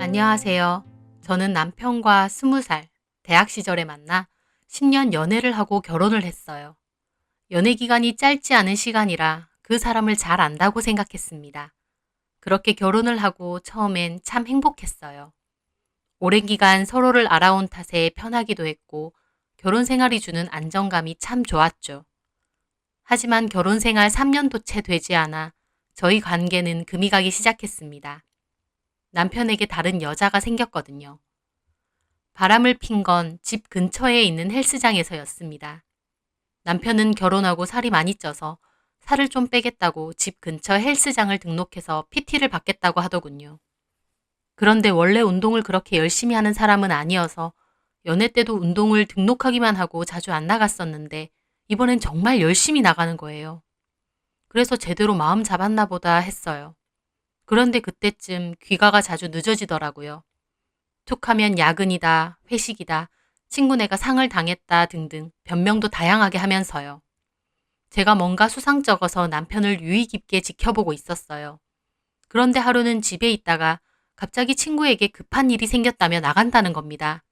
안녕하세요. 저는 남편과 20살, 대학 시절에 만나 10년 연애를 하고 결혼을 했어요. 연애 기간이 짧지 않은 시간이라 그 사람을 잘 안다고 생각했습니다. 그렇게 결혼을 하고 처음엔 참 행복했어요. 오랜 기간 서로를 알아온 탓에 편하기도 했고 결혼 생활이 주는 안정감이 참 좋았죠. 하지만 결혼 생활 3년도 채 되지 않아 저희 관계는 금이 가기 시작했습니다. 남편에게 다른 여자가 생겼거든요. 바람을 핀 건 집 근처에 있는 헬스장에서였습니다. 남편은 결혼하고 살이 많이 쪄서 살을 좀 빼겠다고 집 근처 헬스장을 등록해서 PT를 받겠다고 하더군요. 그런데 원래 운동을 그렇게 열심히 하는 사람은 아니어서 연애 때도 운동을 등록하기만 하고 자주 안 나갔었는데 이번엔 정말 열심히 나가는 거예요. 그래서 제대로 마음 잡았나 보다 했어요. 그런데 그때쯤 귀가가 자주 늦어지더라고요. 툭하면 야근이다, 회식이다, 친구네가 상을 당했다 등등 변명도 다양하게 하면서요. 제가 뭔가 수상쩍어서 남편을 유의 깊게 지켜보고 있었어요. 그런데 하루는 집에 있다가 갑자기 친구에게 급한 일이 생겼다며 나간다는 겁니다.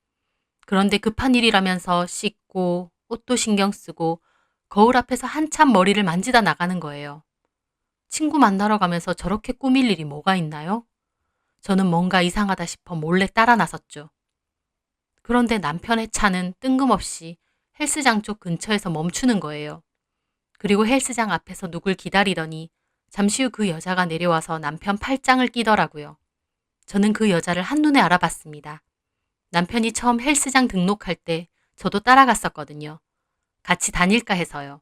그런데 급한 일이라면서 씻고 옷도 신경 쓰고 거울 앞에서 한참 머리를 만지다 나가는 거예요. 친구 만나러 가면서 저렇게 꾸밀 일이 뭐가 있나요? 저는 뭔가 이상하다 싶어 몰래 따라 나섰죠. 그런데 남편의 차는 뜬금없이 헬스장 쪽 근처에서 멈추는 거예요. 그리고 헬스장 앞에서 누굴 기다리더니 잠시 후 그 여자가 내려와서 남편 팔짱을 끼더라고요. 저는 그 여자를 한눈에 알아봤습니다. 남편이 처음 헬스장 등록할 때 저도 따라갔었거든요. 같이 다닐까 해서요.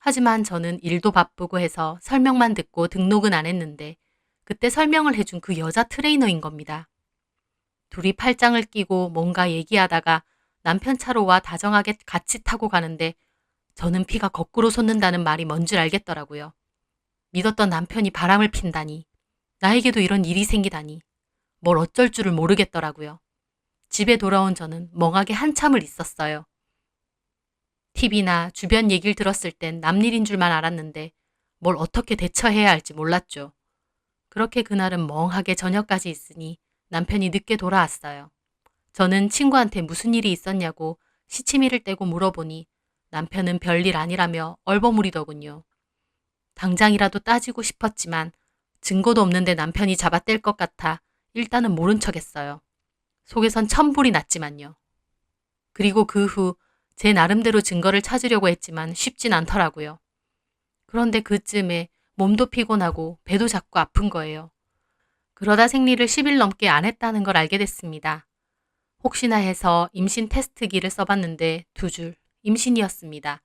하지만 저는 일도 바쁘고 해서 설명만 듣고 등록은 안 했는데 그때 설명을 해준 그 여자 트레이너인 겁니다. 둘이 팔짱을 끼고 뭔가 얘기하다가 남편 차로 와 다정하게 같이 타고 가는데 저는 피가 거꾸로 솟는다는 말이 뭔 줄 알겠더라고요. 믿었던 남편이 바람을 핀다니, 나에게도 이런 일이 생기다니, 뭘 어쩔 줄을 모르겠더라고요. 집에 돌아온 저는 멍하게 한참을 있었어요. TV나 주변 얘기를 들었을 땐 남일인 줄만 알았는데 뭘 어떻게 대처해야 할지 몰랐죠. 그렇게 그날은 멍하게 저녁까지 있으니 남편이 늦게 돌아왔어요. 저는 친구한테 무슨 일이 있었냐고 시치미를 떼고 물어보니 남편은 별일 아니라며 얼버무리더군요. 당장이라도 따지고 싶었지만 증거도 없는데 남편이 잡아뗄 것 같아 일단은 모른 척했어요. 속에선 천불이 났지만요. 그리고 그 후 제 나름대로 증거를 찾으려고 했지만 쉽진 않더라고요. 그런데 그쯤에 몸도 피곤하고 배도 자꾸 아픈 거예요. 그러다 생리를 10일 넘게 안 했다는 걸 알게 됐습니다. 혹시나 해서 임신 테스트기를 써봤는데 2줄, 임신이었습니다.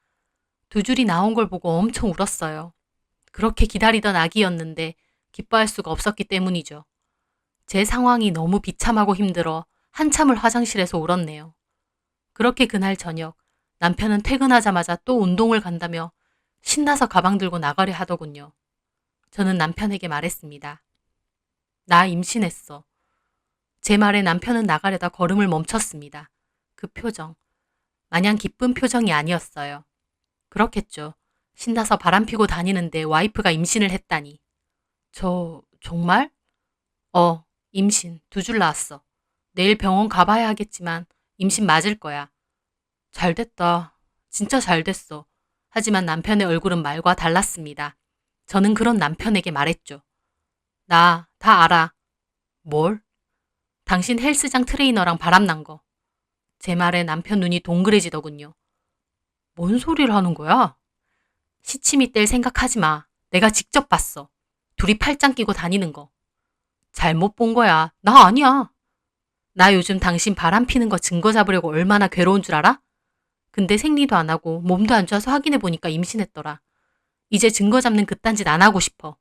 2줄이 나온 걸 보고 엄청 울었어요. 그렇게 기다리던 아기였는데 기뻐할 수가 없었기 때문이죠. 제 상황이 너무 비참하고 힘들어 한참을 화장실에서 울었네요. 그렇게 그날 저녁 남편은 퇴근하자마자 또 운동을 간다며 신나서 가방 들고 나가려 하더군요. 저는 남편에게 말했습니다. 나 임신했어. 제 말에 남편은 나가려다 걸음을 멈췄습니다. 그 표정, 마냥 기쁜 표정이 아니었어요. 그렇겠죠. 신나서 바람피고 다니는데 와이프가 임신을 했다니. 정말? 임신 2줄 나왔어. 내일 병원 가봐야 하겠지만 임신 맞을 거야. 잘 됐다. 진짜 잘 됐어. 하지만 남편의 얼굴은 말과 달랐습니다. 저는 그런 남편에게 말했죠. 나 다 알아. 뭘? 당신 헬스장 트레이너랑 바람난 거. 제 말에 남편 눈이 동그래지더군요. 뭔 소리를 하는 거야? 시치미 뗄 생각하지 마. 내가 직접 봤어. 둘이 팔짱 끼고 다니는 거. 잘못 본 거야. 나 아니야. 나 요즘 당신 바람 피는 거 증거 잡으려고 얼마나 괴로운 줄 알아? 근데 생리도 안 하고 몸도 안 좋아서 확인해 보니까 임신했더라. 이제 증거 잡는 그딴 짓 안 하고 싶어.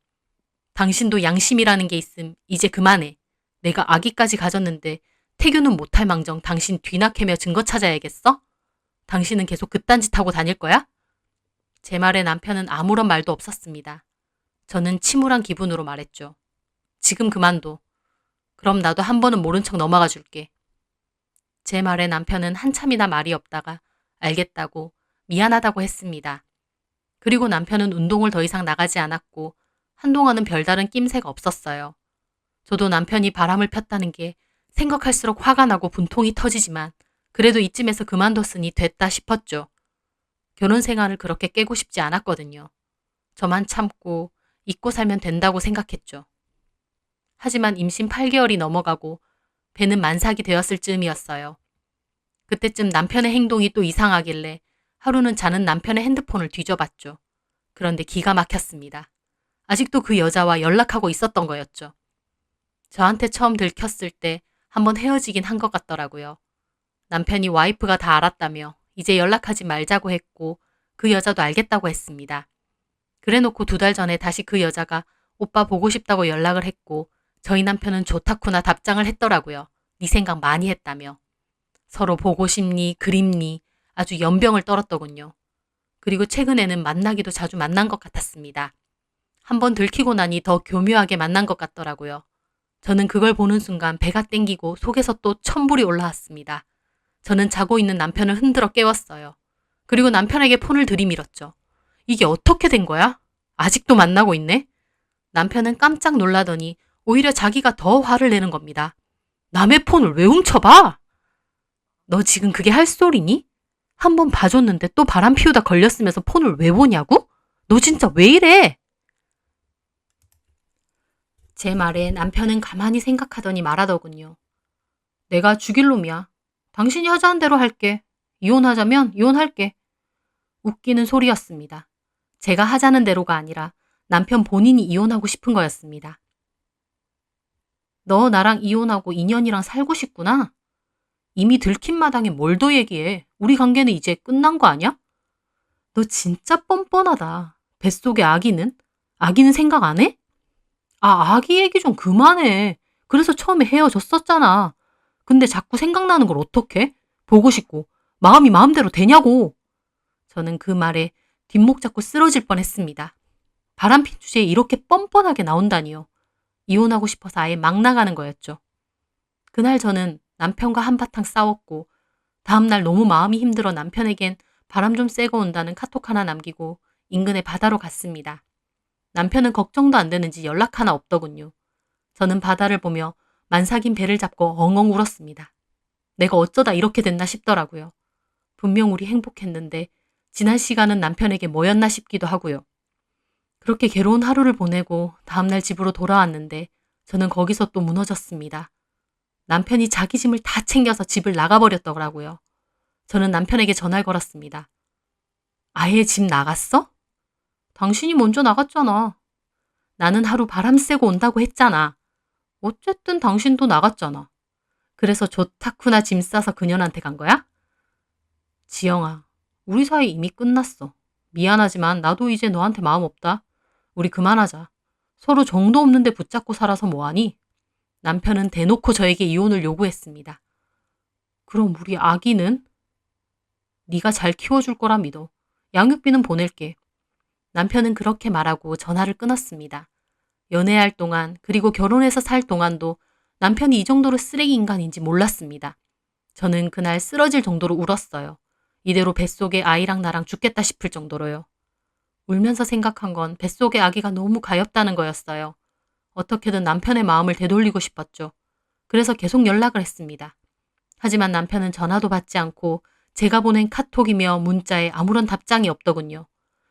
당신도 양심이라는 게 있음 이제 그만해. 내가 아기까지 가졌는데 태교는 못할 망정 당신 뒤나 캐며 증거 찾아야겠어? 당신은 계속 그딴 짓 하고 다닐 거야? 제 말에 남편은 아무런 말도 없었습니다. 저는 침울한 기분으로 말했죠. 지금 그만둬. 그럼 나도 한 번은 모른 척 넘어가 줄게. 제 말에 남편은 한참이나 말이 없다가 알겠다고 미안하다고 했습니다. 그리고 남편은 운동을 더 이상 나가지 않았고 한동안은 별다른 낌새가 없었어요. 저도 남편이 바람을 폈다는 게 생각할수록 화가 나고 분통이 터지지만 그래도 이쯤에서 그만뒀으니 됐다 싶었죠. 결혼 생활을 그렇게 깨고 싶지 않았거든요. 저만 참고 잊고 살면 된다고 생각했죠. 하지만 임신 8개월이 넘어가고 배는 만삭이 되었을 즈음이었어요. 그때쯤 남편의 행동이 또 이상하길래 하루는 자는 남편의 핸드폰을 뒤져봤죠. 그런데 기가 막혔습니다. 아직도 그 여자와 연락하고 있었던 거였죠. 저한테 처음 들켰을 때 한번 헤어지긴 한 것 같더라고요. 남편이 와이프가 다 알았다며 이제 연락하지 말자고 했고 그 여자도 알겠다고 했습니다. 그래놓고 2달 전에 다시 그 여자가 오빠 보고 싶다고 연락을 했고 저희 남편은 좋다쿠나 답장을 했더라고요. 네 생각 많이 했다며. 서로 보고 싶니 그립니 아주 연병을 떨었더군요. 그리고 최근에는 만나기도 자주 만난 것 같았습니다. 한번 들키고 나니 더 교묘하게 만난 것 같더라고요. 저는 그걸 보는 순간 배가 땡기고 속에서 또 천불이 올라왔습니다. 저는 자고 있는 남편을 흔들어 깨웠어요. 그리고 남편에게 폰을 들이밀었죠. 이게 어떻게 된 거야? 아직도 만나고 있네? 남편은 깜짝 놀라더니 오히려 자기가 더 화를 내는 겁니다. 남의 폰을 왜 훔쳐봐? 너 지금 그게 할 소리니? 한 번 봐줬는데 또 바람 피우다 걸렸으면서 폰을 왜 보냐고? 너 진짜 왜 이래? 제 말에 남편은 가만히 생각하더니 말하더군요. 내가 죽일 놈이야. 당신이 하자는 대로 할게. 이혼하자면 이혼할게. 웃기는 소리였습니다. 제가 하자는 대로가 아니라 남편 본인이 이혼하고 싶은 거였습니다. 너 나랑 이혼하고 인연이랑 살고 싶구나? 이미 들킨 마당에 뭘 더 얘기해. 우리 관계는 이제 끝난 거 아니야? 너 진짜 뻔뻔하다. 뱃속의 아기는? 아기는 생각 안 해? 아, 아기 얘기 좀 그만해. 그래서 처음에 헤어졌었잖아. 근데 자꾸 생각나는 걸 어떡해? 보고 싶고 마음이 마음대로 되냐고. 저는 그 말에 뒷목 잡고 쓰러질 뻔했습니다. 바람핀 주제에 이렇게 뻔뻔하게 나온다니요. 이혼하고 싶어서 아예 막 나가는 거였죠. 그날 저는 남편과 한바탕 싸웠고 다음날 너무 마음이 힘들어 남편에겐 바람 좀 쐬고 온다는 카톡 하나 남기고 인근의 바다로 갔습니다. 남편은 걱정도 안 되는지 연락 하나 없더군요. 저는 바다를 보며 만삭인 배를 잡고 엉엉 울었습니다. 내가 어쩌다 이렇게 됐나 싶더라고요. 분명 우리 행복했는데 지난 시간은 남편에게 뭐였나 싶기도 하고요. 그렇게 괴로운 하루를 보내고 다음날 집으로 돌아왔는데 저는 거기서 또 무너졌습니다. 남편이 자기 짐을 다 챙겨서 집을 나가버렸더라고요. 저는 남편에게 전화를 걸었습니다. 아예 집 나갔어? 당신이 먼저 나갔잖아. 나는 하루 바람 쐬고 온다고 했잖아. 어쨌든 당신도 나갔잖아. 그래서 좋다쿠나 짐 싸서 그년한테 간 거야? 지영아, 우리 사이 이미 끝났어. 미안하지만 나도 이제 너한테 마음 없다. 우리 그만하자. 서로 정도 없는데 붙잡고 살아서 뭐하니? 남편은 대놓고 저에게 이혼을 요구했습니다. 그럼 우리 아기는? 네가 잘 키워줄 거라 믿어. 양육비는 보낼게. 남편은 그렇게 말하고 전화를 끊었습니다. 연애할 동안 그리고 결혼해서 살 동안도 남편이 이 정도로 쓰레기 인간인지 몰랐습니다. 저는 그날 쓰러질 정도로 울었어요. 이대로 뱃속에 아이랑 나랑 죽겠다 싶을 정도로요. 울면서 생각한 건 뱃속의 아기가 너무 가엾다는 거였어요. 어떻게든 남편의 마음을 되돌리고 싶었죠. 그래서 계속 연락을 했습니다. 하지만 남편은 전화도 받지 않고 제가 보낸 카톡이며 문자에 아무런 답장이 없더군요.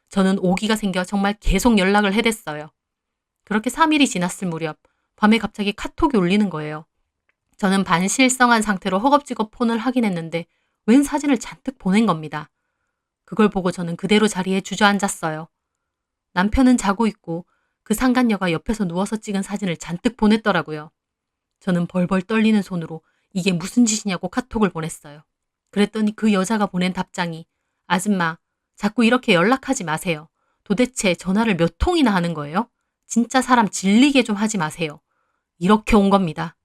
저는 오기가 생겨 정말 계속 연락을 해댔어요. 그렇게 3일이 지났을 무렵 밤에 갑자기 카톡이 울리는 거예요. 저는 반실성한 상태로 허겁지겁 폰을 확인했는데 웬 사진을 잔뜩 보낸 겁니다. 그걸 보고 저는 그대로 자리에 주저앉았어요. 남편은 자고 있고 그 상간녀가 옆에서 누워서 찍은 사진을 잔뜩 보냈더라고요. 저는 벌벌 떨리는 손으로 이게 무슨 짓이냐고 카톡을 보냈어요. 그랬더니 그 여자가 보낸 답장이 아줌마, 자꾸 이렇게 연락하지 마세요. 도대체 전화를 몇 통이나 하는 거예요? 진짜 사람 질리게 좀 하지 마세요. 이렇게 온 겁니다.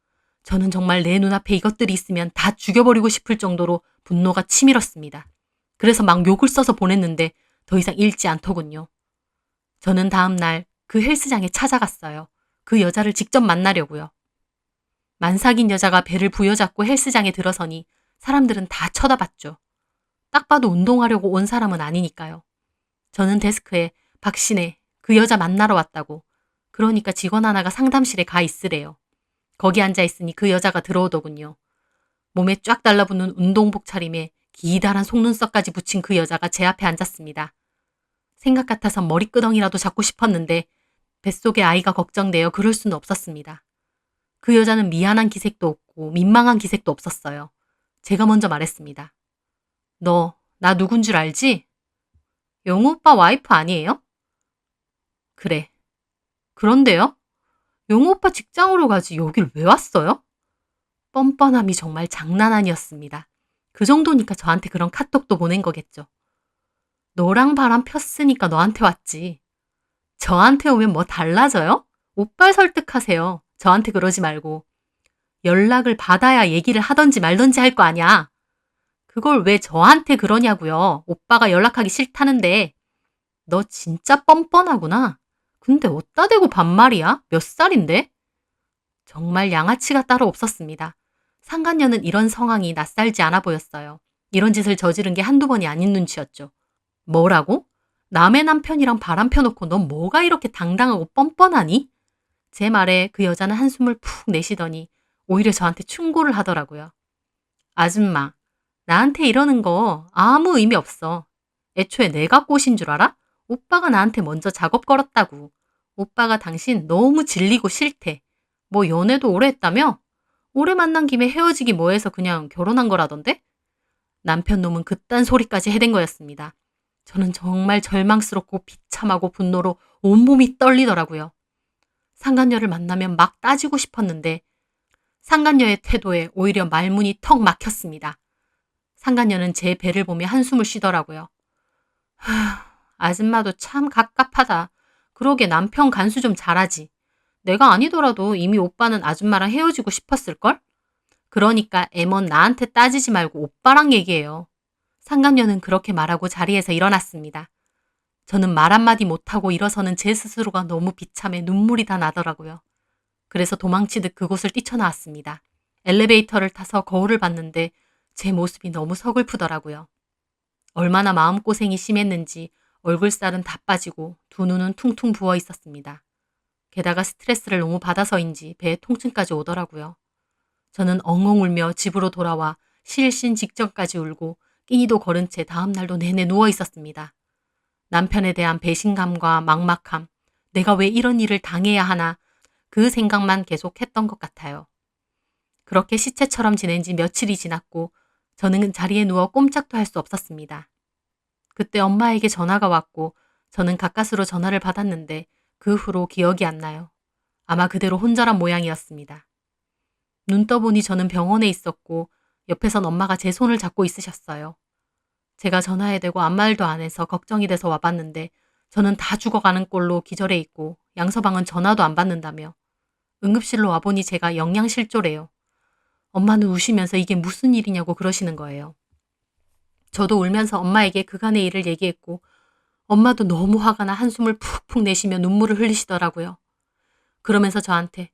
저는 정말 내 눈앞에 이것들이 있으면 다 죽여버리고 싶을 정도로 분노가 치밀었습니다. 그래서 막 욕을 써서 보냈는데 더 이상 읽지 않더군요. 저는 다음 날 그 헬스장에 찾아갔어요. 그 여자를 직접 만나려고요. 만삭인 여자가 배를 부여잡고 헬스장에 들어서니 사람들은 다 쳐다봤죠. 딱 봐도 운동하려고 온 사람은 아니니까요. 저는 데스크에 박신혜, 그 여자 만나러 왔다고 그러니까 직원 하나가 상담실에 가 있으래요. 거기 앉아 있으니 그 여자가 들어오더군요. 몸에 쫙 달라붙는 운동복 차림에 기다란 속눈썹까지 붙인 그 여자가 제 앞에 앉았습니다. 생각 같아서 머리끄덩이라도 잡고 싶었는데 뱃속에 아이가 걱정되어 그럴 수는 없었습니다. 그 여자는 미안한 기색도 없고 민망한 기색도 없었어요. 제가 먼저 말했습니다. 너, 나 누군 줄 알지? 영우 오빠 와이프 아니에요? 그래. 그런데요? 영우 오빠 직장으로 가지 여길 왜 왔어요? 뻔뻔함이 정말 장난 아니었습니다. 그 정도니까 저한테 그런 카톡도 보낸 거겠죠. 너랑 바람 폈으니까 너한테 왔지. 저한테 오면 뭐 달라져요? 오빠를 설득하세요. 저한테 그러지 말고. 연락을 받아야 얘기를 하던지 말던지 할 거 아니야. 그걸 왜 저한테 그러냐고요. 오빠가 연락하기 싫다는데. 너 진짜 뻔뻔하구나. 근데 어디다 대고 반말이야? 몇 살인데? 정말 양아치가 따로 없었습니다. 상간녀는 이런 상황이 낯설지 않아 보였어요. 이런 짓을 저지른 게 한두 번이 아닌 눈치였죠. 뭐라고? 남의 남편이랑 바람 펴놓고 넌 뭐가 이렇게 당당하고 뻔뻔하니? 제 말에 그 여자는 한숨을 푹 내쉬더니 오히려 저한테 충고를 하더라고요. 아줌마, 나한테 이러는 거 아무 의미 없어. 애초에 내가 꼬신 줄 알아? 오빠가 나한테 먼저 작업 걸었다고. 오빠가 당신 너무 질리고 싫대. 뭐 연애도 오래 했다며? 오래 만난 김에 헤어지기 뭐해서 그냥 결혼한 거라던데? 남편 놈은 그딴 소리까지 해댄 거였습니다. 저는 정말 절망스럽고 비참하고 분노로 온몸이 떨리더라고요. 상간녀를 만나면 막 따지고 싶었는데 상간녀의 태도에 오히려 말문이 턱 막혔습니다. 상간녀는 제 배를 보며 한숨을 쉬더라고요. 아줌마도 참 갑갑하다. 그러게 남편 간수 좀 잘하지. 내가 아니더라도 이미 오빠는 아줌마랑 헤어지고 싶었을걸? 그러니까 애먼 나한테 따지지 말고 오빠랑 얘기해요. 상간녀는 그렇게 말하고 자리에서 일어났습니다. 저는 말 한마디 못하고 일어서는 제 스스로가 너무 비참해 눈물이 다 나더라고요. 그래서 도망치듯 그곳을 뛰쳐나왔습니다. 엘리베이터를 타서 거울을 봤는데 제 모습이 너무 서글프더라고요. 얼마나 마음고생이 심했는지 얼굴살은 다 빠지고 두 눈은 퉁퉁 부어 있었습니다. 게다가 스트레스를 너무 받아서인지 배에 통증까지 오더라고요. 저는 엉엉 울며 집으로 돌아와 실신 직전까지 울고 끼니도 거른 채 다음 날도 내내 누워 있었습니다. 남편에 대한 배신감과 막막함, 내가 왜 이런 일을 당해야 하나 그 생각만 계속했던 것 같아요. 그렇게 시체처럼 지낸 지 며칠이 지났고 저는 자리에 누워 꼼짝도 할 수 없었습니다. 그때 엄마에게 전화가 왔고 저는 가까스로 전화를 받았는데 그 후로 기억이 안 나요. 아마 그대로 혼절한 모양이었습니다. 눈 떠보니 저는 병원에 있었고 옆에선 엄마가 제 손을 잡고 있으셨어요. 제가 전화에 대고 아무 말도 안 해서 걱정이 돼서 와봤는데 저는 다 죽어가는 꼴로 기절해 있고 양서방은 전화도 안 받는다며 응급실로 와보니 제가 영양실조래요. 엄마는 우시면서 이게 무슨 일이냐고 그러시는 거예요. 저도 울면서 엄마에게 그간의 일을 얘기했고 엄마도 너무 화가 나 한숨을 푹푹 내쉬며 눈물을 흘리시더라고요. 그러면서 저한테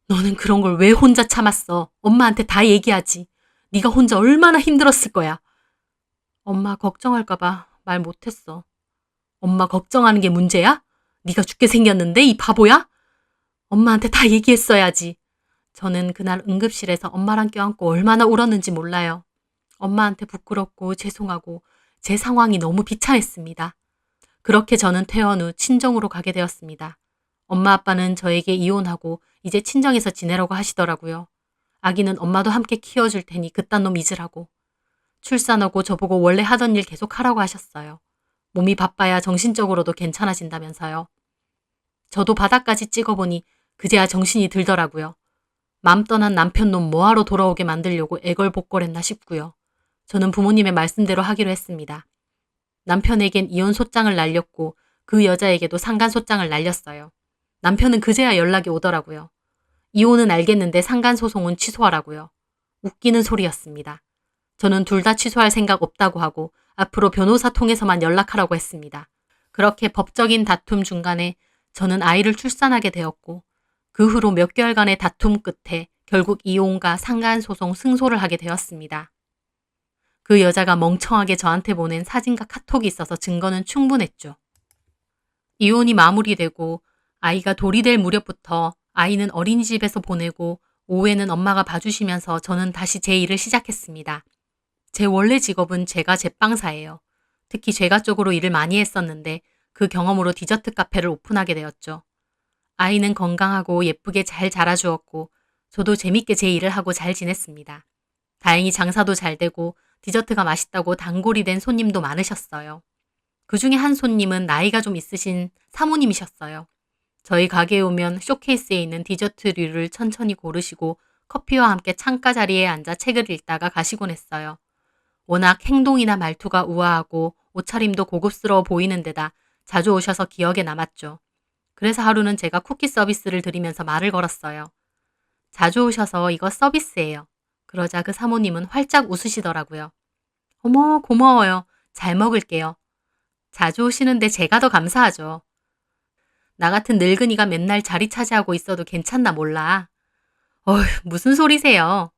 너는 그런 걸 왜 혼자 참았어? 엄마한테 다 얘기하지. 네가 혼자 얼마나 힘들었을 거야. 엄마 걱정할까 봐 말 못했어. 엄마 걱정하는 게 문제야? 네가 죽게 생겼는데 이 바보야? 엄마한테 다 얘기했어야지. 저는 그날 응급실에서 엄마랑 껴안고 얼마나 울었는지 몰라요. 엄마한테 부끄럽고 죄송하고 제 상황이 너무 비참했습니다. 그렇게 저는 퇴원 후 친정으로 가게 되었습니다. 엄마 아빠는 저에게 이혼하고 이제 친정에서 지내라고 하시더라고요. 아기는 엄마도 함께 키워줄 테니 그딴 놈 잊으라고. 출산하고 저보고 원래 하던 일 계속 하라고 하셨어요. 몸이 바빠야 정신적으로도 괜찮아진다면서요. 저도 바닥까지 찍어보니 그제야 정신이 들더라고요. 맘 떠난 남편 놈 뭐하러 돌아오게 만들려고 애걸복걸했나 싶고요. 저는 부모님의 말씀대로 하기로 했습니다. 남편에겐 이혼 소장을 날렸고 그 여자에게도 상간 소장을 날렸어요. 남편은 그제야 연락이 오더라고요. 이혼은 알겠는데 상간 소송은 취소하라고요. 웃기는 소리였습니다. 저는 둘 다 취소할 생각 없다고 하고 앞으로 변호사 통해서만 연락하라고 했습니다. 그렇게 법적인 다툼 중간에 저는 아이를 출산하게 되었고 그 후로 몇 개월간의 다툼 끝에 결국 이혼과 상간소송 승소를 하게 되었습니다. 그 여자가 멍청하게 저한테 보낸 사진과 카톡이 있어서 증거는 충분했죠. 이혼이 마무리되고 아이가 돌이 될 무렵부터 아이는 어린이집에서 보내고 오후에는 엄마가 봐주시면서 저는 다시 제 일을 시작했습니다. 제 원래 직업은 제가 제빵사예요. 특히 제가 쪽으로 일을 많이 했었는데 그 경험으로 디저트 카페를 오픈하게 되었죠. 아이는 건강하고 예쁘게 잘 자라주었고 저도 재밌게 제 일을 하고 잘 지냈습니다. 다행히 장사도 잘 되고 디저트가 맛있다고 단골이 된 손님도 많으셨어요. 그 중에 한 손님은 나이가 좀 있으신 사모님이셨어요. 저희 가게에 오면 쇼케이스에 있는 디저트류를 천천히 고르시고 커피와 함께 창가 자리에 앉아 책을 읽다가 가시곤 했어요. 워낙 행동이나 말투가 우아하고 옷차림도 고급스러워 보이는 데다 자주 오셔서 기억에 남았죠. 그래서 하루는 제가 쿠키 서비스를 드리면서 말을 걸었어요. 자주 오셔서 이거 서비스예요. 그러자 그 사모님은 활짝 웃으시더라고요. 어머, 고마워요. 잘 먹을게요. 자주 오시는데 제가 더 감사하죠. 나 같은 늙은이가 맨날 자리 차지하고 있어도 괜찮나 몰라. 어휴, 무슨 소리세요.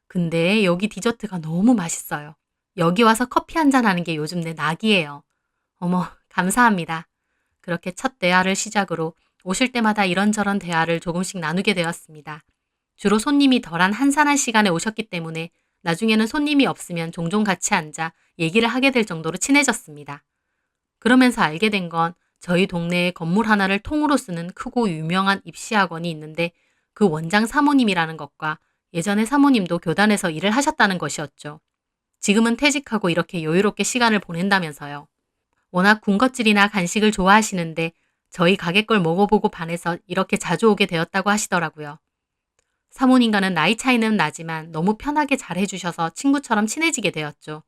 근데 여기 디저트가 너무 맛있어요. 여기 와서 커피 한잔 하는 게 요즘 내 낙이에요. 어머, 감사합니다. 그렇게 첫 대화를 시작으로 오실 때마다 이런저런 대화를 조금씩 나누게 되었습니다. 주로 손님이 덜한 한산한 시간에 오셨기 때문에 나중에는 손님이 없으면 종종 같이 앉아 얘기를 하게 될 정도로 친해졌습니다. 그러면서 알게 된 건 저희 동네에 건물 하나를 통으로 쓰는 크고 유명한 입시학원이 있는데 그 원장 사모님이라는 것과 예전에 사모님도 교단에서 일을 하셨다는 것이었죠. 지금은 퇴직하고 이렇게 여유롭게 시간을 보낸다면서요. 워낙 군것질이나 간식을 좋아하시는데 저희 가게 걸 먹어보고 반해서 이렇게 자주 오게 되었다고 하시더라고요. 사모님과는 나이 차이는 나지만 너무 편하게 잘해주셔서 친구처럼 친해지게 되었죠.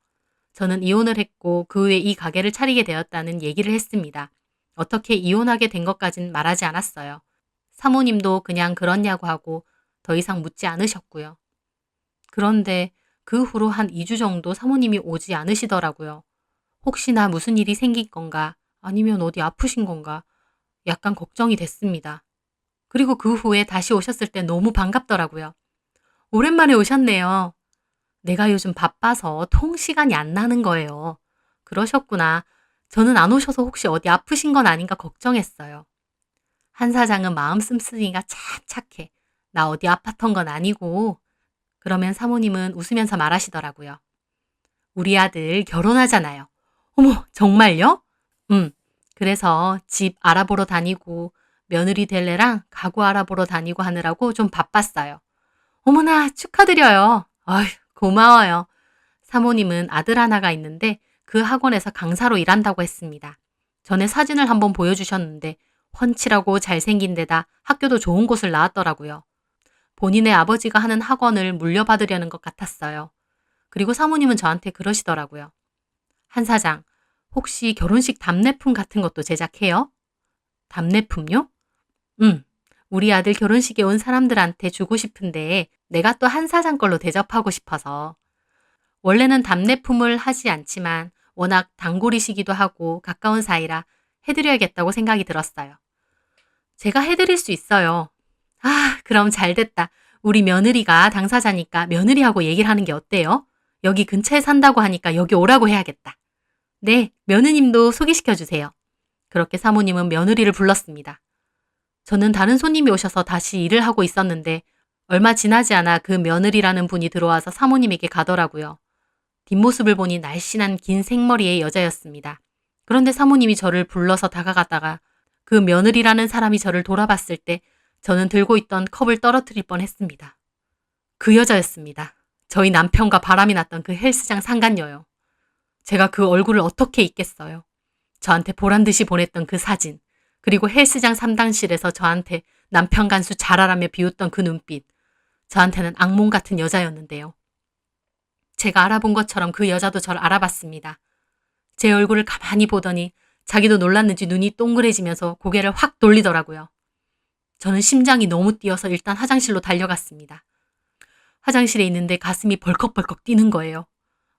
저는 이혼을 했고 그 후에 이 가게를 차리게 되었다는 얘기를 했습니다. 어떻게 이혼하게 된 것까진 말하지 않았어요. 사모님도 그냥 그렇냐고 하고 더 이상 묻지 않으셨고요. 그런데 그 후로 한 2주 정도 사모님이 오지 않으시더라고요. 혹시나 무슨 일이 생긴 건가 아니면 어디 아프신 건가 약간 걱정이 됐습니다. 그리고 그 후에 다시 오셨을 때 너무 반갑더라고요. 오랜만에 오셨네요. 내가 요즘 바빠서 통 시간이 안 나는 거예요. 그러셨구나. 저는 안 오셔서 혹시 어디 아프신 건 아닌가 걱정했어요. 한 사장은 마음 씀씀이가 참 착해. 나 어디 아팠던 건 아니고. 그러면 사모님은 웃으면서 말하시더라고요. 우리 아들 결혼하잖아요. 어머, 정말요? 응. 그래서 집 알아보러 다니고 며느리 될래랑 가구 알아보러 다니고 하느라고 좀 바빴어요. 어머나, 축하드려요. 아휴, 고마워요. 사모님은 아들 하나가 있는데 그 학원에서 강사로 일한다고 했습니다. 전에 사진을 한번 보여주셨는데 훤칠하고 잘생긴 데다 학교도 좋은 곳을 나왔더라고요. 본인의 아버지가 하는 학원을 물려받으려는 것 같았어요. 그리고 사모님은 저한테 그러시더라고요. 한 사장, 혹시 결혼식 답례품 같은 것도 제작해요? 답례품요? 우리 아들 결혼식에 온 사람들한테 주고 싶은데 내가 또 한 사장 걸로 대접하고 싶어서. 원래는 답례품을 하지 않지만 워낙 단골이시기도 하고 가까운 사이라 해드려야겠다고 생각이 들었어요. 제가 해드릴 수 있어요. 아, 그럼 잘 됐다. 우리 며느리가 당사자니까 며느리하고 얘기를 하는 게 어때요? 여기 근처에 산다고 하니까 여기 오라고 해야겠다. 네, 며느님도 소개시켜 주세요. 그렇게 사모님은 며느리를 불렀습니다. 저는 다른 손님이 오셔서 다시 일을 하고 있었는데 얼마 지나지 않아 그 며느리라는 분이 들어와서 사모님에게 가더라고요. 뒷모습을 보니 날씬한 긴 생머리의 여자였습니다. 그런데 사모님이 저를 불러서 다가갔다가 그 며느리라는 사람이 저를 돌아봤을 때 저는 들고 있던 컵을 떨어뜨릴 뻔했습니다. 그 여자였습니다. 저희 남편과 바람이 났던 그 헬스장 상간녀요. 제가 그 얼굴을 어떻게 잊겠어요. 저한테 보란듯이 보냈던 그 사진, 그리고 헬스장 3당실에서 저한테 남편 간수 잘하라며 비웃던 그 눈빛. 저한테는 악몽 같은 여자였는데요. 제가 알아본 것처럼 그 여자도 저를 알아봤습니다. 제 얼굴을 가만히 보더니 자기도 놀랐는지 눈이 동그래지면서 고개를 확 돌리더라고요. 저는 심장이 너무 뛰어서 일단 화장실로 달려갔습니다. 화장실에 있는데 가슴이 벌컥벌컥 뛰는 거예요.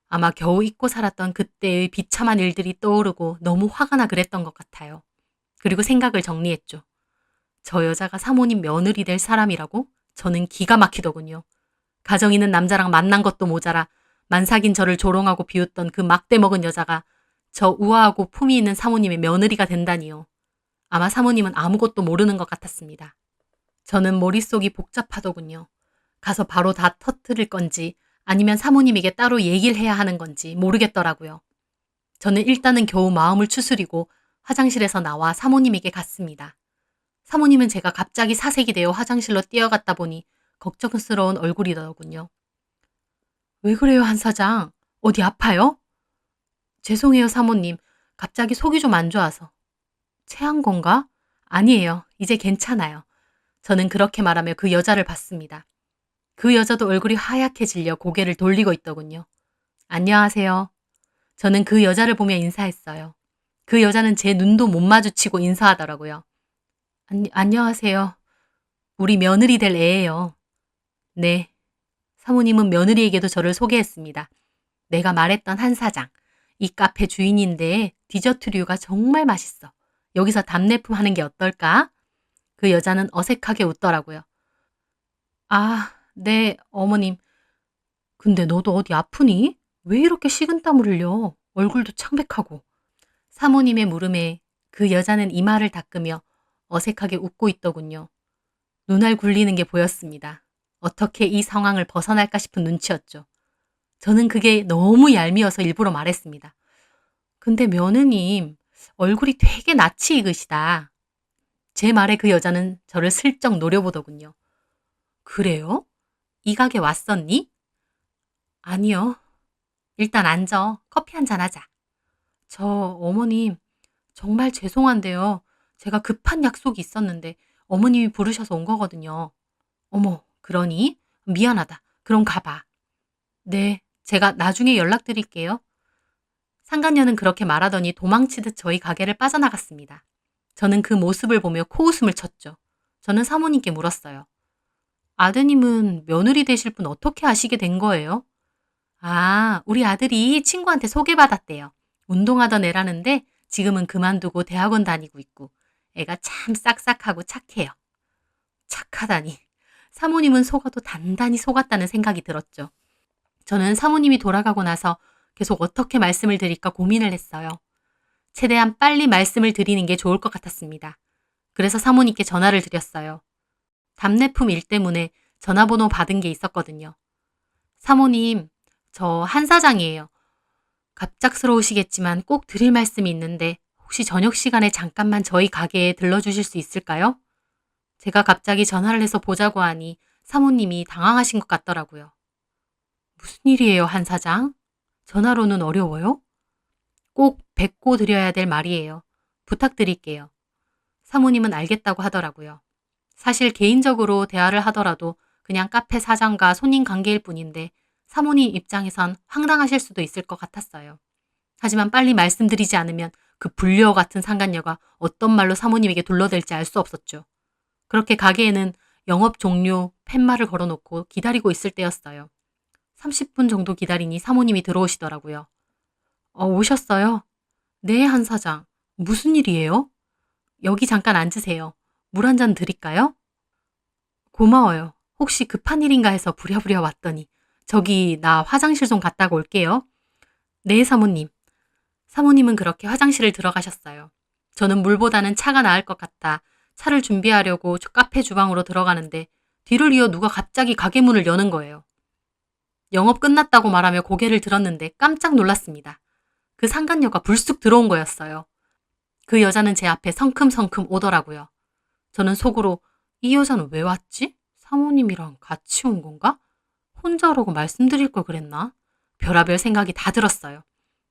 아마 겨우 잊고 살았던 그때의 비참한 일들이 떠오르고 너무 화가 나 그랬던 것 같아요. 그리고 생각을 정리했죠. 저 여자가 사모님 며느리 될 사람이라고? 저는 기가 막히더군요. 가정 있는 남자랑 만난 것도 모자라 만삭인 저를 조롱하고 비웃던 그 막대 먹은 여자가 저 우아하고 품위 있는 사모님의 며느리가 된다니요. 아마 사모님은 아무것도 모르는 것 같았습니다. 저는 머릿속이 복잡하더군요. 가서 바로 다 터뜨릴 건지 아니면 사모님에게 따로 얘기를 해야 하는 건지 모르겠더라고요. 저는 일단은 겨우 마음을 추스리고 화장실에서 나와 사모님에게 갔습니다. 사모님은 제가 갑자기 사색이 되어 화장실로 뛰어갔다 보니 걱정스러운 얼굴이더군요. 왜 그래요, 한 사장? 어디 아파요? 죄송해요, 사모님. 갑자기 속이 좀 안 좋아서. 체한 건가? 아니에요. 이제 괜찮아요. 저는 그렇게 말하며 그 여자를 봤습니다. 그 여자도 얼굴이 하얗게 질려 고개를 돌리고 있더군요. 안녕하세요. 저는 그 여자를 보며 인사했어요. 그 여자는 제 눈도 못 마주치고 인사하더라고요. 안녕하세요. 우리 며느리 될 애예요. 네. 사모님은 며느리에게도 저를 소개했습니다. 내가 말했던 한 사장. 이 카페 주인인데 디저트류가 정말 맛있어. 여기서 답례품 하는 게 어떨까? 그 여자는 어색하게 웃더라고요. 아, 네, 어머님. 근데 너도 어디 아프니? 왜 이렇게 식은땀을 흘려? 얼굴도 창백하고. 사모님의 물음에 그 여자는 이마를 닦으며 어색하게 웃고 있더군요. 눈알 굴리는 게 보였습니다. 어떻게 이 상황을 벗어날까 싶은 눈치였죠. 저는 그게 너무 얄미워서 일부러 말했습니다. 근데 며느님, 얼굴이 되게 낯이 익으시다. 제 말에 그 여자는 저를 슬쩍 노려보더군요. 그래요? 이 가게 왔었니? 아니요. 일단 앉아. 커피 한잔 하자. 저 어머님, 정말 죄송한데요. 제가 급한 약속이 있었는데 어머님이 부르셔서 온 거거든요. 어머, 그러니? 미안하다. 그럼 가봐. 네, 제가 나중에 연락드릴게요. 상간녀는 그렇게 말하더니 도망치듯 저희 가게를 빠져나갔습니다. 저는 그 모습을 보며 코웃음을 쳤죠. 저는 사모님께 물었어요. 아드님은 며느리 되실 분 어떻게 아시게 된 거예요? 아, 우리 아들이 친구한테 소개받았대요. 운동하던 애라는데 지금은 그만두고 대학원 다니고 있고 애가 참 싹싹하고 착해요. 착하다니. 사모님은 속아도 단단히 속았다는 생각이 들었죠. 저는 사모님이 돌아가고 나서 계속 어떻게 말씀을 드릴까 고민을 했어요. 최대한 빨리 말씀을 드리는 게 좋을 것 같았습니다. 그래서 사모님께 전화를 드렸어요. 답례품 일 때문에 전화번호 받은 게 있었거든요. 사모님, 저 한 사장이에요. 갑작스러우시겠지만 꼭 드릴 말씀이 있는데 혹시 저녁 시간에 잠깐만 저희 가게에 들러주실 수 있을까요? 제가 갑자기 전화를 해서 보자고 하니 사모님이 당황하신 것 같더라고요. 무슨 일이에요, 한 사장? 전화로는 어려워요? 꼭 뵙고 드려야 될 말이에요. 부탁드릴게요. 사모님은 알겠다고 하더라고요. 사실 개인적으로 대화를 하더라도 그냥 카페 사장과 손님 관계일 뿐인데 사모님 입장에선 황당하실 수도 있을 것 같았어요. 하지만 빨리 말씀드리지 않으면 그 불려어 같은 상간녀가 어떤 말로 사모님에게 둘러댈지 알 수 없었죠. 그렇게 가게에는 영업 종료 팻말을 걸어놓고 기다리고 있을 때였어요. 30분 정도 기다리니 사모님이 들어오시더라고요. 오셨어요? 네, 한 사장. 무슨 일이에요? 여기 잠깐 앉으세요. 물 한 잔 드릴까요? 고마워요. 혹시 급한 일인가 해서 부랴부랴 왔더니 저기 나 화장실 좀 갔다가 올게요. 네, 사모님. 사모님은 그렇게 화장실을 들어가셨어요. 저는 물보다는 차가 나을 것 같아 차를 준비하려고 카페 주방으로 들어가는데 뒤를 이어 누가 갑자기 가게 문을 여는 거예요. 영업 끝났다고 말하며 고개를 들었는데 깜짝 놀랐습니다. 그 상간녀가 불쑥 들어온 거였어요. 그 여자는 제 앞에 성큼성큼 오더라고요. 저는 속으로 이 여자는 왜 왔지? 사모님이랑 같이 온 건가? 혼자 오라고 말씀드릴 걸 그랬나? 별의별 생각이 다 들었어요.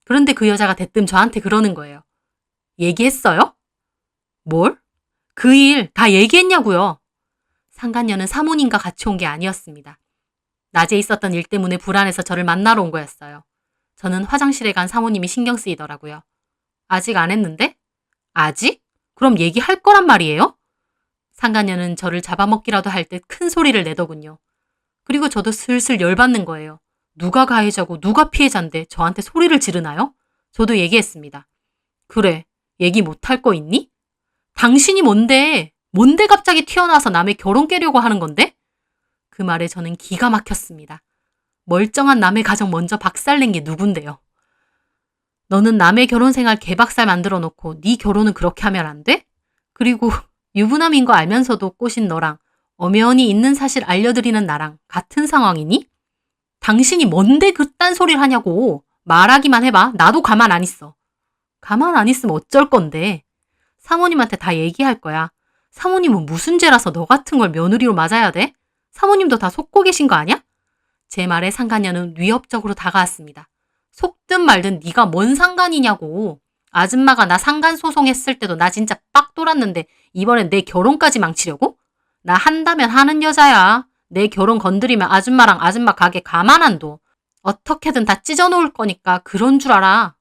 그런데 그 여자가 대뜸 저한테 그러는 거예요. 얘기했어요? 뭘? 그 일 다 얘기했냐고요. 상간녀는 사모님과 같이 온 게 아니었습니다. 낮에 있었던 일 때문에 불안해서 저를 만나러 온 거였어요. 저는 화장실에 간 사모님이 신경 쓰이더라고요. 아직 안 했는데? 아직? 그럼 얘기할 거란 말이에요? 상간녀는 저를 잡아먹기라도 할 듯 큰 소리를 내더군요. 그리고 저도 슬슬 열받는 거예요. 누가 가해자고 누가 피해자인데 저한테 소리를 지르나요? 저도 얘기했습니다. 그래, 얘기 못할 거 있니? 당신이 뭔데? 뭔데 갑자기 튀어나와서 남의 결혼 깨려고 하는 건데? 그 말에 저는 기가 막혔습니다. 멀쩡한 남의 가정 먼저 박살낸 게 누군데요? 너는 남의 결혼 생활 개박살 만들어 놓고 네 결혼은 그렇게 하면 안 돼? 그리고 유부남인 거 알면서도 꼬신 너랑 엄연히 있는 사실 알려드리는 나랑 같은 상황이니? 당신이 뭔데 그딴 소리를 하냐고. 말하기만 해봐. 나도 가만 안 있어. 가만 안 있으면 어쩔 건데. 사모님한테 다 얘기할 거야. 사모님은 무슨 죄라서 너 같은 걸 며느리로 맞아야 돼? 사모님도 다 속고 계신 거 아니야? 제 말에 상간녀는 위협적으로 다가왔습니다. 속든 말든 네가 뭔 상관이냐고. 아줌마가 나 상간 소송했을 때도 나 진짜 빡 돌았는데 이번엔 내 결혼까지 망치려고? 나 한다면 하는 여자야. 내 결혼 건드리면 아줌마랑 아줌마 가게 가만 안 둬. 어떻게든 다 찢어놓을 거니까 그런 줄 알아.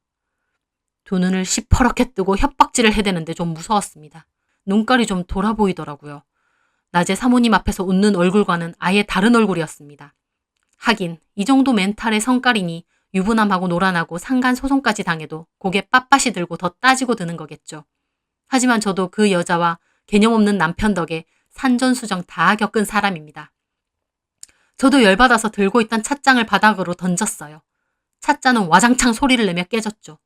두 눈을 시퍼렇게 뜨고 협박질을 해대는데 좀 무서웠습니다. 눈깔이 좀 돌아 보이더라고요. 낮에 사모님 앞에서 웃는 얼굴과는 아예 다른 얼굴이었습니다. 하긴 이 정도 멘탈의 성깔이니 유부남하고 놀아나고 상간 소송까지 당해도 고개 빳빳이 들고 더 따지고 드는 거겠죠. 하지만 저도 그 여자와 개념 없는 남편 덕에 산전수정 다 겪은 사람입니다. 저도 열받아서 들고 있던 찻잔을 바닥으로 던졌어요. 찻잔은 와장창 소리를 내며 깨졌죠.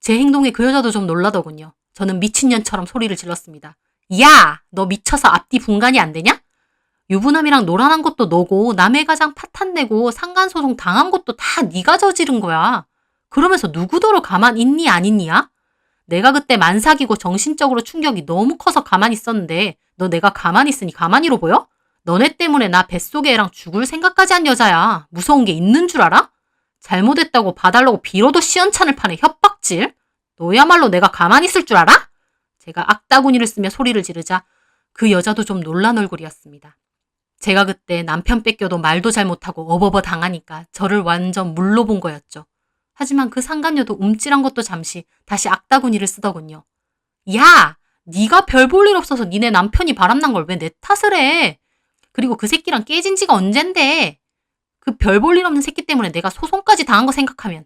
제 행동에 그 여자도 좀 놀라더군요. 저는 미친년처럼 소리를 질렀습니다. 야! 너 미쳐서 앞뒤 분간이 안 되냐? 유부남이랑 놀아난 것도 너고 남의 가장 파탄내고 상간소송 당한 것도 다 네가 저지른 거야. 그러면서 누구더러 가만 있니 안 있니야? 내가 그때 만삭이고 정신적으로 충격이 너무 커서 가만히 있었는데 너 내가 가만히 있으니 가만히로 보여? 너네 때문에 나 뱃속에 애랑 죽을 생각까지 한 여자야. 무서운 게 있는 줄 알아? 잘못했다고 봐달라고 빌어도 시원찮을 판에 협박질? 너야말로 내가 가만히 있을 줄 알아? 제가 악다구니를 쓰며 소리를 지르자 그 여자도 좀 놀란 얼굴이었습니다. 제가 그때 남편 뺏겨도 말도 잘 못하고 어버버 당하니까 저를 완전 물로 본 거였죠. 하지만 그 상간녀도 움찔한 것도 잠시 다시 악다구니를 쓰더군요. 야! 네가 별 볼 일 없어서 니네 남편이 바람난 걸 왜 내 탓을 해? 그리고 그 새끼랑 깨진 지가 언젠데? 그 별 볼 일 없는 새끼 때문에 내가 소송까지 당한 거 생각하면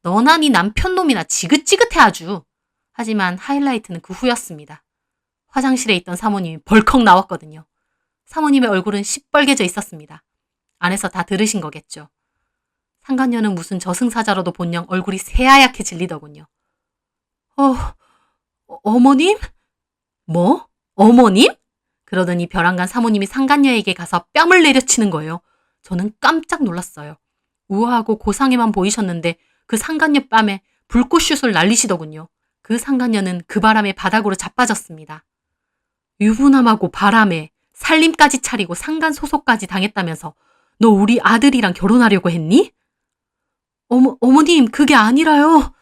너나 네 남편 놈이나 지긋지긋해 아주. 하지만 하이라이트는 그 후였습니다. 화장실에 있던 사모님이 벌컥 나왔거든요. 사모님의 얼굴은 시뻘개져 있었습니다. 안에서 다 들으신 거겠죠. 상간녀는 무슨 저승사자로도 본영 얼굴이 새하얗게 질리더군요. 어머님? 뭐? 어머님? 그러더니 벼랑간 사모님이 상간녀에게 가서 뺨을 내려치는 거예요. 저는 깜짝 놀랐어요. 우아하고 고상해만 보이셨는데 그 상간녀 뺨에 불꽃슛을 날리시더군요. 그 상간녀는 그 바람에 바닥으로 자빠졌습니다. 유부남하고 바람에 살림까지 차리고 상간 소속까지 당했다면서 너 우리 아들이랑 결혼하려고 했니? 어머님 그게 아니라요.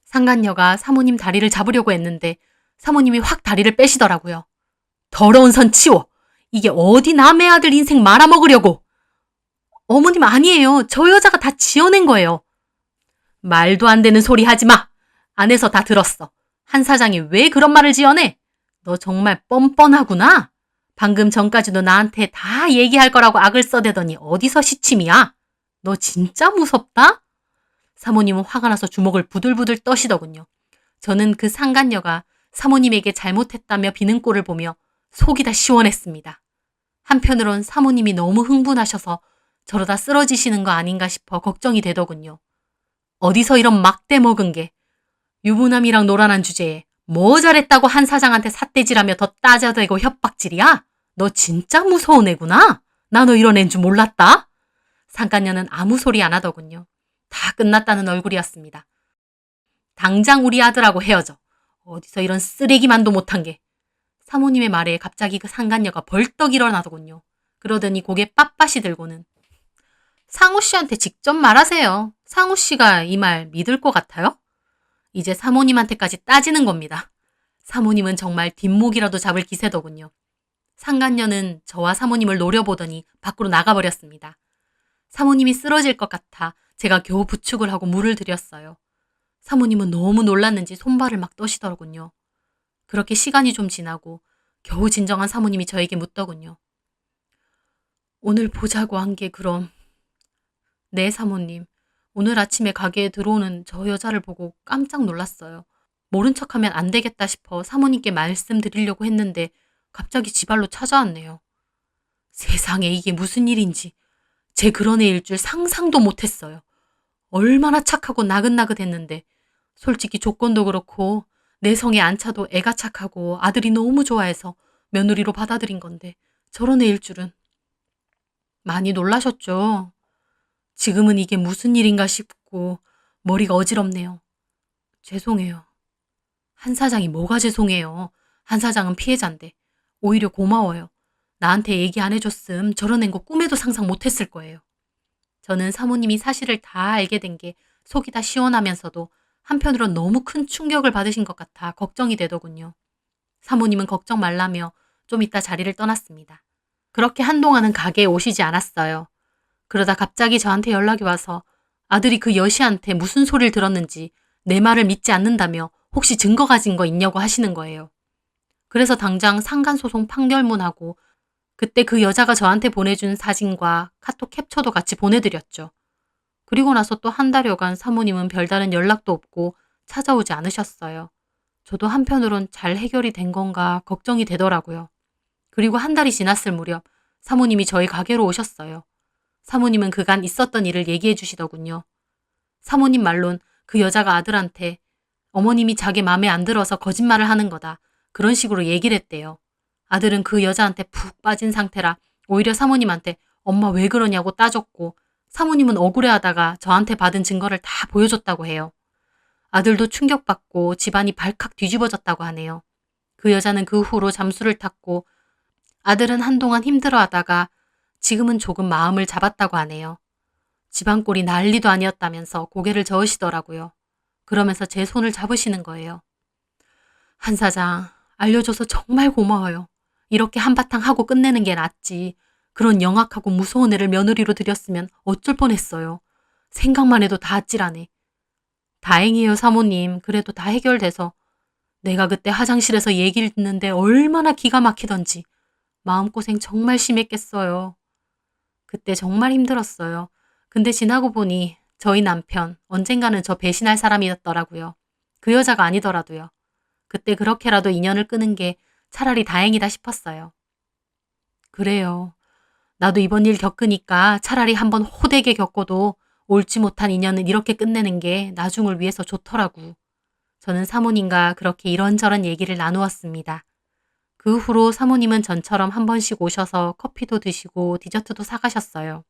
상간녀가 사모님 다리를 잡으려고 했는데 사모님이 확 다리를 빼시더라고요. 더러운 선 치워. 이게 어디 남의 아들 인생 말아먹으려고. 어머님 아니에요. 저 여자가 다 지어낸 거예요. 말도 안 되는 소리 하지 마. 안에서 다 들었어. 한 사장이 왜 그런 말을 지어내? 너 정말 뻔뻔하구나. 방금 전까지도 나한테 다 얘기할 거라고 악을 써대더니 어디서 시침이야? 너 진짜 무섭다? 사모님은 화가 나서 주먹을 부들부들 떠시더군요. 저는 그 상간녀가 사모님에게 잘못했다며 비는 꼴을 보며 속이 다 시원했습니다. 한편으론 사모님이 너무 흥분하셔서 저러다 쓰러지시는 거 아닌가 싶어 걱정이 되더군요. 어디서 이런 막대 먹은 게 유부남이랑 놀아난 주제에 뭐 잘했다고 한 사장한테 삿대질하며 더 따져대고 협박질이야? 너 진짜 무서운 애구나? 나 너 이런 애인 줄 몰랐다? 상간녀는 아무 소리 안 하더군요. 다 끝났다는 얼굴이었습니다. 당장 우리 아들하고 헤어져. 어디서 이런 쓰레기만도 못한 게. 사모님의 말에 갑자기 그 상간녀가 벌떡 일어나더군요. 그러더니 고개 빳빳이 들고는 상우 씨한테 직접 말하세요. 상우 씨가 이 말 믿을 것 같아요? 이제 사모님한테까지 따지는 겁니다. 사모님은 정말 뒷목이라도 잡을 기세더군요. 상간녀는 저와 사모님을 노려보더니 밖으로 나가버렸습니다. 사모님이 쓰러질 것 같아 제가 겨우 부축을 하고 물을 드렸어요. 사모님은 너무 놀랐는지 손발을 막 떠시더군요. 그렇게 시간이 좀 지나고 겨우 진정한 사모님이 저에게 묻더군요. 오늘 보자고 한 게 그럼. 네, 사모님. 오늘 아침에 가게에 들어오는 저 여자를 보고 깜짝 놀랐어요. 모른 척하면 안 되겠다 싶어 사모님께 말씀드리려고 했는데 갑자기 지 발로 찾아왔네요. 세상에 이게 무슨 일인지 제 그런 애일 줄 상상도 못했어요. 얼마나 착하고 나긋나긋했는데 솔직히 조건도 그렇고 내 성에 안 차도 애가 착하고 아들이 너무 좋아해서 며느리로 받아들인 건데 저런 애일 줄은. 많이 놀라셨죠? 지금은 이게 무슨 일인가 싶고 머리가 어지럽네요. 죄송해요. 한 사장이 뭐가 죄송해요. 한 사장은 피해자인데 오히려 고마워요. 나한테 얘기 안 해줬음 저런 거 꿈에도 상상 못했을 거예요. 저는 사모님이 사실을 다 알게 된 게 속이 다 시원하면서도 한편으론 너무 큰 충격을 받으신 것 같아 걱정이 되더군요. 사모님은 걱정 말라며 좀 이따 자리를 떠났습니다. 그렇게 한동안은 가게에 오시지 않았어요. 그러다 갑자기 저한테 연락이 와서 아들이 그 여시한테 무슨 소리를 들었는지 내 말을 믿지 않는다며 혹시 증거 가진 거 있냐고 하시는 거예요. 그래서 당장 상간소송 판결문하고 그때 그 여자가 저한테 보내준 사진과 카톡 캡처도 같이 보내드렸죠. 그리고 나서 또 한 달여간 사모님은 별다른 연락도 없고 찾아오지 않으셨어요. 저도 한편으론 잘 해결이 된 건가 걱정이 되더라고요. 그리고 한 달이 지났을 무렵 사모님이 저희 가게로 오셨어요. 사모님은 그간 있었던 일을 얘기해 주시더군요. 사모님 말론 그 여자가 아들한테 어머님이 자기 맘에 안 들어서 거짓말을 하는 거다. 그런 식으로 얘기를 했대요. 아들은 그 여자한테 푹 빠진 상태라 오히려 사모님한테 엄마 왜 그러냐고 따졌고 사모님은 억울해하다가 저한테 받은 증거를 다 보여줬다고 해요. 아들도 충격받고 집안이 발칵 뒤집어졌다고 하네요. 그 여자는 그 후로 잠수를 탔고 아들은 한동안 힘들어하다가 지금은 조금 마음을 잡았다고 하네요. 집안 꼴이 난리도 아니었다면서 고개를 저으시더라고요. 그러면서 제 손을 잡으시는 거예요. 한 사장, 알려줘서 정말 고마워요. 이렇게 한바탕 하고 끝내는 게 낫지. 그런 영악하고 무서운 애를 며느리로 들였으면 어쩔 뻔했어요. 생각만 해도 다 아찔하네. 다행이에요, 사모님. 그래도 다 해결돼서. 내가 그때 화장실에서 얘기를 듣는데 얼마나 기가 막히던지. 마음고생 정말 심했겠어요. 그때 정말 힘들었어요. 근데 지나고 보니 저희 남편 언젠가는 저 배신할 사람이었더라고요. 그 여자가 아니더라도요. 그때 그렇게라도 인연을 끄는 게 차라리 다행이다 싶었어요. 그래요. 나도 이번 일 겪으니까 차라리 한번 호되게 겪어도 옳지 못한 인연은 이렇게 끝내는 게 나중을 위해서 좋더라고. 저는 사모님과 그렇게 이런저런 얘기를 나누었습니다. 그 후로 사모님은 전처럼 한 번씩 오셔서 커피도 드시고 디저트도 사가셨어요.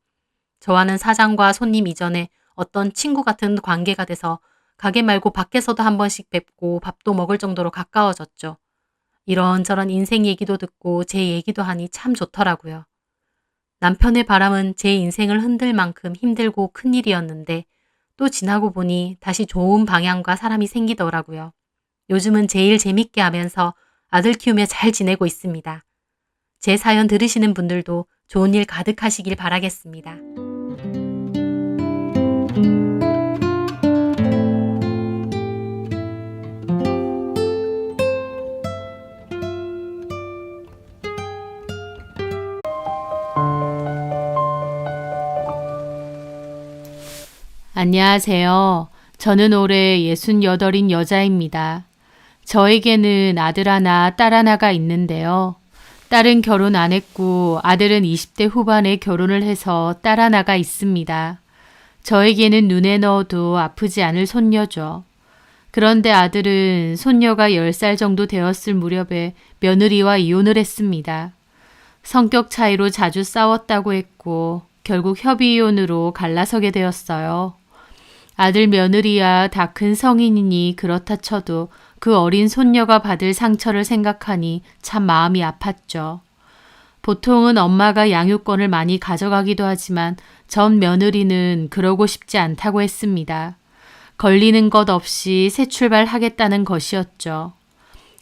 저와는 사장과 손님 이전에 어떤 친구 같은 관계가 돼서 가게 말고 밖에서도 한 번씩 뵙고 밥도 먹을 정도로 가까워졌죠. 이런저런 인생 얘기도 듣고 제 얘기도 하니 참 좋더라고요. 남편의 바람은 제 인생을 흔들 만큼 힘들고 큰 일이었는데 또 지나고 보니 다시 좋은 방향과 사람이 생기더라고요. 요즘은 제일 재밌게 하면서 아들 키우며 잘 지내고 있습니다. 제 사연 들으시는 분들도 좋은 일 가득하시길 바라겠습니다. 안녕하세요. 저는 올해 68인 여자입니다. 저에게는 아들 하나, 딸 하나가 있는데요. 딸은 결혼 안 했고 아들은 20대 후반에 결혼을 해서 딸 하나가 있습니다. 저에게는 눈에 넣어도 아프지 않을 손녀죠. 그런데 아들은 손녀가 10살 정도 되었을 무렵에 며느리와 이혼을 했습니다. 성격 차이로 자주 싸웠다고 했고 결국 협의 이혼으로 갈라서게 되었어요. 아들 며느리야 다 큰 성인이니 그렇다 쳐도 그 어린 손녀가 받을 상처를 생각하니 참 마음이 아팠죠. 보통은 엄마가 양육권을 많이 가져가기도 하지만 전 며느리는 그러고 싶지 않다고 했습니다. 걸리는 것 없이 새 출발하겠다는 것이었죠.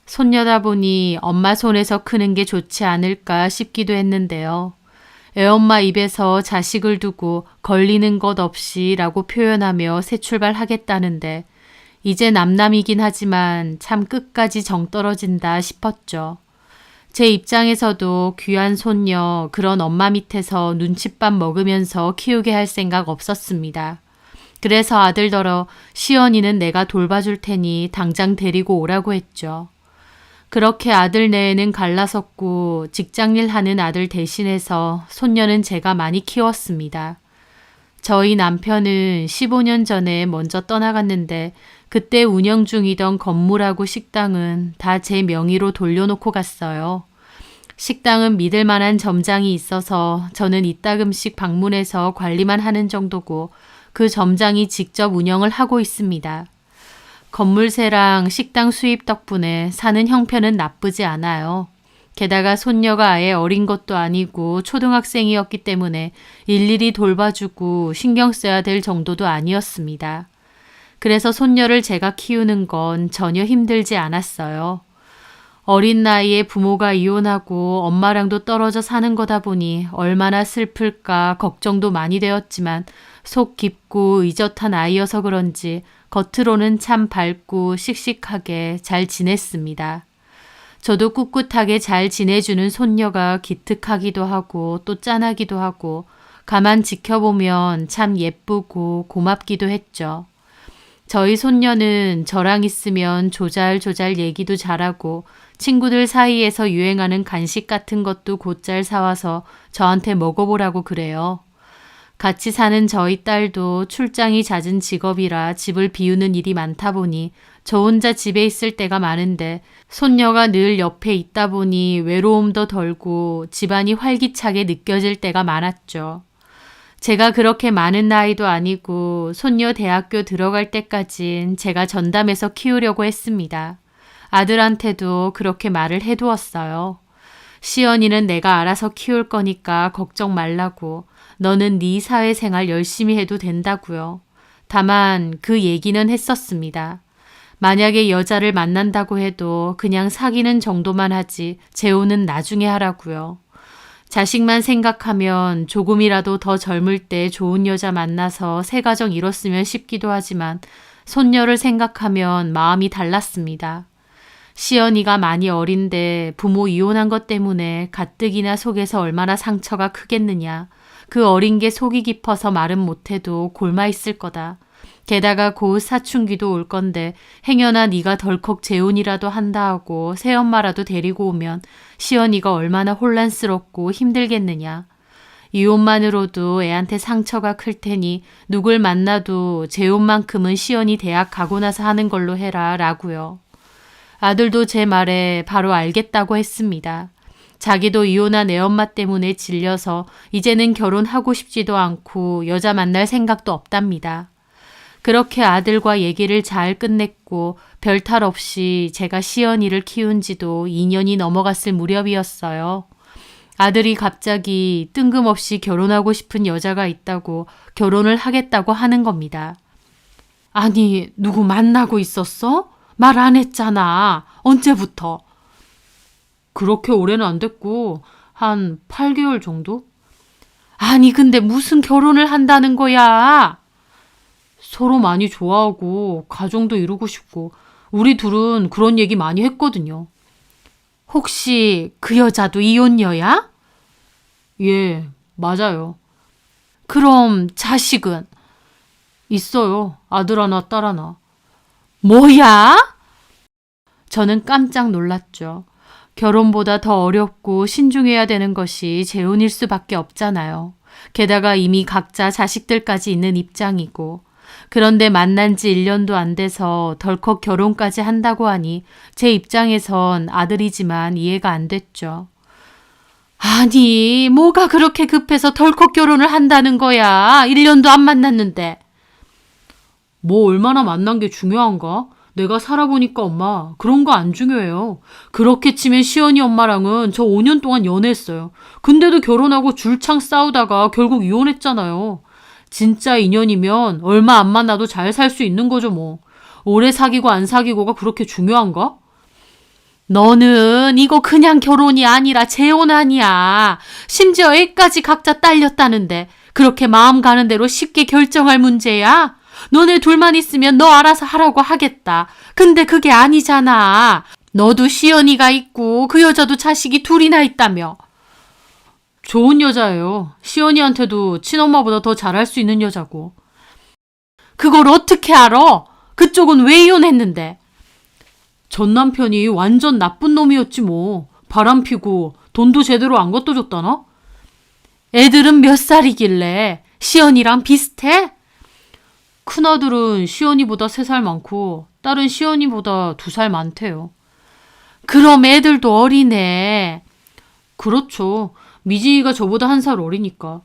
손녀다 보니 엄마 손에서 크는 게 좋지 않을까 싶기도 했는데요. 애엄마 입에서 자식을 두고 걸리는 것 없이 라고 표현하며 새 출발하겠다는데 이제 남남이긴 하지만 참 끝까지 정 떨어진다 싶었죠. 제 입장에서도 귀한 손녀 그런 엄마 밑에서 눈칫밥 먹으면서 키우게 할 생각 없었습니다. 그래서 아들더러 시연이는 내가 돌봐줄 테니 당장 데리고 오라고 했죠. 그렇게 아들 내에는 갈라섰고 직장일 하는 아들 대신해서 손녀는 제가 많이 키웠습니다. 저희 남편은 15년 전에 먼저 떠나갔는데 그때 운영 중이던 건물하고 식당은 다 제 명의로 돌려놓고 갔어요. 식당은 믿을 만한 점장이 있어서 저는 이따금씩 방문해서 관리만 하는 정도고 그 점장이 직접 운영을 하고 있습니다. 건물세랑 식당 수입 덕분에 사는 형편은 나쁘지 않아요. 게다가 손녀가 아예 어린 것도 아니고 초등학생이었기 때문에 일일이 돌봐주고 신경 써야 될 정도도 아니었습니다. 그래서 손녀를 제가 키우는 건 전혀 힘들지 않았어요. 어린 나이에 부모가 이혼하고 엄마랑도 떨어져 사는 거다 보니 얼마나 슬플까 걱정도 많이 되었지만 속 깊고 의젓한 아이여서 그런지 겉으로는 참 밝고 씩씩하게 잘 지냈습니다. 저도 꿋꿋하게 잘 지내주는 손녀가 기특하기도 하고 또 짠하기도 하고 가만 지켜보면 참 예쁘고 고맙기도 했죠. 저희 손녀는 저랑 있으면 조잘조잘 얘기도 잘하고 친구들 사이에서 유행하는 간식 같은 것도 곧잘 사와서 저한테 먹어보라고 그래요. 같이 사는 저희 딸도 출장이 잦은 직업이라 집을 비우는 일이 많다 보니 저 혼자 집에 있을 때가 많은데 손녀가 늘 옆에 있다 보니 외로움도 덜고 집안이 활기차게 느껴질 때가 많았죠. 제가 그렇게 많은 나이도 아니고 손녀 대학교 들어갈 때까진 제가 전담해서 키우려고 했습니다. 아들한테도 그렇게 말을 해두었어요. 시연이는 내가 알아서 키울 거니까 걱정 말라고. 너는 네 사회생활 열심히 해도 된다고요. 다만 그 얘기는 했었습니다. 만약에 여자를 만난다고 해도 그냥 사귀는 정도만 하지 재혼은 나중에 하라고요. 자식만 생각하면 조금이라도 더 젊을 때 좋은 여자 만나서 새 가정 이뤘으면 싶기도 하지만 손녀를 생각하면 마음이 달랐습니다. 시연이가 많이 어린데 부모 이혼한 것 때문에 가뜩이나 속에서 얼마나 상처가 크겠느냐. 그 어린 게 속이 깊어서 말은 못해도 골마 있을 거다. 게다가 곧 사춘기도 올 건데 행여나 네가 덜컥 재혼이라도 한다 하고 새엄마라도 데리고 오면 시연이가 얼마나 혼란스럽고 힘들겠느냐. 이혼만으로도 애한테 상처가 클 테니 누굴 만나도 재혼만큼은 시연이 대학 가고 나서 하는 걸로 해라 라고요. 아들도 제 말에 바로 알겠다고 했습니다. 자기도 이혼한 애엄마 때문에 질려서 이제는 결혼하고 싶지도 않고 여자 만날 생각도 없답니다. 그렇게 아들과 얘기를 잘 끝냈고 별탈 없이 제가 시연이를 키운 지도 2년이 넘어갔을 무렵이었어요. 아들이 갑자기 뜬금없이 결혼하고 싶은 여자가 있다고 결혼을 하겠다고 하는 겁니다. 아니, 누구 만나고 있었어? 말 안 했잖아. 언제부터? 그렇게 오래는 안 됐고 한 8개월 정도? 아니, 근데 무슨 결혼을 한다는 거야? 서로 많이 좋아하고 가정도 이루고 싶고 우리 둘은 그런 얘기 많이 했거든요. 혹시 그 여자도 이혼녀야? 예, 맞아요. 그럼 자식은? 있어요. 아들 하나, 딸 하나. 뭐야? 저는 깜짝 놀랐죠. 결혼보다 더 어렵고 신중해야 되는 것이 재혼일 수밖에 없잖아요. 게다가 이미 각자 자식들까지 있는 입장이고 그런데 만난 지 1년도 안 돼서 덜컥 결혼까지 한다고 하니 제 입장에선 아들이지만 이해가 안 됐죠. 아니, 뭐가 그렇게 급해서 덜컥 결혼을 한다는 거야. 1년도 안 만났는데. 뭐 얼마나 만난 게 중요한가? 내가 살아보니까 엄마 그런 거 안 중요해요. 그렇게 치면 시연이 엄마랑은 저 5년 동안 연애했어요. 근데도 결혼하고 줄창 싸우다가 결국 이혼했잖아요. 진짜 인연이면 얼마 안 만나도 잘 살 수 있는 거죠 뭐. 오래 사귀고 안 사귀고가 그렇게 중요한가? 너는 이거 그냥 결혼이 아니라 재혼 아니야. 심지어 애까지 각자 딸렸다는데 그렇게 마음 가는 대로 쉽게 결정할 문제야? 너네 둘만 있으면 너 알아서 하라고 하겠다. 근데 그게 아니잖아. 너도 시연이가 있고 그 여자도 자식이 둘이나 있다며. 좋은 여자예요. 시연이한테도 친엄마보다 더 잘할 수 있는 여자고. 그걸 어떻게 알아? 그쪽은 왜 이혼했는데? 전 남편이 완전 나쁜 놈이었지 뭐. 바람 피고 돈도 제대로 안 갖다 줬다나? 애들은 몇 살이길래 시연이랑 비슷해? 큰아들은 시연이보다 3살 많고 딸은 시연이보다 2살 많대요. 그럼 애들도 어리네. 그렇죠. 미진이가 저보다 1살 어리니까.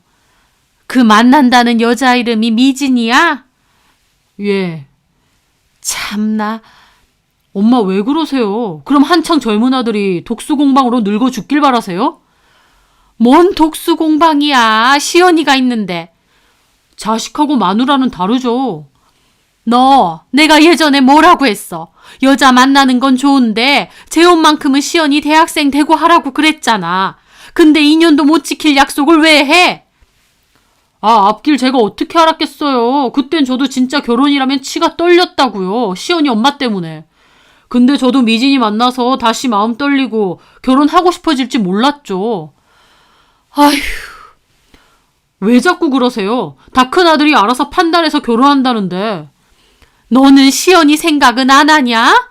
그 만난다는 여자 이름이 미진이야? 예. 참나. 엄마 왜 그러세요? 그럼 한창 젊은 아들이 독수공방으로 늙어 죽길 바라세요? 뭔 독수공방이야. 시연이가 있는데. 자식하고 마누라는 다르죠. 너 내가 예전에 뭐라고 했어? 여자 만나는 건 좋은데 재혼만큼은 시연이 대학생 되고 하라고 그랬잖아. 근데 2년도 못 지킬 약속을 왜 해? 앞길 제가 어떻게 알았겠어요. 그땐 저도 진짜 결혼이라면 치가 떨렸다고요. 시연이 엄마 때문에. 근데 저도 미진이 만나서 다시 마음 떨리고 결혼하고 싶어질지 몰랐죠. 아휴, 왜 자꾸 그러세요? 다 큰 아들이 알아서 판단해서 결혼한다는데. 너는 시연이 생각은 안 하냐?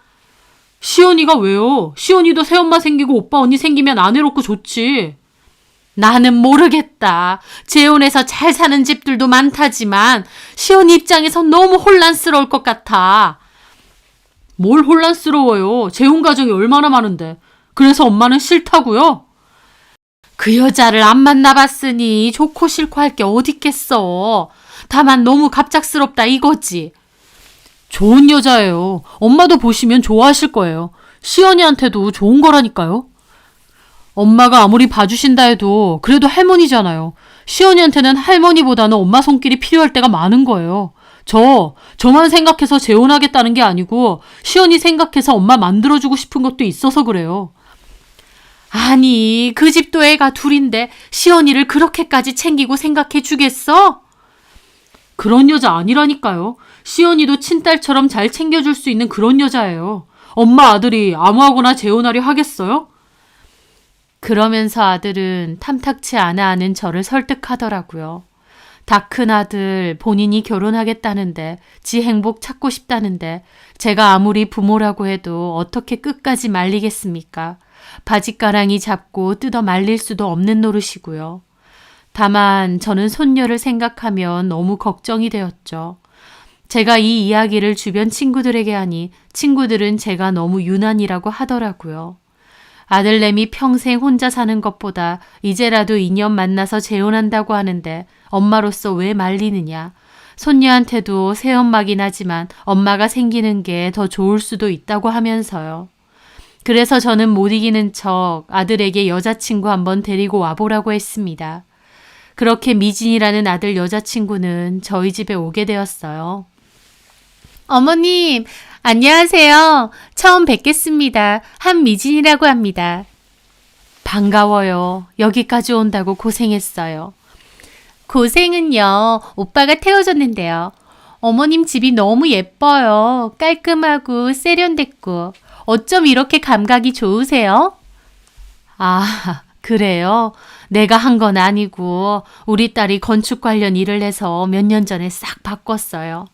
시연이가 왜요? 시연이도 새엄마 생기고 오빠 언니 생기면 안 외롭고 좋지. 나는 모르겠다. 재혼해서 잘 사는 집들도 많다지만 시연이 입장에선 너무 혼란스러울 것 같아. 뭘 혼란스러워요. 재혼 가정이 얼마나 많은데. 그래서 엄마는 싫다고요? 그 여자를 안 만나봤으니 좋고 싫고 할 게 어딨겠어. 다만 너무 갑작스럽다 이거지. 좋은 여자예요. 엄마도 보시면 좋아하실 거예요. 시연이한테도 좋은 거라니까요. 엄마가 아무리 봐주신다 해도 그래도 할머니잖아요. 시연이한테는 할머니보다는 엄마 손길이 필요할 때가 많은 거예요. 저만 생각해서 재혼하겠다는 게 아니고 시연이 생각해서 엄마 만들어주고 싶은 것도 있어서 그래요. 아니, 그 집도 애가 둘인데 시연이를 그렇게까지 챙기고 생각해 주겠어? 그런 여자 아니라니까요. 시연이도 친딸처럼 잘 챙겨줄 수 있는 그런 여자예요. 엄마 아들이 아무하고나 재혼하려 하겠어요? 그러면서 아들은 탐탁치 않아 하는 저를 설득하더라고요. 다 큰 아들 본인이 결혼하겠다는데 지 행복 찾고 싶다는데 제가 아무리 부모라고 해도 어떻게 끝까지 말리겠습니까? 바짓가랑이 잡고 뜯어 말릴 수도 없는 노릇이고요. 다만 저는 손녀를 생각하면 너무 걱정이 되었죠. 제가 이 이야기를 주변 친구들에게 하니 친구들은 제가 너무 유난이라고 하더라고요. 아들내미 평생 혼자 사는 것보다 이제라도 인연 만나서 재혼한다고 하는데 엄마로서 왜 말리느냐. 손녀한테도 새엄마긴 하지만 엄마가 생기는 게 더 좋을 수도 있다고 하면서요. 그래서 저는 못 이기는 척 아들에게 여자친구 한번 데리고 와보라고 했습니다. 그렇게 미진이라는 아들 여자친구는 저희 집에 오게 되었어요. 어머님, 안녕하세요. 처음 뵙겠습니다. 한미진이라고 합니다. 반가워요. 여기까지 온다고 고생했어요. 고생은요, 오빠가 태워줬는데요. 어머님 집이 너무 예뻐요. 깔끔하고 세련됐고. 어쩜 이렇게 감각이 좋으세요? 아, 그래요? 내가 한 건 아니고 우리 딸이 건축 관련 일을 해서 몇 년 전에 싹 바꿨어요.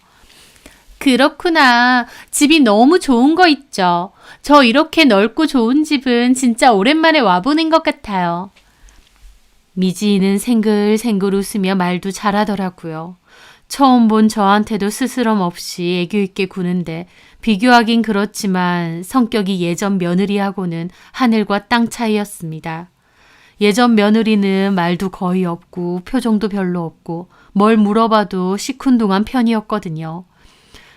그렇구나. 집이 너무 좋은 거 있죠. 저 이렇게 넓고 좋은 집은 진짜 오랜만에 와보는 것 같아요. 미지는 생글생글 웃으며 말도 잘하더라고요. 처음 본 저한테도 스스럼 없이 애교 있게 구는데 비교하긴 그렇지만 성격이 예전 며느리하고는 하늘과 땅 차이였습니다. 예전 며느리는 말도 거의 없고 표정도 별로 없고 뭘 물어봐도 시큰둥한 편이었거든요.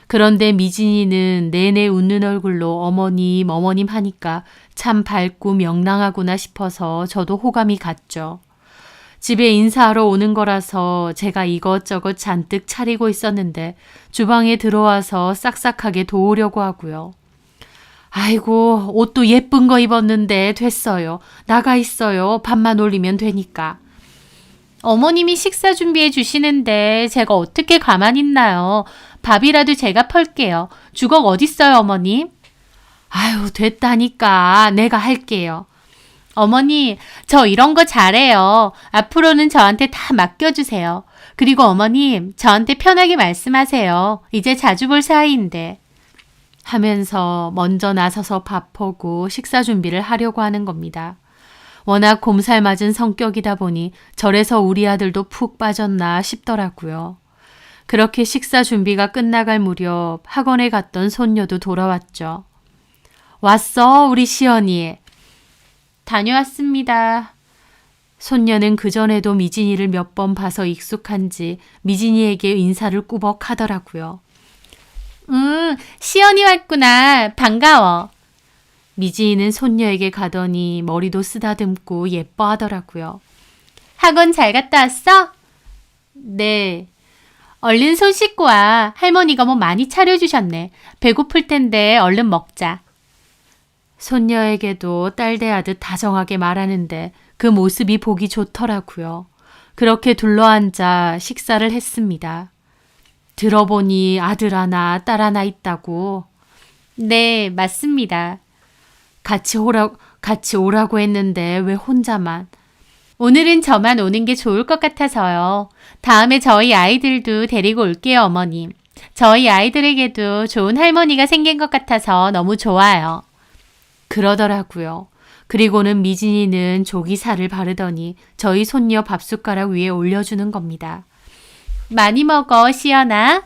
그런데 미진이는 내내 웃는 얼굴로 어머님 어머님 하니까 참 밝고 명랑하구나 싶어서 저도 호감이 갔죠. 집에 인사하러 오는 거라서 제가 이것저것 잔뜩 차리고 있었는데 주방에 들어와서 싹싹하게 도우려고 하고요. 아이고, 옷도 예쁜 거 입었는데 됐어요. 나가 있어요. 밥만 올리면 되니까. 어머님이 식사 준비해 주시는데 제가 어떻게 가만히 있나요? 밥이라도 제가 펄게요. 주걱 어딨어요, 어머님? 아유, 됐다니까. 내가 할게요. 어머니, 저 이런 거 잘해요. 앞으로는 저한테 다 맡겨주세요. 그리고 어머님, 저한테 편하게 말씀하세요. 이제 자주 볼 사이인데. 하면서 먼저 나서서 밥하고 식사 준비를 하려고 하는 겁니다. 워낙 곰살 맞은 성격이다 보니 절에서 우리 아들도 푹 빠졌나 싶더라고요. 그렇게 식사 준비가 끝나갈 무렵 학원에 갔던 손녀도 돌아왔죠. 왔어, 우리 시연이. 다녀왔습니다. 손녀는 그전에도 미진이를 몇 번 봐서 익숙한지 미진이에게 인사를 꾸벅 하더라고요. 시연이 왔구나. 반가워. 미진이는 손녀에게 가더니 머리도 쓰다듬고 예뻐하더라고요. 학원 잘 갔다 왔어? 네. 얼른 손 씻고 와. 할머니가 뭐 많이 차려주셨네. 배고플 텐데 얼른 먹자. 손녀에게도 딸 대하듯 다정하게 말하는데 그 모습이 보기 좋더라고요. 그렇게 둘러앉아 식사를 했습니다. 들어보니 아들 하나, 딸 하나 있다고. 네, 맞습니다. 같이 오라고 했는데 왜 혼자만? 오늘은 저만 오는 게 좋을 것 같아서요. 다음에 저희 아이들도 데리고 올게요, 어머님. 저희 아이들에게도 좋은 할머니가 생긴 것 같아서 너무 좋아요. 그러더라고요. 그리고는 미진이는 조기살을 바르더니 저희 손녀 밥숟가락 위에 올려주는 겁니다. 많이 먹어, 시연아.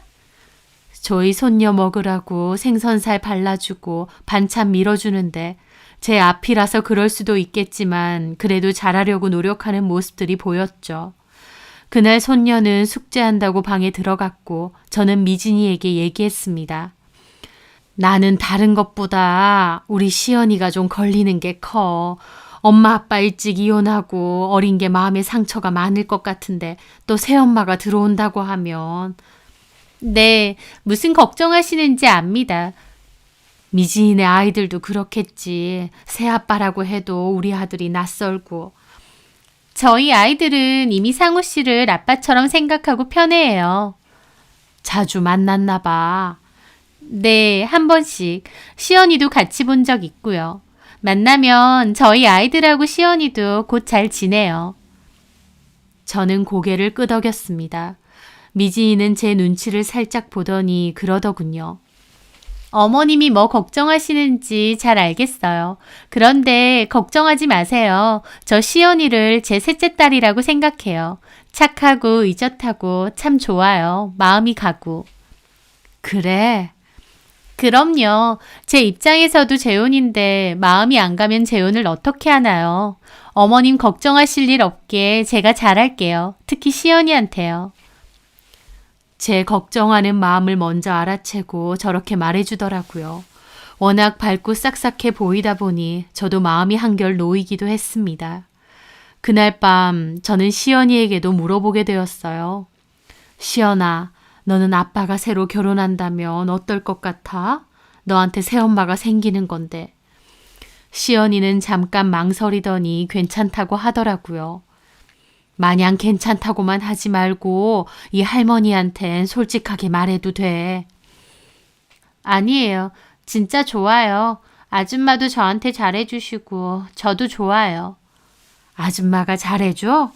저희 손녀 먹으라고 생선살 발라주고 반찬 밀어주는데 제 앞이라서 그럴 수도 있겠지만 그래도 잘하려고 노력하는 모습들이 보였죠. 그날 손녀는 숙제한다고 방에 들어갔고 저는 미진이에게 얘기했습니다. 나는 다른 것보다 우리 시연이가 좀 걸리는 게 커. 엄마 아빠 일찍 이혼하고 어린 게 마음에 상처가 많을 것 같은데 또 새엄마가 들어온다고 하면. 네, 무슨 걱정하시는지 압니다. 미진이네 아이들도 그렇겠지. 새아빠라고 해도 우리 아들이 낯설고. 저희 아이들은 이미 상우 씨를 아빠처럼 생각하고 편해해요. 자주 만났나 봐. 네, 한 번씩. 시연이도 같이 본 적 있고요. 만나면 저희 아이들하고 시연이도 곧 잘 지내요. 저는 고개를 끄덕였습니다. 미진이는 제 눈치를 살짝 보더니 그러더군요. 어머님이 뭐 걱정하시는지 잘 알겠어요. 그런데 걱정하지 마세요. 저 시연이를 제 셋째 딸이라고 생각해요. 착하고 의젓하고 참 좋아요. 마음이 가고. 그래? 그럼요. 제 입장에서도 재혼인데 마음이 안 가면 재혼을 어떻게 하나요? 어머님 걱정하실 일 없게 제가 잘할게요. 특히 시연이한테요. 제 걱정하는 마음을 먼저 알아채고 저렇게 말해주더라고요. 워낙 밝고 싹싹해 보이다 보니 저도 마음이 한결 놓이기도 했습니다. 그날 밤 저는 시연이에게도 물어보게 되었어요. 시연아, 너는 아빠가 새로 결혼한다면 어떨 것 같아? 너한테 새엄마가 생기는 건데. 시연이는 잠깐 망설이더니 괜찮다고 하더라고요. 마냥 괜찮다고만 하지 말고 이 할머니한텐 솔직하게 말해도 돼. 아니에요. 진짜 좋아요. 아줌마도 저한테 잘해주시고 저도 좋아요. 아줌마가 잘해줘?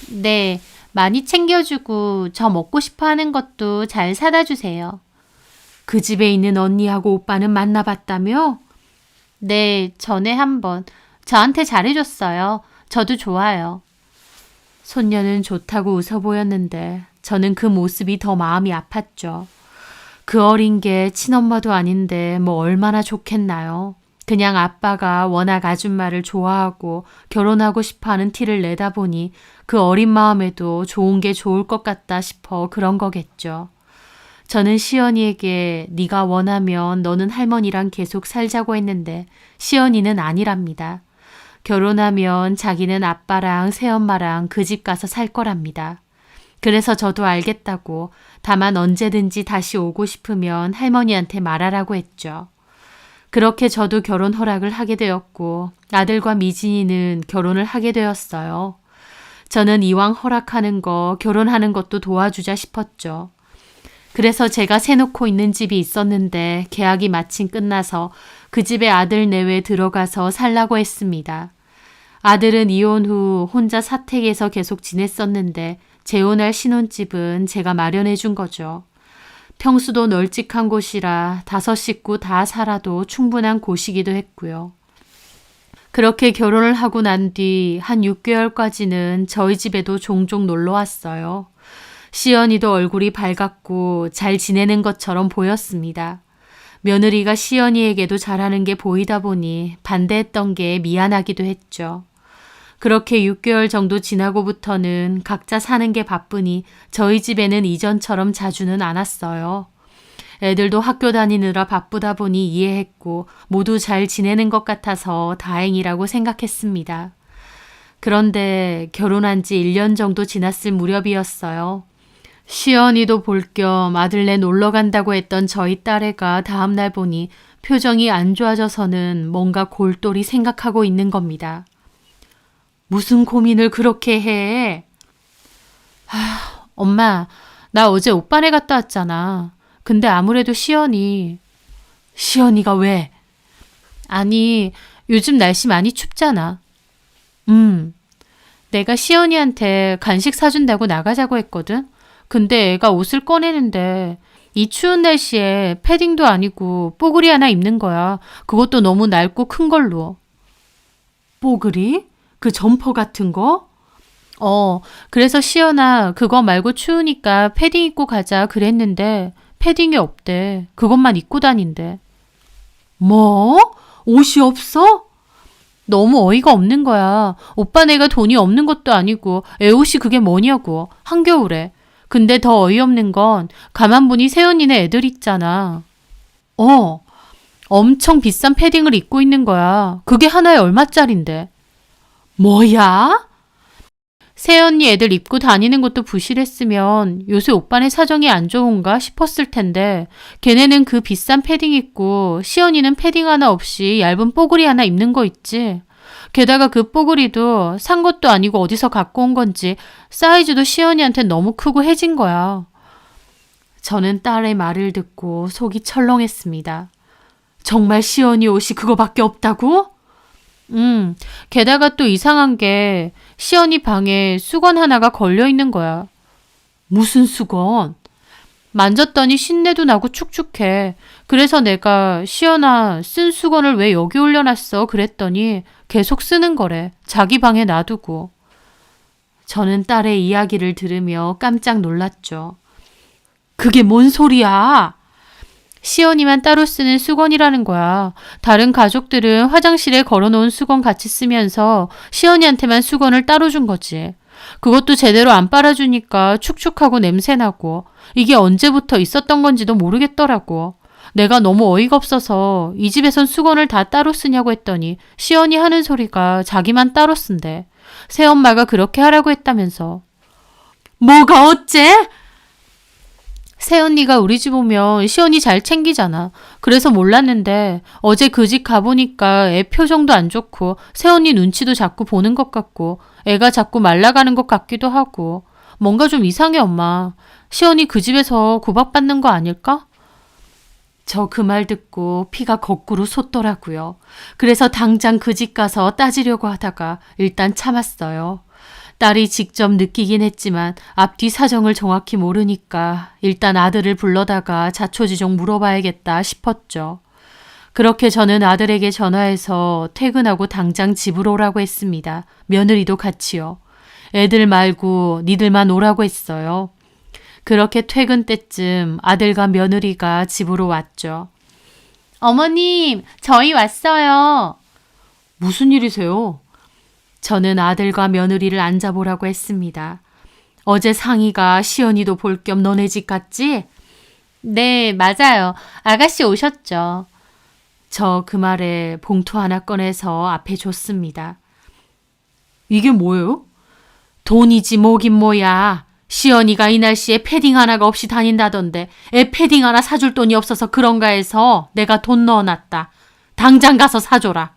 네. 많이 챙겨주고 저 먹고 싶어 하는 것도 잘 사다 주세요. 그 집에 있는 언니하고 오빠는 만나봤다며? 네, 전에 한번. 저한테 잘해줬어요. 저도 좋아요. 손녀는 좋다고 웃어 보였는데 저는 그 모습이 더 마음이 아팠죠. 그 어린 게 친엄마도 아닌데 뭐 얼마나 좋겠나요. 그냥 아빠가 워낙 아줌마를 좋아하고 결혼하고 싶어하는 티를 내다 보니 그 어린 마음에도 좋은 게 좋을 것 같다 싶어 그런 거겠죠. 저는 시연이에게 네가 원하면 너는 할머니랑 계속 살자고 했는데 시연이는 아니랍니다. 결혼하면 자기는 아빠랑 새엄마랑 그 집 가서 살 거랍니다. 그래서 저도 알겠다고 다만 언제든지 다시 오고 싶으면 할머니한테 말하라고 했죠. 그렇게 저도 결혼 허락을 하게 되었고 아들과 미진이는 결혼을 하게 되었어요. 저는 이왕 허락하는 거 결혼하는 것도 도와주자 싶었죠. 그래서 제가 세놓고 있는 집이 있었는데 계약이 마침 끝나서 그 집에 아들 내외 들어가서 살라고 했습니다. 아들은 이혼 후 혼자 사택에서 계속 지냈었는데 재혼할 신혼집은 제가 마련해 준 거죠. 평수도 널찍한 곳이라 5 식구 다 살아도 충분한 곳이기도 했고요. 그렇게 결혼을 하고 난 뒤 한 6개월까지는 저희 집에도 종종 놀러 왔어요. 시연이도 얼굴이 밝았고 잘 지내는 것처럼 보였습니다. 며느리가 시연이에게도 잘하는 게 보이다 보니 반대했던 게 미안하기도 했죠. 그렇게 6개월 정도 지나고부터는 각자 사는 게 바쁘니 저희 집에는 이전처럼 자주는 않았어요. 애들도 학교 다니느라 바쁘다 보니 이해했고 모두 잘 지내는 것 같아서 다행이라고 생각했습니다. 그런데 결혼한 지 1년 정도 지났을 무렵이었어요. 시연이도 볼 겸 아들네 놀러 간다고 했던 저희 딸애가 다음날 보니 표정이 안 좋아져서는 뭔가 골똘히 생각하고 있는 겁니다. 무슨 고민을 그렇게 해? 엄마, 나 어제 오빠네 갔다 왔잖아. 근데 아무래도 시연이가 왜? 아니, 요즘 날씨 많이 춥잖아. 내가 시연이한테 간식 사준다고 나가자고 했거든. 근데 애가 옷을 꺼내는데 이 추운 날씨에 패딩도 아니고 뽀글이 하나 입는 거야. 그것도 너무 낡고 큰 걸로. 뽀글이? 그 점퍼 같은 거? 그래서 시연아, 그거 말고 추우니까 패딩 입고 가자 그랬는데 패딩이 없대. 그것만 입고 다닌대. 뭐? 옷이 없어? 너무 어이가 없는 거야. 오빠 내가 돈이 없는 것도 아니고 애 옷이 그게 뭐냐고. 한겨울에. 근데 더 어이없는 건 가만 보니 새언니네 애들 있잖아. 엄청 비싼 패딩을 입고 있는 거야. 그게 하나에 얼마짜린데. 뭐야? 새언니 애들 입고 다니는 것도 부실했으면 요새 오빠네 사정이 안 좋은가 싶었을 텐데 걔네는 그 비싼 패딩 입고 시언니는 패딩 하나 없이 얇은 뽀글이 하나 입는 거 있지. 게다가 그 뽀글이도 산 것도 아니고 어디서 갖고 온 건지 사이즈도 시연이한테 너무 크고 해진 거야. 저는 딸의 말을 듣고 속이 철렁했습니다. 정말 시연이 옷이 그거밖에 없다고? 게다가 또 이상한 게 시연이 방에 수건 하나가 걸려 있는 거야. 무슨 수건? 만졌더니 신내도 나고 축축해. 그래서 내가 시연아 쓴 수건을 왜 여기 올려놨어? 그랬더니 계속 쓰는 거래. 자기 방에 놔두고. 저는 딸의 이야기를 들으며 깜짝 놀랐죠. 그게 뭔 소리야? 시연이만 따로 쓰는 수건이라는 거야. 다른 가족들은 화장실에 걸어놓은 수건 같이 쓰면서 시연이한테만 수건을 따로 준 거지. 그것도 제대로 안 빨아주니까 축축하고 냄새나고 이게 언제부터 있었던 건지도 모르겠더라고. 내가 너무 어이가 없어서 이 집에선 수건을 다 따로 쓰냐고 했더니 시연이 하는 소리가 자기만 따로 쓴대. 새엄마가 그렇게 하라고 했다면서. 뭐가 어째? 새언니가 우리 집 오면 시연이 잘 챙기잖아. 그래서 몰랐는데 어제 그 집 가보니까 애 표정도 안 좋고 새언니 눈치도 자꾸 보는 것 같고 애가 자꾸 말라가는 것 같기도 하고 뭔가 좀 이상해 엄마. 시연이 그 집에서 구박받는 거 아닐까? 저 그 말 듣고 피가 거꾸로 솟더라고요. 그래서 당장 그 집 가서 따지려고 하다가 일단 참았어요. 딸이 직접 느끼긴 했지만 앞뒤 사정을 정확히 모르니까 일단 아들을 불러다가 자초지종 물어봐야겠다 싶었죠. 그렇게 저는 아들에게 전화해서 퇴근하고 당장 집으로 오라고 했습니다. 며느리도 같이요. 애들 말고 니들만 오라고 했어요. 그렇게 퇴근 때쯤 아들과 며느리가 집으로 왔죠. 어머님, 저희 왔어요. 무슨 일이세요? 저는 아들과 며느리를 앉아보라고 했습니다. 어제 상희가 시연이도 볼 겸 너네 집 갔지? 네, 맞아요. 아가씨 오셨죠. 저 그 말에 봉투 하나 꺼내서 앞에 줬습니다. 이게 뭐예요? 돈이지 뭐긴 뭐야. 시연이가 이 날씨에 패딩 하나가 없이 다닌다던데 애 패딩 하나 사줄 돈이 없어서 그런가 해서 내가 돈 넣어놨다. 당장 가서 사줘라.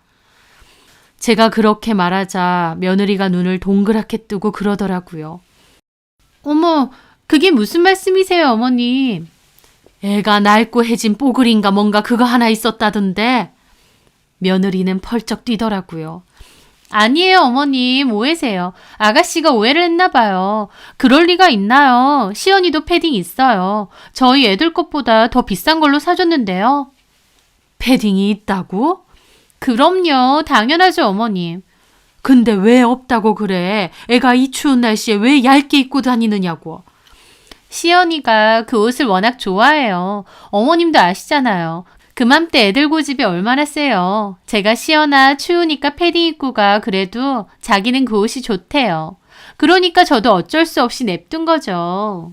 제가 그렇게 말하자 며느리가 눈을 동그랗게 뜨고 그러더라고요. 어머, 그게 무슨 말씀이세요, 어머님? 애가 낡고 해진 뽀글인가 뭔가 그거 하나 있었다던데. 며느리는 펄쩍 뛰더라고요. 아니에요, 어머님. 오해세요. 아가씨가 오해를 했나 봐요. 그럴 리가 있나요? 시연이도 패딩 있어요. 저희 애들 것보다 더 비싼 걸로 사줬는데요. 패딩이 있다고? 그럼요. 당연하죠, 어머님. 근데 왜 없다고 그래? 애가 이 추운 날씨에 왜 얇게 입고 다니느냐고. 시연이가 그 옷을 워낙 좋아해요. 어머님도 아시잖아요. 그맘때 애들 고집이 얼마나 세요. 제가 시연아 추우니까 패딩 입고 가 그래도 자기는 그 옷이 좋대요. 그러니까 저도 어쩔 수 없이 냅둔 거죠.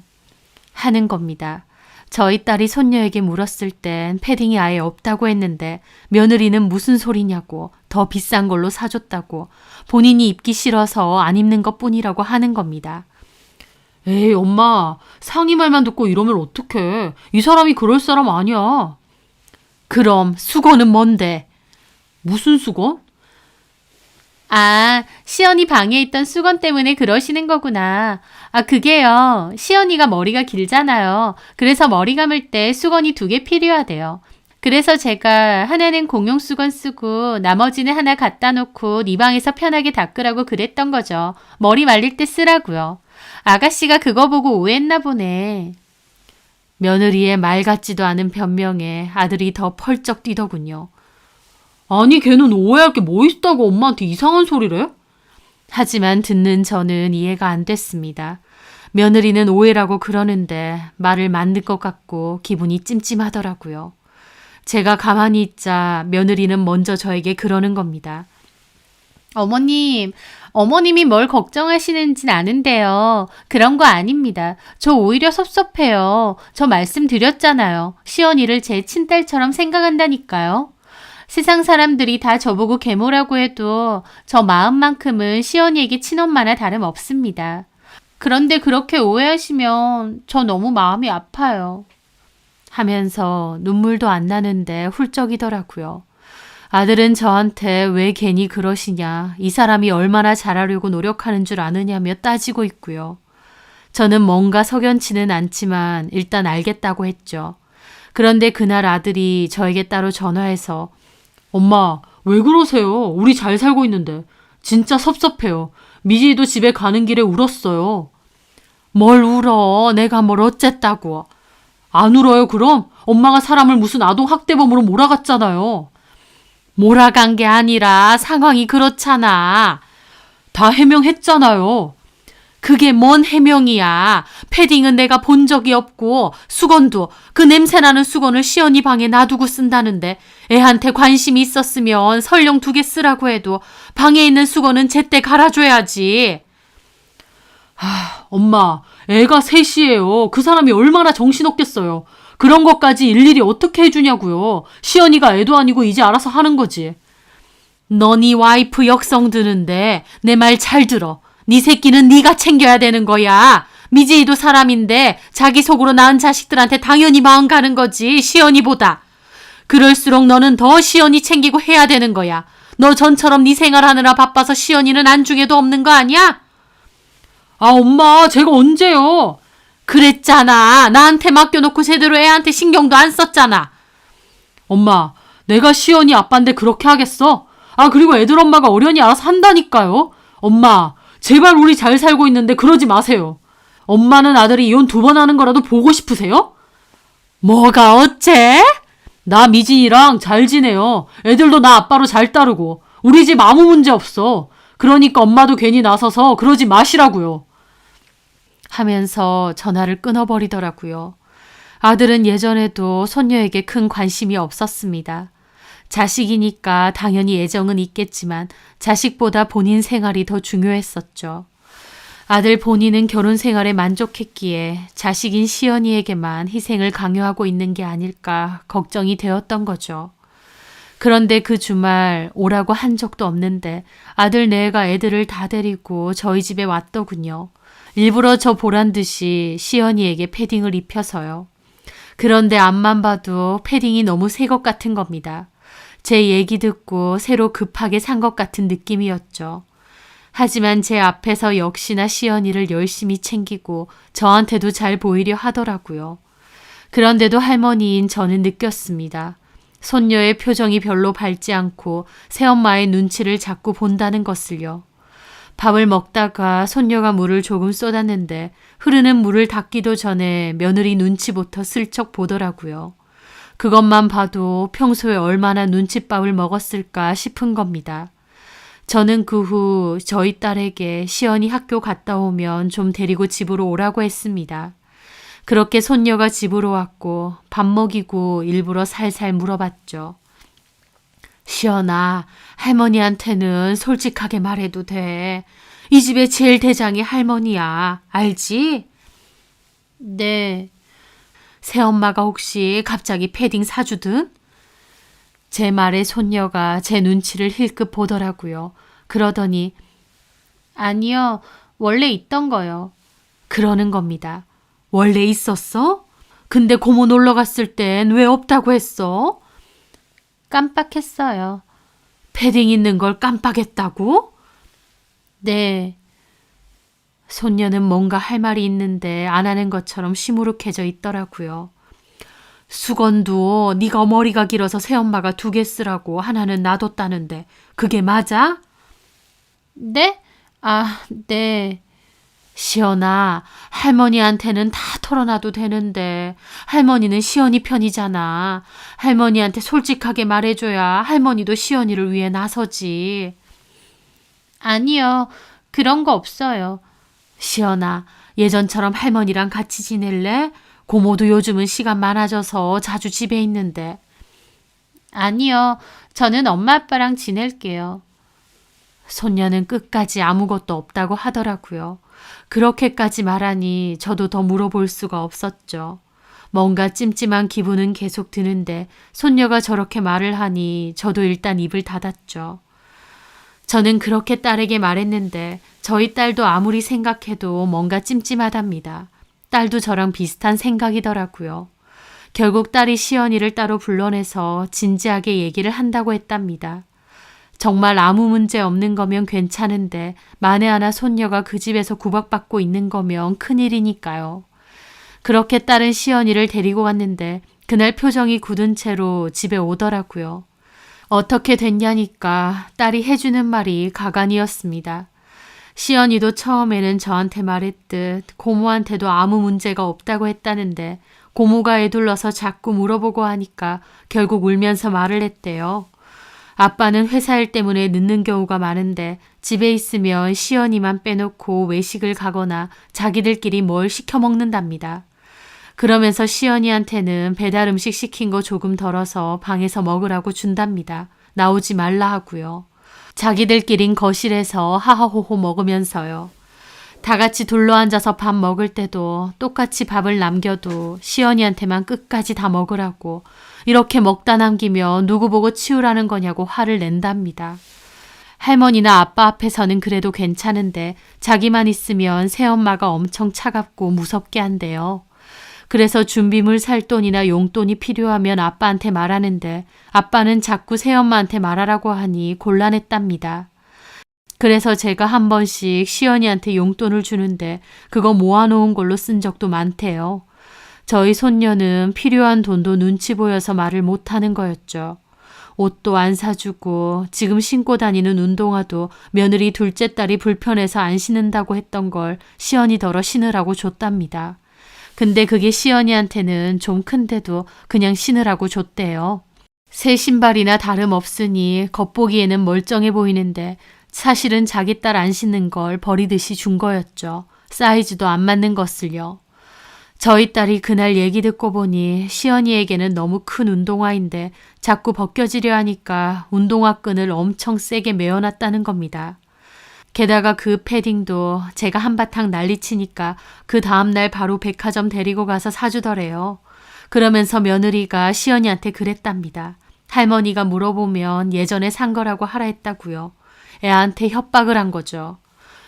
하는 겁니다. 저희 딸이 손녀에게 물었을 땐 패딩이 아예 없다고 했는데 며느리는 무슨 소리냐고 더 비싼 걸로 사줬다고 본인이 입기 싫어서 안 입는 것뿐이라고 하는 겁니다. 에이 엄마 상의 말만 듣고 이러면 어떡해. 이 사람이 그럴 사람 아니야. 그럼 수건은 뭔데? 무슨 수건? 아, 시연이 방에 있던 수건 때문에 그러시는 거구나. 아, 그게요. 시연이가 머리가 길잖아요. 그래서 머리 감을 때 수건이 2개 필요하대요. 그래서 제가 하나는 공용 수건 쓰고 나머지는 하나 갖다 놓고 네 방에서 편하게 닦으라고 그랬던 거죠. 머리 말릴 때 쓰라고요. 아가씨가 그거 보고 오해했나 보네. 며느리의 말 같지도 않은 변명에 아들이 더 펄쩍 뛰더군요. 아니 걔는 오해할 게 뭐 있다고 엄마한테 이상한 소리래? 하지만 듣는 저는 이해가 안 됐습니다. 며느리는 오해라고 그러는데 말을 맞는 것 같고 기분이 찜찜하더라고요. 제가 가만히 있자 며느리는 먼저 저에게 그러는 겁니다. 어머님이 뭘 걱정하시는진 아는데요. 그런 거 아닙니다. 저 오히려 섭섭해요. 저 말씀드렸잖아요. 시연이를 제 친딸처럼 생각한다니까요. 세상 사람들이 다 저보고 계모라고 해도 저 마음만큼은 시연이에게 친엄마나 다름없습니다. 그런데 그렇게 오해하시면 저 너무 마음이 아파요. 하면서 눈물도 안 나는데 훌쩍이더라고요. 아들은 저한테 왜 괜히 그러시냐, 이 사람이 얼마나 잘하려고 노력하는 줄 아느냐며 따지고 있고요. 저는 뭔가 석연치는 않지만 일단 알겠다고 했죠. 그런데 그날 아들이 저에게 따로 전화해서 엄마, 왜 그러세요? 우리 잘 살고 있는데. 진짜 섭섭해요. 미지도 집에 가는 길에 울었어요. 뭘 울어? 내가 뭘 어쨌다고. 안 울어요, 그럼? 엄마가 사람을 무슨 아동학대범으로 몰아갔잖아요. 몰아간 게 아니라 상황이 그렇잖아. 다 해명했잖아요. 그게 뭔 해명이야. 패딩은 내가 본 적이 없고 수건도 그 냄새나는 수건을 시연이 방에 놔두고 쓴다는데 애한테 관심이 있었으면 설령 2개 쓰라고 해도 방에 있는 수건은 제때 갈아줘야지. 엄마, 애가 셋이에요. 그 사람이 얼마나 정신없겠어요. 그런 것까지 일일이 어떻게 해주냐고요. 시연이가 애도 아니고 이제 알아서 하는 거지. 너 네 와이프 역성 드는데 내 말 잘 들어. 네 새끼는 네가 챙겨야 되는 거야. 미지이도 사람인데 자기 속으로 낳은 자식들한테 당연히 마음 가는 거지, 시연이보다. 그럴수록 너는 더 시연이 챙기고 해야 되는 거야. 너 전처럼 네 생활하느라 바빠서 시연이는 안중에도 없는 거 아니야? 아 엄마, 제가 언제요? 그랬잖아. 나한테 맡겨놓고 제대로 애한테 신경도 안 썼잖아. 엄마, 내가 시연이 아빠인데 그렇게 하겠어? 아 그리고 애들 엄마가 어련히 알아서 한다니까요. 엄마, 제발 우리 잘 살고 있는데 그러지 마세요. 엄마는 아들이 이혼 2번 하는 거라도 보고 싶으세요? 뭐가 어째? 나 미진이랑 잘 지내요. 애들도 나 아빠로 잘 따르고. 우리 집 아무 문제 없어. 그러니까 엄마도 괜히 나서서 그러지 마시라고요. 하면서 전화를 끊어버리더라고요. 아들은 예전에도 손녀에게 큰 관심이 없었습니다. 자식이니까 당연히 애정은 있겠지만 자식보다 본인 생활이 더 중요했었죠. 아들 본인은 결혼 생활에 만족했기에 자식인 시연이에게만 희생을 강요하고 있는 게 아닐까 걱정이 되었던 거죠. 그런데 그 주말 오라고 한 적도 없는데 아들 네가 애들을 다 데리고 저희 집에 왔더군요. 일부러 저 보란 듯이 시연이에게 패딩을 입혀서요. 그런데 앞만 봐도 패딩이 너무 새 것 같은 겁니다. 제 얘기 듣고 새로 급하게 산 것 같은 느낌이었죠. 하지만 제 앞에서 역시나 시연이를 열심히 챙기고 저한테도 잘 보이려 하더라고요. 그런데도 할머니인 저는 느꼈습니다. 손녀의 표정이 별로 밝지 않고 새엄마의 눈치를 자꾸 본다는 것을요. 밥을 먹다가 손녀가 물을 조금 쏟았는데 흐르는 물을 닦기도 전에 며느리 눈치부터 슬쩍 보더라고요. 그것만 봐도 평소에 얼마나 눈칫밥을 먹었을까 싶은 겁니다. 저는 그 후 저희 딸에게 시연이 학교 갔다 오면 좀 데리고 집으로 오라고 했습니다. 그렇게 손녀가 집으로 왔고 밥 먹이고 일부러 살살 물어봤죠. 시연아, 할머니한테는 솔직하게 말해도 돼. 이 집의 제일 대장이 할머니야. 알지? 네. 새엄마가 혹시 갑자기 패딩 사주든? 제 말에 손녀가 제 눈치를 힐끗 보더라고요. 그러더니 아니요, 원래 있던 거요. 그러는 겁니다. 원래 있었어? 근데 고모 놀러 갔을 땐 왜 없다고 했어? 깜빡했어요. 패딩 있는 걸 깜빡했다고? 네. 손녀는 뭔가 할 말이 있는데 안 하는 것처럼 시무룩해져 있더라고요. 수건도 네가 머리가 길어서 새엄마가 2개 쓰라고 하나는 놔뒀다는데 그게 맞아? 네? 아, 네. 시연아, 할머니한테는 다 털어놔도 되는데 할머니는 시연이 편이잖아. 할머니한테 솔직하게 말해줘야 할머니도 시연이를 위해 나서지. 아니요, 그런 거 없어요. 시연아, 예전처럼 할머니랑 같이 지낼래? 고모도 요즘은 시간 많아져서 자주 집에 있는데. 아니요, 저는 엄마 아빠랑 지낼게요. 손녀는 끝까지 아무것도 없다고 하더라고요. 그렇게까지 말하니 저도 더 물어볼 수가 없었죠. 뭔가 찜찜한 기분은 계속 드는데 손녀가 저렇게 말을 하니 저도 일단 입을 닫았죠. 저는 그렇게 딸에게 말했는데 저희 딸도 아무리 생각해도 뭔가 찜찜하답니다. 딸도 저랑 비슷한 생각이더라고요. 결국 딸이 시연이를 따로 불러내서 진지하게 얘기를 한다고 했답니다. 정말 아무 문제 없는 거면 괜찮은데 만에 하나 손녀가 그 집에서 구박받고 있는 거면 큰일이니까요. 그렇게 딸은 시연이를 데리고 갔는데 그날 표정이 굳은 채로 집에 오더라고요. 어떻게 됐냐니까 딸이 해주는 말이 가관이었습니다. 시연이도 처음에는 저한테 말했듯 고모한테도 아무 문제가 없다고 했다는데 고모가 애둘러서 자꾸 물어보고 하니까 결국 울면서 말을 했대요. 아빠는 회사 일 때문에 늦는 경우가 많은데 집에 있으면 시연이만 빼놓고 외식을 가거나 자기들끼리 뭘 시켜 먹는답니다. 그러면서 시연이한테는 배달 음식 시킨 거 조금 덜어서 방에서 먹으라고 준답니다. 나오지 말라 하고요. 자기들끼린 거실에서 하하호호 먹으면서요. 다 같이 둘러앉아서 밥 먹을 때도 똑같이 밥을 남겨도 시연이한테만 끝까지 다 먹으라고 이렇게 먹다 남기면 누구 보고 치우라는 거냐고 화를 낸답니다. 할머니나 아빠 앞에서는 그래도 괜찮은데 자기만 있으면 새엄마가 엄청 차갑고 무섭게 한대요. 그래서 준비물 살 돈이나 용돈이 필요하면 아빠한테 말하는데 아빠는 자꾸 새엄마한테 말하라고 하니 곤란했답니다. 그래서 제가 한 번씩 시연이한테 용돈을 주는데 그거 모아놓은 걸로 쓴 적도 많대요. 저희 손녀는 필요한 돈도 눈치 보여서 말을 못하는 거였죠. 옷도 안 사주고 지금 신고 다니는 운동화도 며느리 둘째 딸이 불편해서 안 신는다고 했던 걸 시연이더러 신으라고 줬답니다. 근데 그게 시연이한테는 좀 큰데도 그냥 신으라고 줬대요. 새 신발이나 다름없으니 겉보기에는 멀쩡해 보이는데 사실은 자기 딸 안 신는 걸 버리듯이 준 거였죠. 사이즈도 안 맞는 것을요. 저희 딸이 그날 얘기 듣고 보니 시연이에게는 너무 큰 운동화인데 자꾸 벗겨지려 하니까 운동화 끈을 엄청 세게 메어놨다는 겁니다. 게다가 그 패딩도 제가 한바탕 난리치니까 그 다음날 바로 백화점 데리고 가서 사주더래요. 그러면서 며느리가 시연이한테 그랬답니다. 할머니가 물어보면 예전에 산 거라고 하라 했다고요. 애한테 협박을 한 거죠.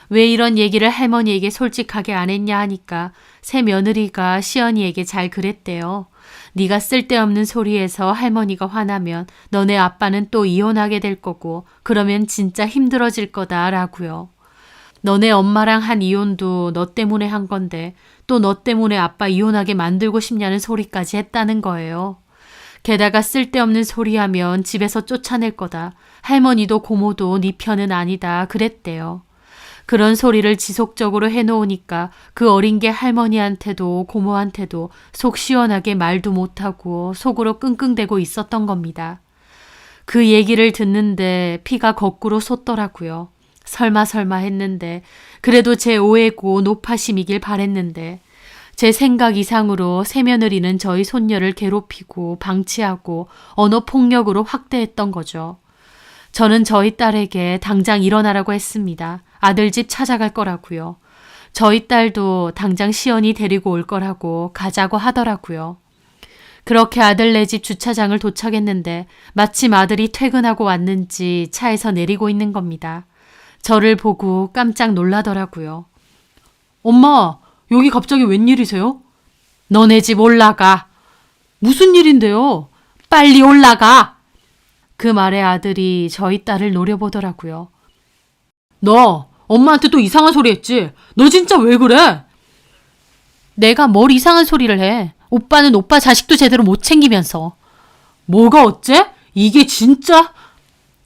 왜 이런 얘기를 할머니에게 솔직하게 안 했냐 하니까 새 며느리가 시연이에게 잘 그랬대요. 네가 쓸데없는 소리에서 할머니가 화나면 너네 아빠는 또 이혼하게 될 거고 그러면 진짜 힘들어질 거다라고요. 너네 엄마랑 한 이혼도 너 때문에 한 건데 또 너 때문에 아빠 이혼하게 만들고 싶냐는 소리까지 했다는 거예요. 게다가 쓸데없는 소리하면 집에서 쫓아낼 거다. 할머니도 고모도 네 편은 아니다 그랬대요. 그런 소리를 지속적으로 해놓으니까 그 어린 게 할머니한테도 고모한테도 속 시원하게 말도 못하고 속으로 끙끙대고 있었던 겁니다. 그 얘기를 듣는데 피가 거꾸로 솟더라고요. 설마 했는데 그래도 제 오해고 노파심이길 바랬는데 제 생각 이상으로 새며느리는 저희 손녀를 괴롭히고 방치하고 언어폭력으로 확대했던 거죠. 저는 저희 딸에게 당장 일어나라고 했습니다. 아들 집 찾아갈 거라고요. 저희 딸도 당장 시연이 데리고 올 거라고 가자고 하더라고요. 그렇게 아들네 집 주차장을 도착했는데 마침 아들이 퇴근하고 왔는지 차에서 내리고 있는 겁니다. 저를 보고 깜짝 놀라더라고요. 엄마, 여기 갑자기 웬일이세요? 너네 집 올라가. 무슨 일인데요? 빨리 올라가. 그 말에 아들이 저희 딸을 노려보더라고요. 너 엄마한테 또 이상한 소리 했지? 너 진짜 왜 그래? 내가 뭘 이상한 소리를 해? 오빠는 오빠 자식도 제대로 못 챙기면서. 뭐가 어째? 이게 진짜?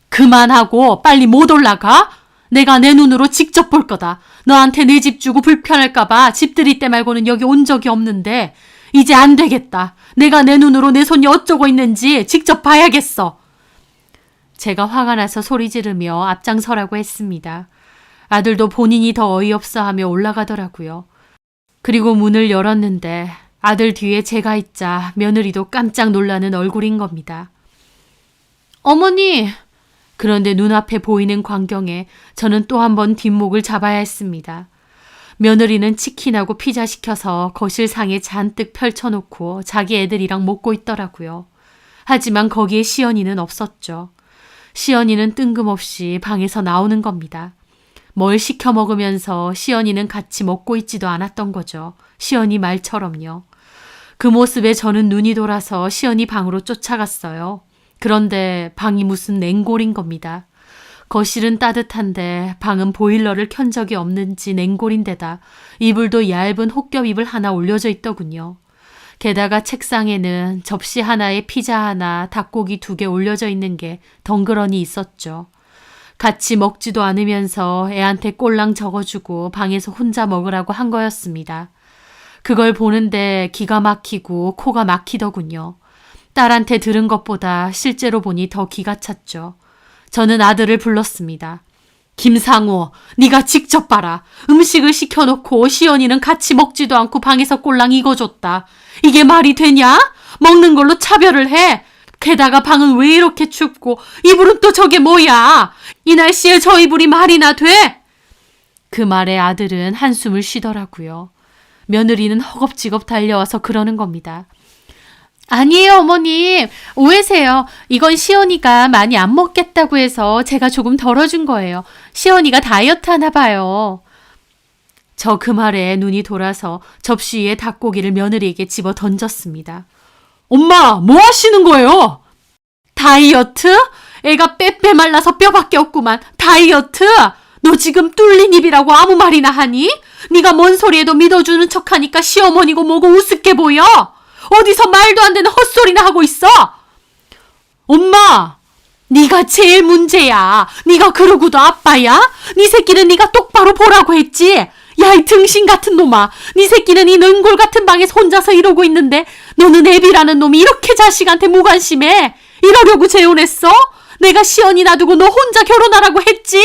그만하고 빨리 못 올라가? 내가 내 눈으로 직접 볼 거다. 너한테 내 집 주고 불편할까봐 집들이 때 말고는 여기 온 적이 없는데 이제 안 되겠다. 내가 내 눈으로 내 손이 어쩌고 있는지 직접 봐야겠어. 제가 화가 나서 소리 지르며 앞장서라고 했습니다. 아들도 본인이 더 어이없어하며 올라가더라고요. 그리고 문을 열었는데 아들 뒤에 제가 있자 며느리도 깜짝 놀라는 얼굴인 겁니다. 어머니! 그런데 눈앞에 보이는 광경에 저는 또 한 번 뒷목을 잡아야 했습니다. 며느리는 치킨하고 피자 시켜서 거실상에 잔뜩 펼쳐놓고 자기 애들이랑 먹고 있더라고요. 하지만 거기에 시연이는 없었죠. 시연이는 뜬금없이 방에서 나오는 겁니다. 뭘 시켜 먹으면서 시연이는 같이 먹고 있지도 않았던 거죠. 시연이 말처럼요. 그 모습에 저는 눈이 돌아서 시연이 방으로 쫓아갔어요. 그런데 방이 무슨 냉골인 겁니다. 거실은 따뜻한데 방은 보일러를 켠 적이 없는지 냉골인데다 이불도 얇은 혹겹이불 하나 올려져 있더군요. 게다가 책상에는 접시 하나에 피자 하나, 닭고기 2개 올려져 있는 게 덩그러니 있었죠. 같이 먹지도 않으면서 애한테 꼴랑 적어주고 방에서 혼자 먹으라고 한 거였습니다. 그걸 보는데 기가 막히고 코가 막히더군요. 딸한테 들은 것보다 실제로 보니 더 기가 찼죠. 저는 아들을 불렀습니다. 김상우, 네가 직접 봐라. 음식을 시켜놓고 시연이는 같이 먹지도 않고 방에서 꼴랑 익어줬다. 이게 말이 되냐? 먹는 걸로 차별을 해. 게다가 방은 왜 이렇게 춥고 이불은 또 저게 뭐야? 이 날씨에 저 이불이 말이나 돼? 그 말에 아들은 한숨을 쉬더라고요. 며느리는 허겁지겁 달려와서 그러는 겁니다. 아니에요, 어머님. 오해세요. 이건 시연이가 많이 안 먹겠다고 해서 제가 조금 덜어준 거예요. 시연이가 다이어트 하나 봐요. 저 그 말에 눈이 돌아서 접시 위에 닭고기를 며느리에게 집어 던졌습니다. 엄마, 뭐 하시는 거예요? 다이어트? 애가 빼빼 말라서 뼈밖에 없구만. 다이어트? 너 지금 뚫린 입이라고 아무 말이나 하니? 네가 뭔 소리에도 믿어주는 척하니까 시어머니고 뭐고 우습게 보여? 어디서 말도 안 되는 헛소리나 하고 있어? 엄마! 네가 제일 문제야. 네가 그러고도 아빠야? 네 새끼는 네가 똑바로 보라고 했지? 야, 이 등신 같은 놈아. 네 새끼는 이 능골 같은 방에서 혼자서 이러고 있는데 너는 애비라는 놈이 이렇게 자식한테 무관심해? 이러려고 재혼했어? 내가 시연이 놔두고 너 혼자 결혼하라고 했지?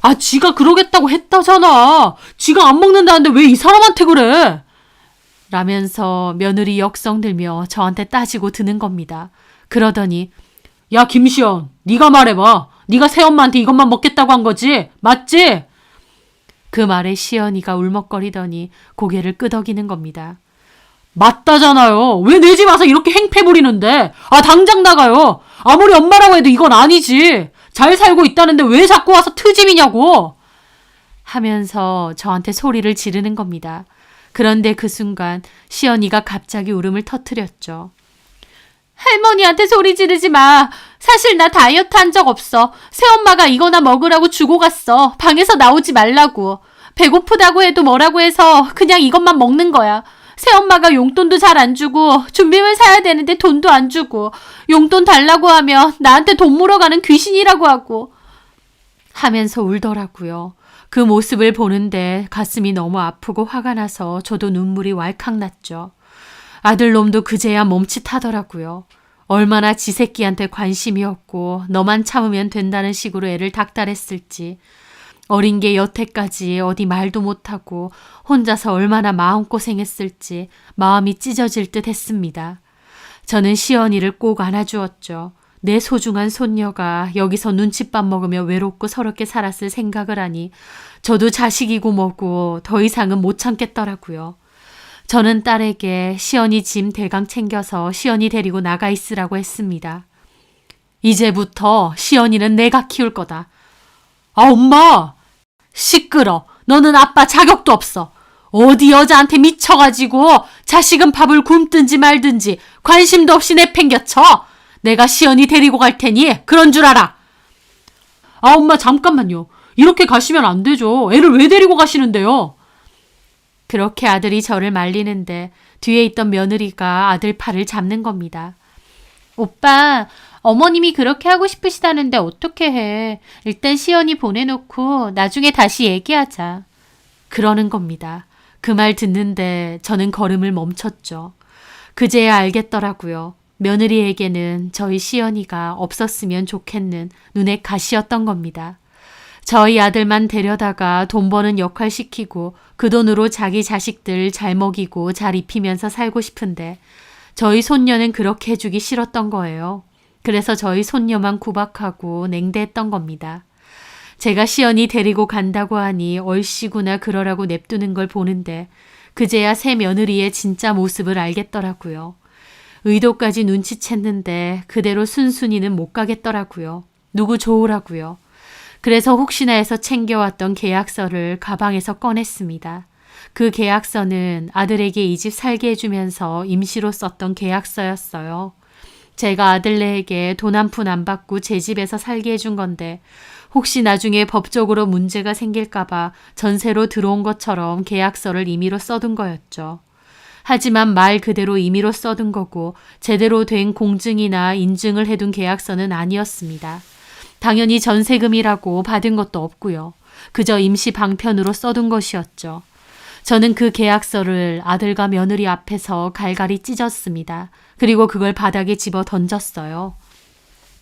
아, 지가 그러겠다고 했다잖아. 지가 안 먹는다는데 왜 이 사람한테 그래? 라면서 며느리 역성들며 저한테 따지고 드는 겁니다. 그러더니 야, 김시연, 네가 말해봐. 네가 새엄마한테 이것만 먹겠다고 한 거지? 맞지? 그 말에 시연이가 울먹거리더니 고개를 끄덕이는 겁니다. 맞다잖아요. 왜 내 집 와서 이렇게 행패 부리는데? 아, 당장 나가요. 아무리 엄마라고 해도 이건 아니지. 잘 살고 있다는데 왜 자꾸 와서 트집이냐고. 하면서 저한테 소리를 지르는 겁니다. 그런데 그 순간 시연이가 갑자기 울음을 터뜨렸죠. 할머니한테 소리 지르지 마. 사실 나 다이어트 한 적 없어. 새엄마가 이거나 먹으라고 주고 갔어. 방에서 나오지 말라고. 배고프다고 해도 뭐라고 해서 그냥 이것만 먹는 거야. 새엄마가 용돈도 잘 안 주고 준비물 사야 되는데 돈도 안 주고 용돈 달라고 하면 나한테 돈 물어가는 귀신이라고 하고 하면서 울더라고요. 그 모습을 보는데 가슴이 너무 아프고 화가 나서 저도 눈물이 왈칵 났죠. 아들놈도 그제야 멈칫하더라고요. 얼마나 지 새끼한테 관심이 없고 너만 참으면 된다는 식으로 애를 닥달했을지. 어린 게 여태까지 어디 말도 못하고 혼자서 얼마나 마음고생했을지 마음이 찢어질 듯 했습니다. 저는 시연이를 꼭 안아주었죠. 내 소중한 손녀가 여기서 눈칫밥 먹으며 외롭고 서럽게 살았을 생각을 하니 저도 자식이고 뭐고 더 이상은 못 참겠더라고요. 저는 딸에게 시연이 짐 대강 챙겨서 시연이 데리고 나가 있으라고 했습니다. 이제부터 시연이는 내가 키울 거다. 아, 엄마! 시끄러. 너는 아빠 자격도 없어. 어디 여자한테 미쳐가지고 자식은 밥을 굶든지 말든지 관심도 없이 내팽겨쳐. 내가 시연이 데리고 갈 테니 그런 줄 알아. 아, 엄마 잠깐만요. 이렇게 가시면 안 되죠. 애를 왜 데리고 가시는데요? 그렇게 아들이 저를 말리는데 뒤에 있던 며느리가 아들 팔을 잡는 겁니다. 오빠, 어머님이 그렇게 하고 싶으시다는데 어떻게 해. 일단 시연이 보내놓고 나중에 다시 얘기하자. 그러는 겁니다. 그 말 듣는데 저는 걸음을 멈췄죠. 그제야 알겠더라고요. 며느리에게는 저희 시연이가 없었으면 좋겠는 눈의 가시였던 겁니다. 저희 아들만 데려다가 돈 버는 역할 시키고 그 돈으로 자기 자식들 잘 먹이고 잘 입히면서 살고 싶은데 저희 손녀는 그렇게 해주기 싫었던 거예요. 그래서 저희 손녀만 구박하고 냉대했던 겁니다. 제가 시연이 데리고 간다고 하니 얼씨구나 그러라고 냅두는 걸 보는데 그제야 새 며느리의 진짜 모습을 알겠더라고요. 의도까지 눈치챘는데 그대로 순순히는 못 가겠더라고요. 누구 좋으라고요. 그래서 혹시나 해서 챙겨왔던 계약서를 가방에서 꺼냈습니다. 그 계약서는 아들에게 이 집 살게 해주면서 임시로 썼던 계약서였어요. 제가 아들네에게 돈 한 푼 안 받고 제 집에서 살게 해준 건데 혹시 나중에 법적으로 문제가 생길까봐 전세로 들어온 것처럼 계약서를 임의로 써둔 거였죠. 하지만 말 그대로 임의로 써둔 거고 제대로 된 공증이나 인증을 해둔 계약서는 아니었습니다. 당연히 전세금이라고 받은 것도 없고요. 그저 임시 방편으로 써둔 것이었죠. 저는 그 계약서를 아들과 며느리 앞에서 갈갈이 찢었습니다. 그리고 그걸 바닥에 집어 던졌어요.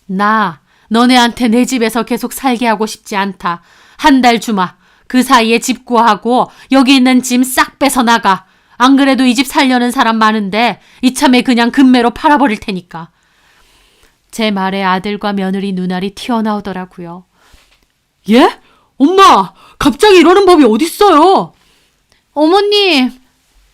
나 너네한테 내 집에서 계속 살게 하고 싶지 않다. 한 달 주마. 그 사이에 집 구하고 여기 있는 짐 싹 빼서 나가. 안 그래도 이 집 살려는 사람 많은데 이참에 그냥 금매로 팔아버릴 테니까. 제 말에 아들과 며느리 눈알이 튀어나오더라고요. 예? 엄마! 갑자기 이러는 법이 어딨어요? 어머님!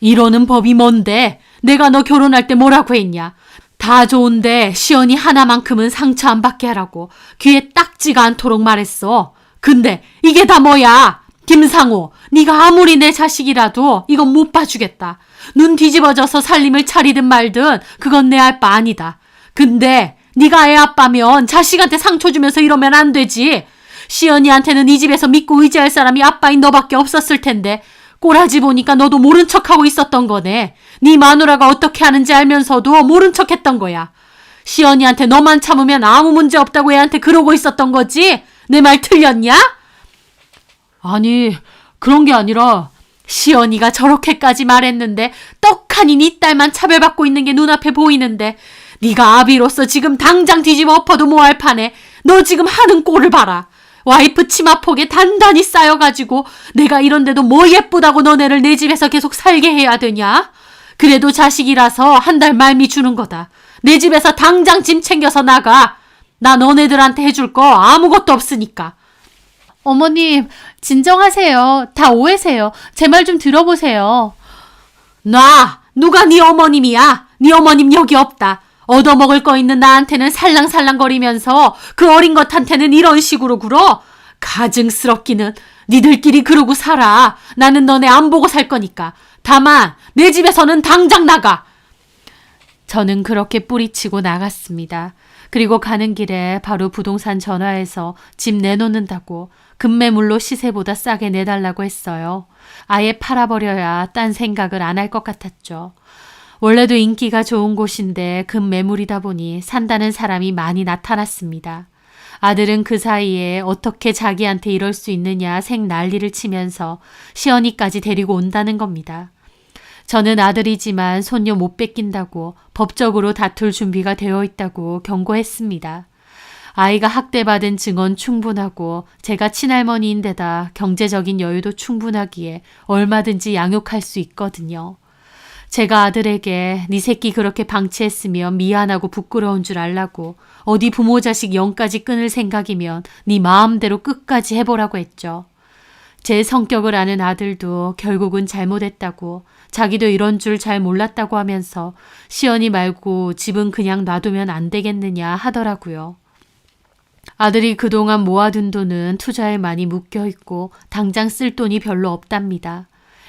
이러는 법이 뭔데? 내가 너 결혼할 때 뭐라고 했냐? 다 좋은데 시연이 하나만큼은 상처 안 받게 하라고 귀에 딱지가 않도록 말했어. 근데 이게 다 뭐야? 김상호, 네가 아무리 내 자식이라도 이건 못 봐주겠다. 눈 뒤집어져서 살림을 차리든 말든 그건 내 알 바 아니다. 근데 네가 애 아빠면 자식한테 상처 주면서 이러면 안 되지. 시연이한테는 이 집에서 믿고 의지할 사람이 아빠인 너밖에 없었을 텐데 꼬라지 보니까 너도 모른 척하고 있었던 거네. 네 마누라가 어떻게 하는지 알면서도 모른 척했던 거야. 시연이한테 너만 참으면 아무 문제 없다고 애한테 그러고 있었던 거지? 내 말 틀렸냐? 아니, 그런 게 아니라 시연이가 저렇게까지 말했는데 떡하니 네 딸만 차별받고 있는 게 눈앞에 보이는데 네가 아비로서 지금 당장 뒤집어 엎어도 뭐할 판에 너 지금 하는 꼴을 봐라. 와이프 치마폭에 단단히 쌓여가지고 내가 이런데도 뭐 예쁘다고 너네를 내 집에서 계속 살게 해야 되냐? 그래도 자식이라서 한 달 말미 주는 거다. 내 집에서 당장 짐 챙겨서 나가. 나 너네들한테 해줄 거 아무것도 없으니까. 어머님, 진정하세요. 다 오해세요. 제 말 좀 들어보세요. 놔! 누가 네 어머님이야? 네 어머님 여기 없다. 얻어먹을 거 있는 나한테는 살랑살랑거리면서 그 어린 것한테는 이런 식으로 굴어? 가증스럽기는. 니들끼리 그러고 살아. 나는 너네 안 보고 살 거니까. 다만 내 집에서는 당장 나가. 저는 그렇게 뿌리치고 나갔습니다. 그리고 가는 길에 바로 부동산 전화해서 집 내놓는다고 급매물로 시세보다 싸게 내달라고 했어요. 아예 팔아버려야 딴 생각을 안 할 것 같았죠. 원래도 인기가 좋은 곳인데 급매물이다 보니 산다는 사람이 많이 나타났습니다. 아들은 그 사이에 어떻게 자기한테 이럴 수 있느냐 생 난리를 치면서 시연이까지 데리고 온다는 겁니다. 저는 아들이지만 손녀 못 뺏긴다고 법적으로 다툴 준비가 되어 있다고 경고했습니다. 아이가 학대받은 증언 충분하고 제가 친할머니인데다 경제적인 여유도 충분하기에 얼마든지 양육할 수 있거든요. 제가 아들에게 네 새끼 그렇게 방치했으면 미안하고 부끄러운 줄 알라고 어디 부모 자식 영까지 끊을 생각이면 네 마음대로 끝까지 해보라고 했죠. 제 성격을 아는 아들도 결국은 잘못했다고 자기도 이런 줄 잘 몰랐다고 하면서 시연이 말고 집은 그냥 놔두면 안 되겠느냐 하더라고요. 아들이 그동안 모아둔 돈은 투자에 많이 묶여있고 당장 쓸 돈이 별로 없답니다.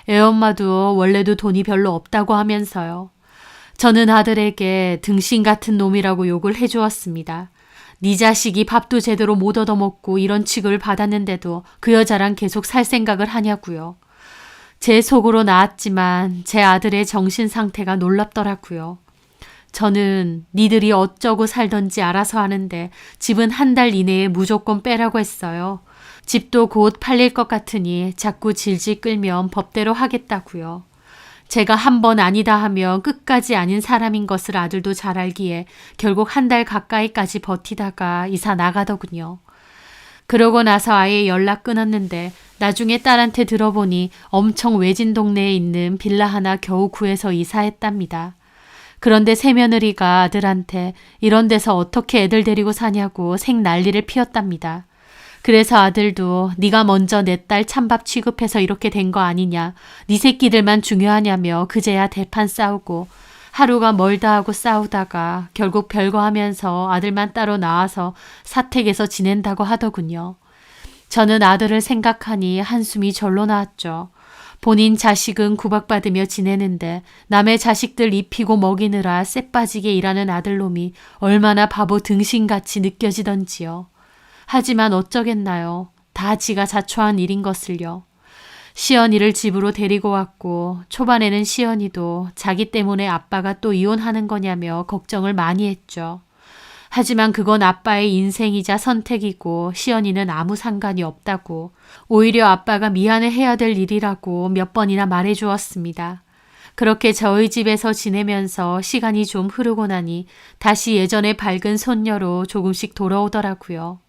애엄마도 원래도 돈이 별로 없다고 하면서요. 저는 아들에게 등신 같은 놈이라고 욕을 해주었습니다. 네 자식이 밥도 제대로 못 얻어먹고 이런 취급을 받았는데도 그 여자랑 계속 살 생각을 하냐고요. 제 속으로 나았지만 제 아들의 정신 상태가 놀랍더라고요. 저는 니들이 어쩌고 살던지 알아서 하는데 집은 한 달 이내에 무조건 빼라고 했어요. 집도 곧 팔릴 것 같으니 자꾸 질질 끌면 법대로 하겠다고요. 제가 한 번 아니다 하면 끝까지 아닌 사람인 것을 아들도 잘 알기에 결국 한 달 가까이까지 버티다가 이사 나가더군요. 그러고 나서 아예 연락 끊었는데 나중에 딸한테 들어보니 엄청 외진 동네에 있는 빌라 하나 겨우 구해서 이사했답니다. 그런데 새며느리가 아들한테 이런 데서 어떻게 애들 데리고 사냐고 생난리를 피웠답니다. 그래서 아들도 네가 먼저 내 딸 찬밥 취급해서 이렇게 된 거 아니냐. 네 새끼들만 중요하냐며 그제야 대판 싸우고 하루가 멀다 하고 싸우다가 결국 별거 하면서 아들만 따로 나와서 사택에서 지낸다고 하더군요. 저는 아들을 생각하니 한숨이 절로 나왔죠. 본인 자식은 구박받으며 지내는데 남의 자식들 입히고 먹이느라 쎄빠지게 일하는 아들놈이 얼마나 바보 등신같이 느껴지던지요. 하지만 어쩌겠나요. 다 지가 자초한 일인 것을요. 시연이를 집으로 데리고 왔고 초반에는 시연이도 자기 때문에 아빠가 또 이혼하는 거냐며 걱정을 많이 했죠. 하지만 그건 아빠의 인생이자 선택이고 시연이는 아무 상관이 없다고 오히려 아빠가 미안해해야 될 일이라고 몇 번이나 말해주었습니다. 그렇게 저희 집에서 지내면서 시간이 좀 흐르고 나니 다시 예전의 밝은 손녀로 조금씩 돌아오더라고요.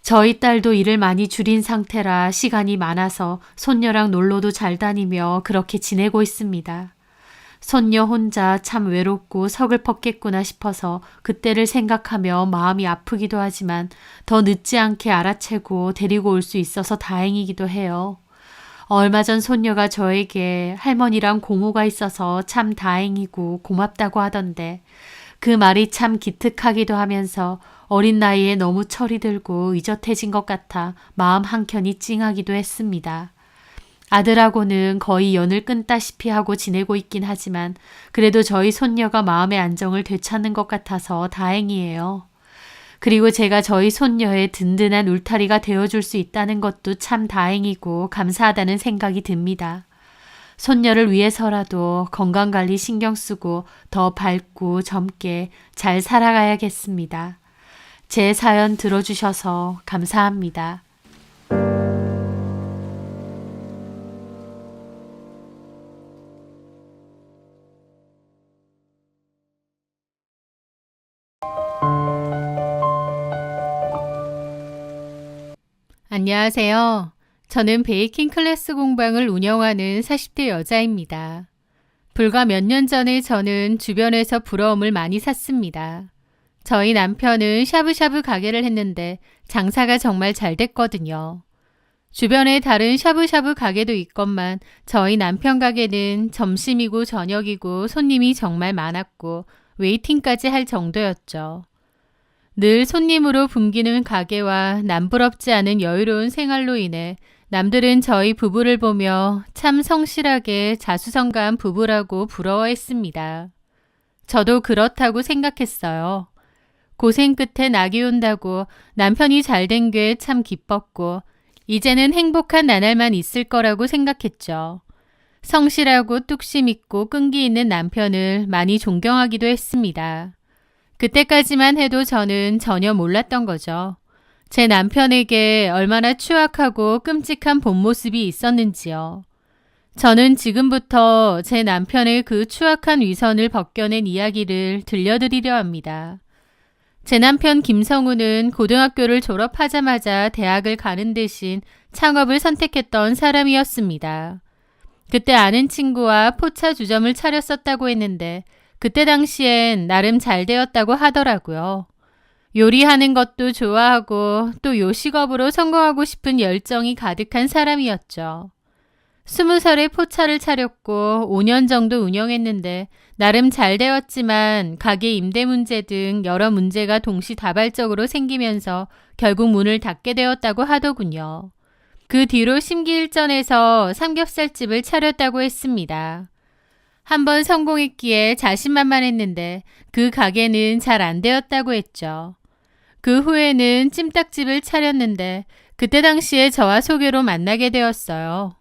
저희 딸도 일을 많이 줄인 상태라 시간이 많아서 손녀랑 놀러도 잘 다니며 그렇게 지내고 있습니다. 손녀 혼자 참 외롭고 서글펐겠구나 싶어서 그때를 생각하며 마음이 아프기도 하지만 더 늦지 않게 알아채고 데리고 올 수 있어서 다행이기도 해요. 얼마 전 손녀가 저에게 할머니랑 고모가 있어서 참 다행이고 고맙다고 하던데 그 말이 참 기특하기도 하면서 어린 나이에 너무 철이 들고 의젓해진 것 같아 마음 한켠이 찡하기도 했습니다. 아들하고는 거의 연을 끊다시피 하고 지내고 있긴 하지만 그래도 저희 손녀가 마음의 안정을 되찾는 것 같아서 다행이에요. 그리고 제가 저희 손녀의 든든한 울타리가 되어줄 수 있다는 것도 참 다행이고 감사하다는 생각이 듭니다. 손녀를 위해서라도 건강관리 신경 쓰고 더 밝고 젊게 잘 살아가야겠습니다. 제 사연 들어주셔서 감사합니다. 안녕하세요. 저는 베이킹 클래스 공방을 운영하는 40대 여자입니다. 불과 몇 년 전에 저는 주변에서 부러움을 많이 샀습니다. 저희 남편은 샤브샤브 가게를 했는데 장사가 정말 잘 됐거든요. 주변에 다른 샤브샤브 가게도 있건만 저희 남편 가게는 점심이고 저녁이고 손님이 정말 많았고 웨이팅까지 할 정도였죠. 늘 손님으로 붐기는 가게와 남부럽지 않은 여유로운 생활로 인해 남들은 저희 부부를 보며 참 성실하게 자수성가한 부부라고 부러워했습니다. 저도 그렇다고 생각했어요. 고생 끝에 낙이 온다고 남편이 잘된 게 참 기뻤고 이제는 행복한 나날만 있을 거라고 생각했죠. 성실하고 뚝심 있고 끈기 있는 남편을 많이 존경하기도 했습니다. 그때까지만 해도 저는 전혀 몰랐던 거죠. 제 남편에게 얼마나 추악하고 끔찍한 본 모습이 있었는지요. 저는 지금부터 제 남편의 그 추악한 위선을 벗겨낸 이야기를 들려드리려 합니다. 제 남편 김성우는 고등학교를 졸업하자마자 대학을 가는 대신 창업을 선택했던 사람이었습니다. 그때 아는 친구와 포차 주점을 차렸었다고 했는데 그때 당시엔 나름 잘 되었다고 하더라고요. 요리하는 것도 좋아하고 또 요식업으로 성공하고 싶은 열정이 가득한 사람이었죠. 20살에 포차를 차렸고 5년 정도 운영했는데 나름 잘 되었지만 가게 임대 문제 등 여러 문제가 동시다발적으로 생기면서 결국 문을 닫게 되었다고 하더군요. 그 뒤로 심기일전에서 삼겹살집을 차렸다고 했습니다. 한번 성공했기에 자신만만했는데 그 가게는 잘 안 되었다고 했죠. 그 후에는 찜닭집을 차렸는데 그때 당시에 저와 소개로 만나게 되었어요.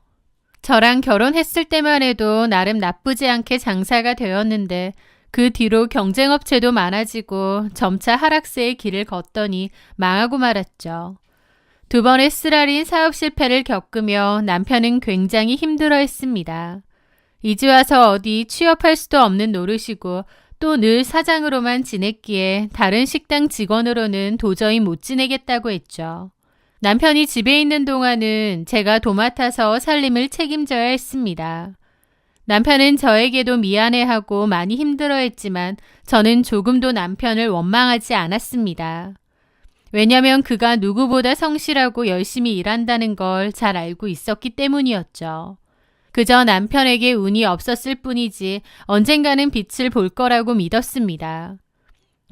저랑 결혼했을 때만 해도 나름 나쁘지 않게 장사가 되었는데 그 뒤로 경쟁업체도 많아지고 점차 하락세의 길을 걷더니 망하고 말았죠. 2번의 쓰라린 사업 실패를 겪으며 남편은 굉장히 힘들어했습니다. 이제 와서 어디 취업할 수도 없는 노릇이고 또 늘 사장으로만 지냈기에 다른 식당 직원으로는 도저히 못 지내겠다고 했죠. 남편이 집에 있는 동안은 제가 도맡아서 살림을 책임져야 했습니다. 남편은 저에게도 미안해하고 많이 힘들어했지만 저는 조금도 남편을 원망하지 않았습니다. 왜냐면 그가 누구보다 성실하고 열심히 일한다는 걸 잘 알고 있었기 때문이었죠. 그저 남편에게 운이 없었을 뿐이지 언젠가는 빛을 볼 거라고 믿었습니다.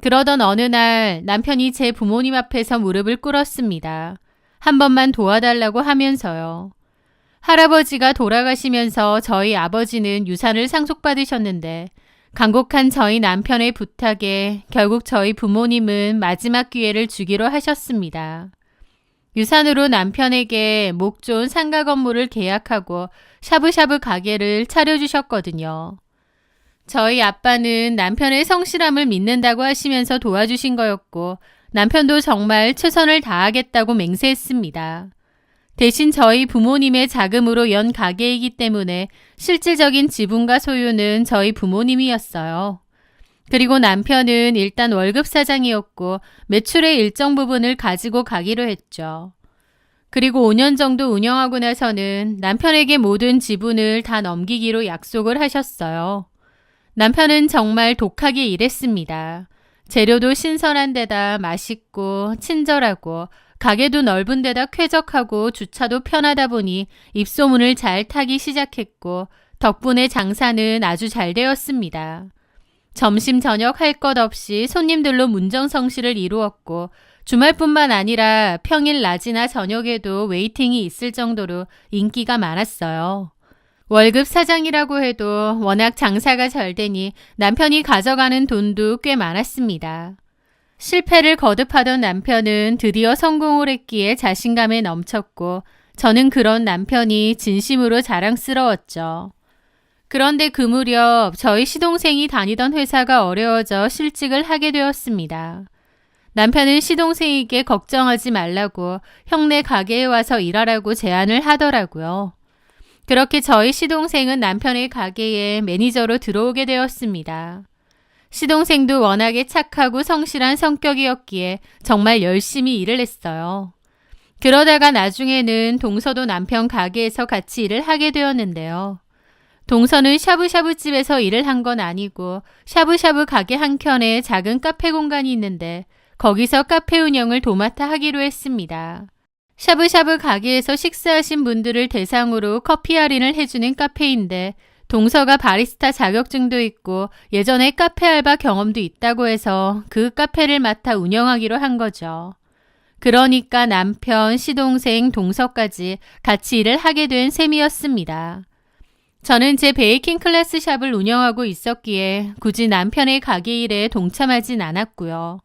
그러던 어느 날 남편이 제 부모님 앞에서 무릎을 꿇었습니다. 한 번만 도와달라고 하면서요. 할아버지가 돌아가시면서 저희 아버지는 유산을 상속받으셨는데 간곡한 저희 남편의 부탁에 결국 저희 부모님은 마지막 기회를 주기로 하셨습니다. 유산으로 남편에게 목 좋은 상가 건물을 계약하고 샤브샤브 가게를 차려주셨거든요. 저희 아빠는 남편의 성실함을 믿는다고 하시면서 도와주신 거였고 남편도 정말 최선을 다하겠다고 맹세했습니다. 대신 저희 부모님의 자금으로 연 가게이기 때문에 실질적인 지분과 소유는 저희 부모님이었어요. 그리고 남편은 일단 월급 사장이었고 매출의 일정 부분을 가지고 가기로 했죠. 그리고 5년 정도 운영하고 나서는 남편에게 모든 지분을 다 넘기기로 약속을 하셨어요. 남편은 정말 독하게 일했습니다. 재료도 신선한 데다 맛있고 친절하고 가게도 넓은 데다 쾌적하고 주차도 편하다 보니 입소문을 잘 타기 시작했고 덕분에 장사는 아주 잘 되었습니다. 점심 저녁 할 것 없이 손님들로 문정성시를 이루었고 주말뿐만 아니라 평일 낮이나 저녁에도 웨이팅이 있을 정도로 인기가 많았어요. 월급 사장이라고 해도 워낙 장사가 잘 되니 남편이 가져가는 돈도 꽤 많았습니다. 실패를 거듭하던 남편은 드디어 성공을 했기에 자신감에 넘쳤고 저는 그런 남편이 진심으로 자랑스러웠죠. 그런데 그 무렵 저희 시동생이 다니던 회사가 어려워져 실직을 하게 되었습니다. 남편은 시동생에게 걱정하지 말라고 형네 가게에 와서 일하라고 제안을 하더라고요. 그렇게 저희 시동생은 남편의 가게에 매니저로 들어오게 되었습니다. 시동생도 워낙에 착하고 성실한 성격이었기에 정말 열심히 일을 했어요. 그러다가 나중에는 동서도 남편 가게에서 같이 일을 하게 되었는데요. 동서는 샤브샤브 집에서 일을 한 건 아니고 샤브샤브 가게 한켠에 작은 카페 공간이 있는데 거기서 카페 운영을 도맡아 하기로 했습니다. 샤브샤브 가게에서 식사하신 분들을 대상으로 커피 할인을 해주는 카페인데 동서가 바리스타 자격증도 있고 예전에 카페 알바 경험도 있다고 해서 그 카페를 맡아 운영하기로 한 거죠. 그러니까 남편, 시동생, 동서까지 같이 일을 하게 된 셈이었습니다. 저는 제 베이킹 클래스 샵을 운영하고 있었기에 굳이 남편의 가게 일에 동참하진 않았고요.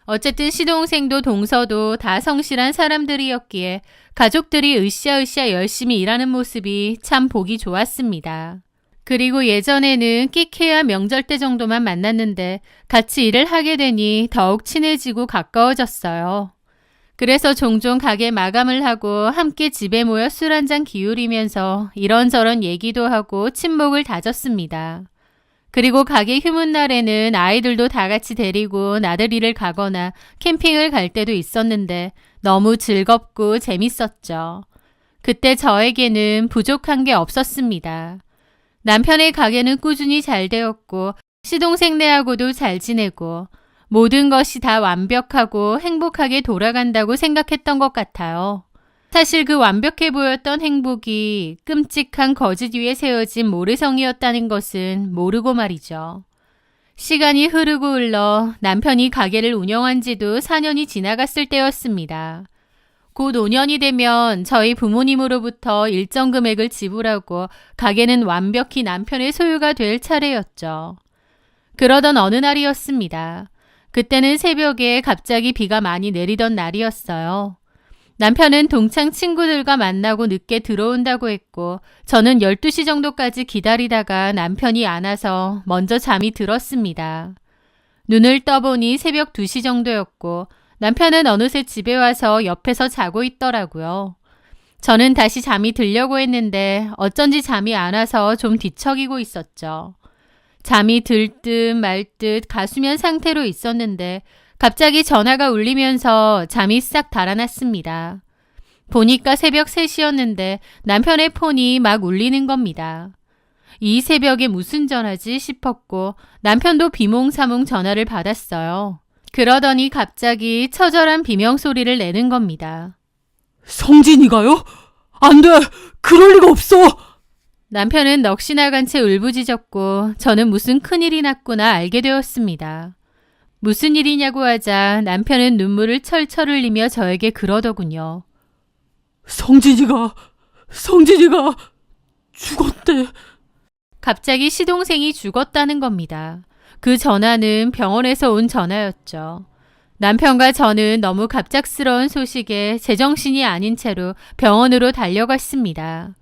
어쨌든 시동생도 동서도 다 성실한 사람들이었기에 가족들이 으쌰으쌰 열심히 일하는 모습이 참 보기 좋았습니다. 그리고 예전에는 끽해야 명절 때 정도만 만났는데 같이 일을 하게 되니 더욱 친해지고 가까워졌어요. 그래서 종종 가게 마감을 하고 함께 집에 모여 술 한잔 기울이면서 이런저런 얘기도 하고 친목을 다졌습니다. 그리고 가게 휴무날에는 아이들도 다 같이 데리고 나들이를 가거나 캠핑을 갈 때도 있었는데 너무 즐겁고 재밌었죠. 그때 저에게는 부족한 게 없었습니다. 남편의 가게는 꾸준히 잘 되었고 시동생네하고도 잘 지내고 모든 것이 다 완벽하고 행복하게 돌아간다고 생각했던 것 같아요. 사실 그 완벽해 보였던 행복이 끔찍한 거짓 위에 세워진 모래성이었다는 것은 모르고 말이죠. 시간이 흐르고 흘러 남편이 가게를 운영한 지도 4년이 지나갔을 때였습니다. 곧 5년이 되면 저희 부모님으로부터 일정 금액을 지불하고 가게는 완벽히 남편의 소유가 될 차례였죠. 그러던 어느 날이었습니다. 그때는 새벽에 갑자기 비가 많이 내리던 날이었어요. 남편은 동창 친구들과 만나고 늦게 들어온다고 했고 저는 12시 정도까지 기다리다가 남편이 안 와서 먼저 잠이 들었습니다. 눈을 떠보니 새벽 2시 정도였고 남편은 어느새 집에 와서 옆에서 자고 있더라고요. 저는 다시 잠이 들려고 했는데 어쩐지 잠이 안 와서 좀 뒤척이고 있었죠. 잠이 들 듯 말 듯 가수면 상태로 있었는데 갑자기 전화가 울리면서 잠이 싹 달아났습니다. 보니까 새벽 3시였는데 남편의 폰이 막 울리는 겁니다. 이 새벽에 무슨 전화지 싶었고 남편도 비몽사몽 전화를 받았어요. 그러더니 갑자기 처절한 비명소리를 내는 겁니다. 성진이가요? 안 돼! 그럴 리가 없어! 남편은 넋이 나간 채 울부짖었고 저는 무슨 큰일이 났구나 알게 되었습니다. 무슨 일이냐고 하자 남편은 눈물을 철철 흘리며 저에게 그러더군요. 성진이가 죽었대. 갑자기 시동생이 죽었다는 겁니다. 그 전화는 병원에서 온 전화였죠. 남편과 저는 너무 갑작스러운 소식에 제정신이 아닌 채로 병원으로 달려갔습니다.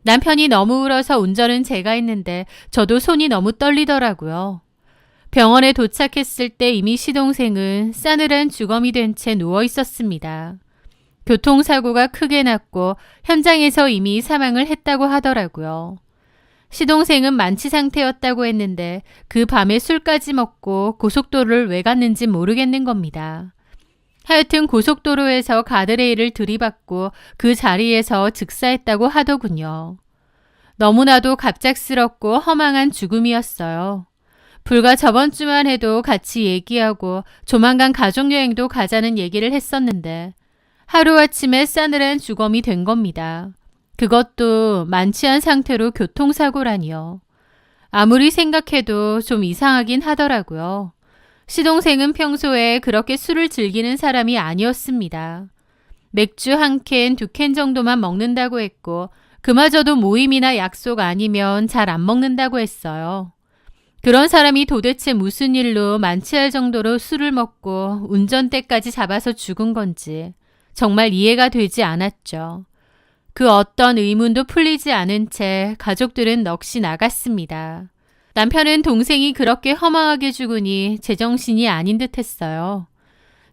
남편이 너무 울어서 운전은 제가 했는데 저도 손이 너무 떨리더라고요. 병원에 도착했을 때 이미 시동생은 싸늘한 주검이 된 채 누워 있었습니다. 교통사고가 크게 났고 현장에서 이미 사망을 했다고 하더라고요. 시동생은 만취 상태였다고 했는데 그 밤에 술까지 먹고 고속도로를 왜 갔는지 모르겠는 겁니다. 하여튼 고속도로에서 가드레일을 들이받고 그 자리에서 즉사했다고 하더군요. 너무나도 갑작스럽고 허망한 죽음이었어요. 불과 저번 주만 해도 같이 얘기하고 조만간 가족여행도 가자는 얘기를 했었는데 하루아침에 싸늘한 주검이 된 겁니다. 그것도 만취한 상태로 교통사고라니요. 아무리 생각해도 좀 이상하긴 하더라고요. 시동생은 평소에 그렇게 술을 즐기는 사람이 아니었습니다. 맥주 1캔, 2캔 정도만 먹는다고 했고 그마저도 모임이나 약속 아니면 잘 안 먹는다고 했어요. 그런 사람이 도대체 무슨 일로 만취할 정도로 술을 먹고 운전대까지 잡아서 죽은 건지 정말 이해가 되지 않았죠. 그 어떤 의문도 풀리지 않은 채 가족들은 넋이 나갔습니다. 남편은 동생이 그렇게 허망하게 죽으니 제정신이 아닌 듯 했어요.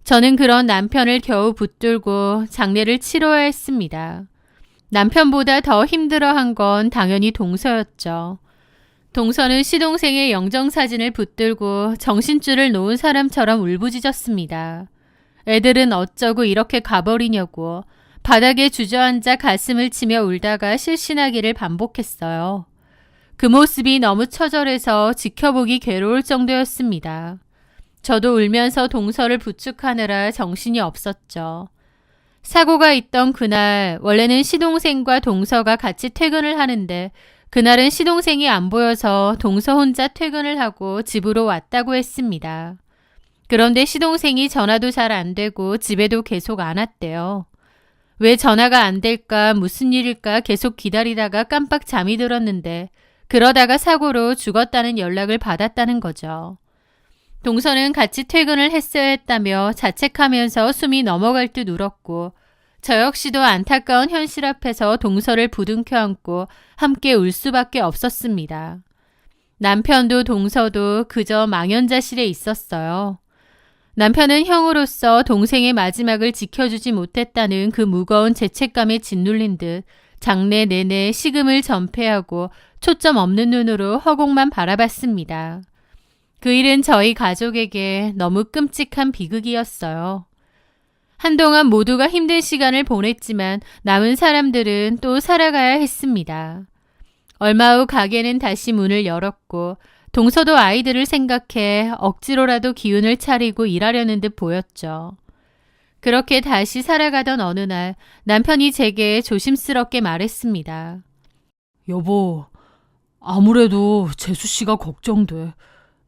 저는 그런 남편을 겨우 붙들고 장례를 치러야 했습니다. 남편보다 더 힘들어한 건 당연히 동서였죠. 동서는 시동생의 영정사진을 붙들고 정신줄을 놓은 사람처럼 울부짖었습니다. 애들은 어쩌고 이렇게 가버리냐고 바닥에 주저앉아 가슴을 치며 울다가 실신하기를 반복했어요. 그 모습이 너무 처절해서 지켜보기 괴로울 정도였습니다. 저도 울면서 동서를 부축하느라 정신이 없었죠. 사고가 있던 그날 원래는 시동생과 동서가 같이 퇴근을 하는데 그날은 시동생이 안 보여서 동서 혼자 퇴근을 하고 집으로 왔다고 했습니다. 그런데 시동생이 전화도 잘 안 되고 집에도 계속 안 왔대요. 왜 전화가 안 될까 무슨 일일까 계속 기다리다가 깜빡 잠이 들었는데 그러다가 사고로 죽었다는 연락을 받았다는 거죠. 동서는 같이 퇴근을 했어야 했다며 자책하면서 숨이 넘어갈 듯 울었고 저 역시도 안타까운 현실 앞에서 동서를 부둥켜 안고 함께 울 수밖에 없었습니다. 남편도 동서도 그저 망연자실에 있었어요. 남편은 형으로서 동생의 마지막을 지켜주지 못했다는 그 무거운 죄책감에 짓눌린 듯 장래 내내 식음을 전폐하고 초점 없는 눈으로 허공만 바라봤습니다. 그 일은 저희 가족에게 너무 끔찍한 비극이었어요. 한동안 모두가 힘든 시간을 보냈지만 남은 사람들은 또 살아가야 했습니다. 얼마 후 가게는 다시 문을 열었고 동서도 아이들을 생각해 억지로라도 기운을 차리고 일하려는 듯 보였죠. 그렇게 다시 살아가던 어느 날 남편이 제게 조심스럽게 말했습니다. 여보, 아무래도 재수 씨가 걱정돼.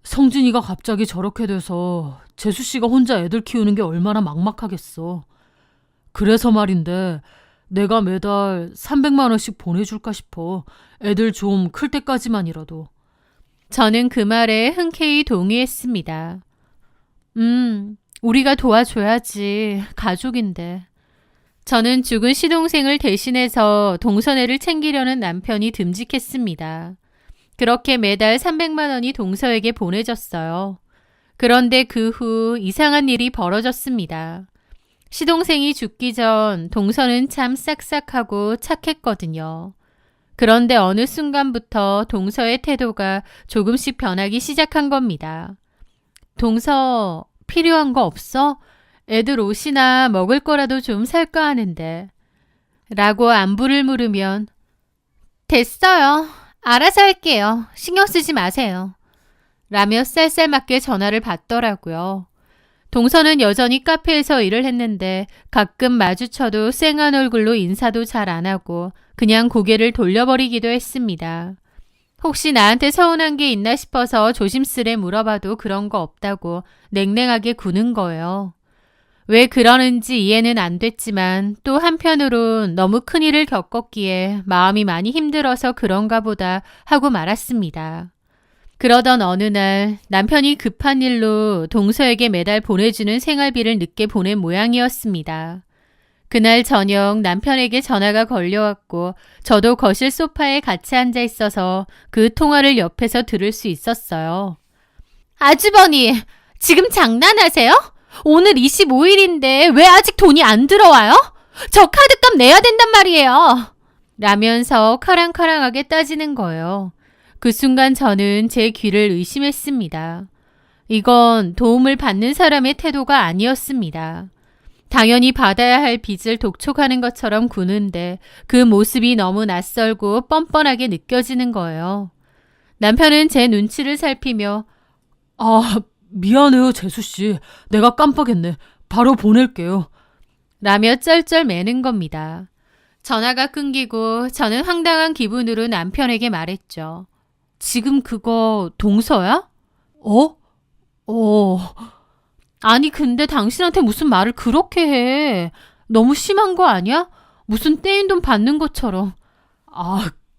성진이가 갑자기 저렇게 돼서 재수 씨가 혼자 애들 키우는 게 얼마나 막막하겠어. 그래서 말인데 내가 매달 300만 원씩 보내줄까 싶어. 애들 좀 클 때까지만이라도. 저는 그 말에 흔쾌히 동의했습니다. 우리가 도와줘야지. 가족인데. 저는 죽은 시동생을 대신해서 동서애를 챙기려는 남편이 듬직했습니다. 그렇게 매달 300만 원이 동서에게 보내졌어요. 그런데 그 후 이상한 일이 벌어졌습니다. 시동생이 죽기 전 동서는 참 싹싹하고 착했거든요. 그런데 어느 순간부터 동서의 태도가 조금씩 변하기 시작한 겁니다. 동서, 필요한 거 없어? 애들 옷이나 먹을 거라도 좀 살까 하는데. 라고 안부를 물으면 됐어요. 알아서 할게요. 신경 쓰지 마세요. 라며 쌀쌀맞게 전화를 받더라고요. 동서는 여전히 카페에서 일을 했는데 가끔 마주쳐도 쌩한 얼굴로 인사도 잘 안 하고 그냥 고개를 돌려버리기도 했습니다. 혹시 나한테 서운한 게 있나 싶어서 조심스레 물어봐도 그런 거 없다고 냉랭하게 구는 거예요. 왜 그러는지 이해는 안 됐지만 또 한편으론 너무 큰일을 겪었기에 마음이 많이 힘들어서 그런가 보다 하고 말았습니다. 그러던 어느 날 남편이 급한 일로 동서에게 매달 보내주는 생활비를 늦게 보낸 모양이었습니다. 그날 저녁 남편에게 전화가 걸려왔고 저도 거실 소파에 같이 앉아 있어서 그 통화를 옆에서 들을 수 있었어요. 아주버니, 지금 장난하세요? 오늘 25일인데 왜 아직 돈이 안 들어와요? 저 카드값 내야 된단 말이에요. 라면서 카랑카랑하게 따지는 거예요. 그 순간 저는 제 귀를 의심했습니다. 이건 도움을 받는 사람의 태도가 아니었습니다. 당연히 받아야 할 빚을 독촉하는 것처럼 구는데 그 모습이 너무 낯설고 뻔뻔하게 느껴지는 거예요. 남편은 제 눈치를 살피며 미안해요, 재수씨. 내가 깜빡했네. 바로 보낼게요. 라며 쩔쩔 매는 겁니다. 전화가 끊기고 저는 황당한 기분으로 남편에게 말했죠. 지금 그거 동서야? 아니 근데 당신한테 무슨 말을 그렇게 해. 너무 심한 거 아니야? 무슨 떼인 돈 받는 것처럼.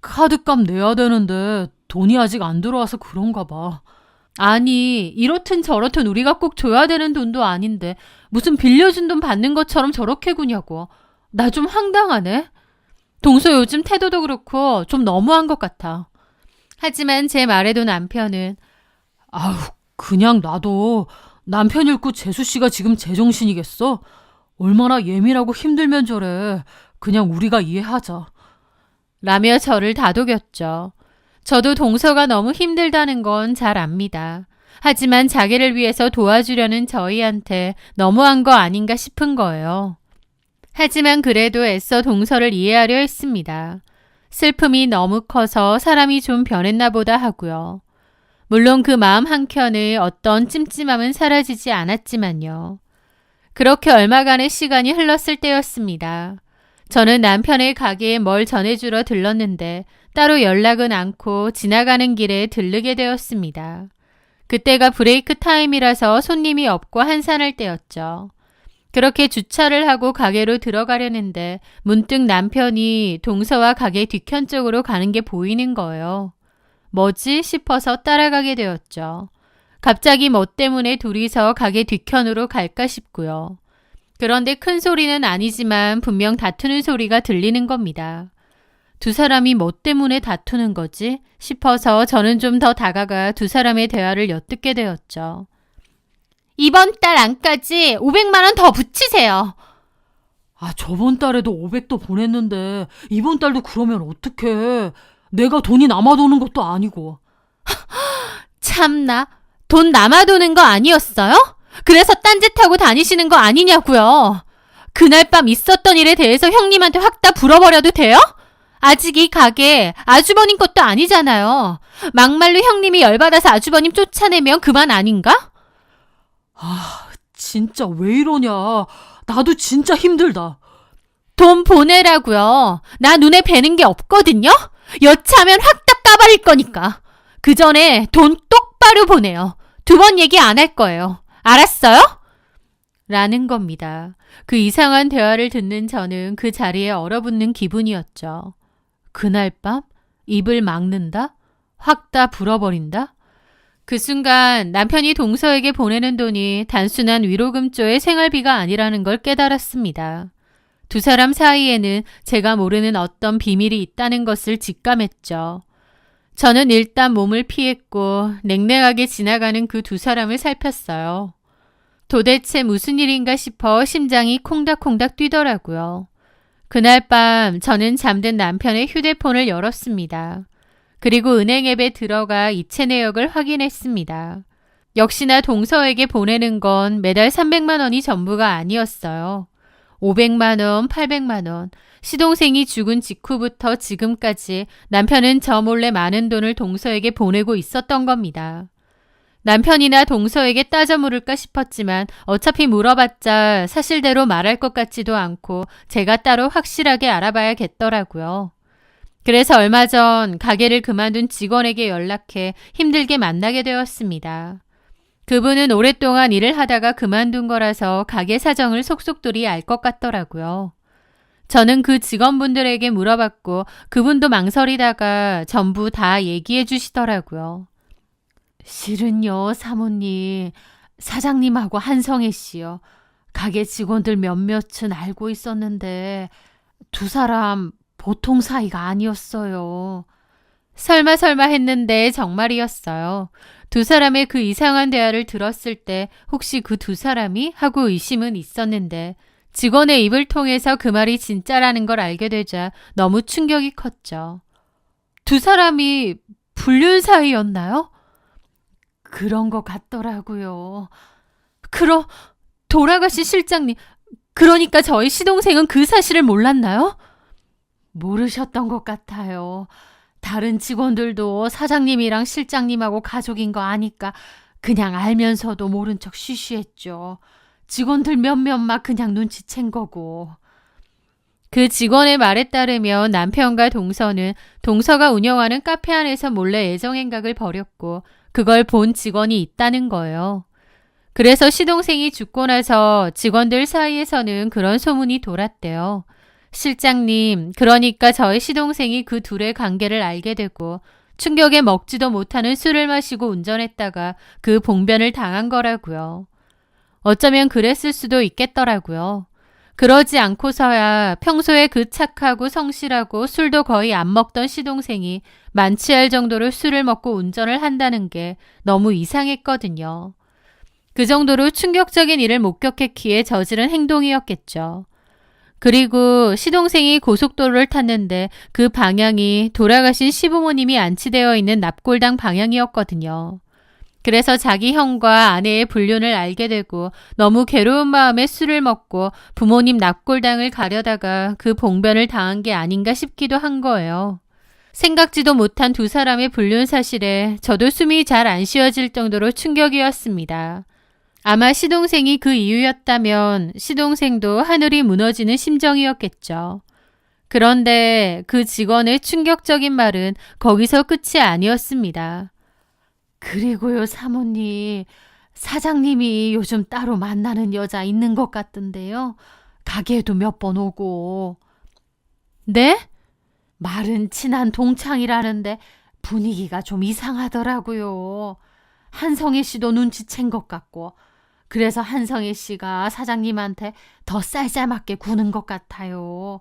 카드값 내야 되는데 돈이 아직 안 들어와서 그런가 봐. 아니 이렇든 저렇든 우리가 꼭 줘야 되는 돈도 아닌데 무슨 빌려준 돈 받는 것처럼 저렇게 구냐고. 나 좀 황당하네. 동서 요즘 태도도 그렇고 좀 너무한 것 같아. 하지만 제 말에도 남편은 그냥 놔둬. 남편 잃고 재수씨가 지금 제정신이겠어? 얼마나 예민하고 힘들면 저래. 그냥 우리가 이해하자. 라며 저를 다독였죠. 저도 동서가 너무 힘들다는 건 잘 압니다. 하지만 자기를 위해서 도와주려는 저희한테 너무한 거 아닌가 싶은 거예요. 하지만 그래도 애써 동서를 이해하려 했습니다. 슬픔이 너무 커서 사람이 좀 변했나 보다 하고요. 물론 그 마음 한켠에 어떤 찜찜함은 사라지지 않았지만요. 그렇게 얼마간의 시간이 흘렀을 때였습니다. 저는 남편의 가게에 뭘 전해주러 들렀는데 따로 연락은 않고 지나가는 길에 들르게 되었습니다. 그때가 브레이크 타임이라서 손님이 없고 한산할 때였죠. 그렇게 주차를 하고 가게로 들어가려는데 문득 남편이 동서와 가게 뒤편 쪽으로 가는 게 보이는 거예요. 뭐지 싶어서 따라가게 되었죠. 갑자기 뭐 때문에 둘이서 가게 뒤편으로 갈까 싶고요. 그런데 큰 소리는 아니지만 분명 다투는 소리가 들리는 겁니다. 두 사람이 뭐 때문에 다투는 거지 싶어서 저는 좀 더 다가가 두 사람의 대화를 엿듣게 되었죠. 이번 달 안까지 500만 원 더 붙이세요. 저번 달에도 500도 보냈는데 이번 달도 그러면 어떡해. 내가 돈이 남아도는 것도 아니고. 참나, 돈 남아도는 거 아니었어요? 그래서 딴짓하고 다니시는 거 아니냐고요. 그날 밤 있었던 일에 대해서 형님한테 확 다 불어버려도 돼요? 아직 이 가게 아주버님 것도 아니잖아요. 막말로 형님이 열받아서 아주버님 쫓아내면 그만 아닌가? 진짜 왜 이러냐. 나도 진짜 힘들다. 돈 보내라고요. 나 눈에 뵈는 게 없거든요. 여차하면 확 다 까발릴 거니까. 그 전에 돈 똑바로 보내요. 2번 얘기 안 할 거예요. 알았어요? 라는 겁니다. 그 이상한 대화를 듣는 저는 그 자리에 얼어붙는 기분이었죠. 그날 밤 입을 막는다? 확 다 불어버린다? 그 순간 남편이 동서에게 보내는 돈이 단순한 위로금조의 생활비가 아니라는 걸 깨달았습니다. 두 사람 사이에는 제가 모르는 어떤 비밀이 있다는 것을 직감했죠. 저는 일단 몸을 피했고 냉랭하게 지나가는 그 두 사람을 살폈어요. 도대체 무슨 일인가 싶어 심장이 콩닥콩닥 뛰더라고요. 그날 밤 저는 잠든 남편의 휴대폰을 열었습니다. 그리고 은행 앱에 들어가 이체 내역을 확인했습니다. 역시나 동서에게 보내는 건 매달 300만 원이 전부가 아니었어요. 500만 원, 800만 원. 시동생이 죽은 직후부터 지금까지 남편은 저 몰래 많은 돈을 동서에게 보내고 있었던 겁니다. 남편이나 동서에게 따져 물을까 싶었지만 어차피 물어봤자 사실대로 말할 것 같지도 않고 제가 따로 확실하게 알아봐야겠더라고요. 그래서 얼마 전 가게를 그만둔 직원에게 연락해 힘들게 만나게 되었습니다. 그분은 오랫동안 일을 하다가 그만둔 거라서 가게 사정을 속속들이 알 것 같더라고요. 저는 그 직원분들에게 물어봤고 그분도 망설이다가 전부 다 얘기해 주시더라고요. 실은요, 사모님, 사장님하고 한성애 씨요. 가게 직원들 몇몇은 알고 있었는데 두 사람 보통 사이가 아니었어요. 설마 했는데 정말이었어요. 두 사람의 그 이상한 대화를 들었을 때 혹시 그 두 사람이 하고 의심은 있었는데 직원의 입을 통해서 그 말이 진짜라는 걸 알게 되자 너무 충격이 컸죠. 두 사람이 불륜 사이였나요? 그런 것 같더라고요. 돌아가신 실장님, 그러니까 저희 시동생은 그 사실을 몰랐나요? 모르셨던 것 같아요. 다른 직원들도 사장님이랑 실장님하고 가족인 거 아니까 그냥 알면서도 모른 척 쉬쉬했죠. 직원들 몇몇만 그냥 눈치챈 거고. 그 직원의 말에 따르면 남편과 동서는 동서가 운영하는 카페 안에서 몰래 애정행각을 벌였고 그걸 본 직원이 있다는 거예요. 그래서 시동생이 죽고 나서 직원들 사이에서는 그런 소문이 돌았대요. 실장님, 그러니까 저희 시동생이 그 둘의 관계를 알게 되고 충격에 먹지도 못하는 술을 마시고 운전했다가 그 봉변을 당한 거라고요. 어쩌면 그랬을 수도 있겠더라고요. 그러지 않고서야 평소에 그 착하고 성실하고 술도 거의 안 먹던 시동생이 만취할 정도로 술을 먹고 운전을 한다는 게 너무 이상했거든요. 그 정도로 충격적인 일을 목격했기에 저지른 행동이었겠죠. 그리고 시동생이 고속도로를 탔는데 그 방향이 돌아가신 시부모님이 안치되어 있는 납골당 방향이었거든요. 그래서 자기 형과 아내의 불륜을 알게 되고 너무 괴로운 마음에 술을 먹고 부모님 납골당을 가려다가 그 봉변을 당한 게 아닌가 싶기도 한 거예요. 생각지도 못한 두 사람의 불륜 사실에 저도 숨이 잘 안 쉬어질 정도로 충격이었습니다. 아마 시동생이 그 이유였다면 시동생도 하늘이 무너지는 심정이었겠죠. 그런데 그 직원의 충격적인 말은 거기서 끝이 아니었습니다. 그리고요, 사모님, 사장님이 요즘 따로 만나는 여자 있는 것 같던데요. 가게에도 몇 번 오고. 네? 말은 친한 동창이라는데 분위기가 좀 이상하더라고요. 한성애 씨도 눈치챈 것 같고. 그래서 한성애 씨가 사장님한테 더 쌀쌀맞게 구는 것 같아요.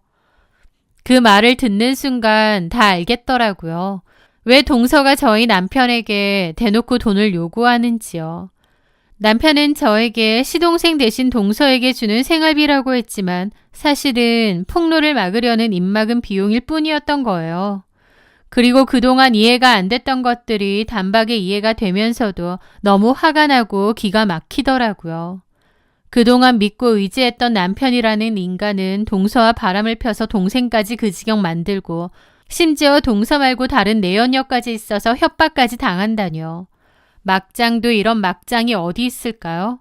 그 말을 듣는 순간 다 알겠더라고요. 왜 동서가 저희 남편에게 대놓고 돈을 요구하는지요. 남편은 저에게 시동생 대신 동서에게 주는 생활비라고 했지만 사실은 폭로를 막으려는 입막은 비용일 뿐이었던 거예요. 그리고 그동안 이해가 안 됐던 것들이 단박에 이해가 되면서도 너무 화가 나고 기가 막히더라고요. 그동안 믿고 의지했던 남편이라는 인간은 동서와 바람을 펴서 동생까지 그 지경 만들고 심지어 동서 말고 다른 내연녀까지 있어서 협박까지 당한다뇨. 막장도 이런 막장이 어디 있을까요?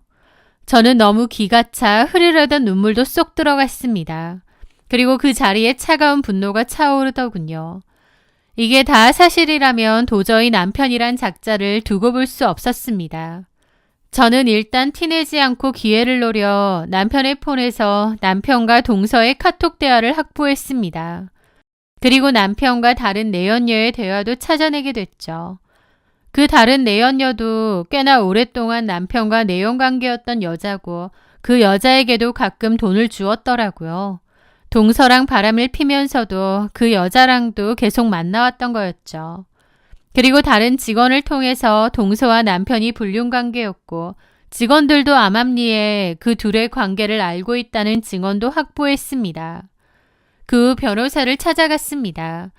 저는 너무 기가 차 흐르려던 눈물도 쏙 들어갔습니다. 그리고 그 자리에 차가운 분노가 차오르더군요. 이게 다 사실이라면 도저히 남편이란 작자를 두고 볼 수 없었습니다. 저는 일단 티내지 않고 기회를 노려 남편의 폰에서 남편과 동서의 카톡 대화를 확보했습니다. 그리고 남편과 다른 내연녀의 대화도 찾아내게 됐죠. 그 다른 내연녀도 꽤나 오랫동안 남편과 내연관계였던 여자고 그 여자에게도 가끔 돈을 주었더라고요. 동서랑 바람을 피면서도 그 여자랑도 계속 만나왔던 거였죠. 그리고 다른 직원을 통해서 동서와 남편이 불륜관계였고 직원들도 암암리에 그 둘의 관계를 알고 있다는 증언도 확보했습니다. 그 후 변호사를 찾아갔습니다.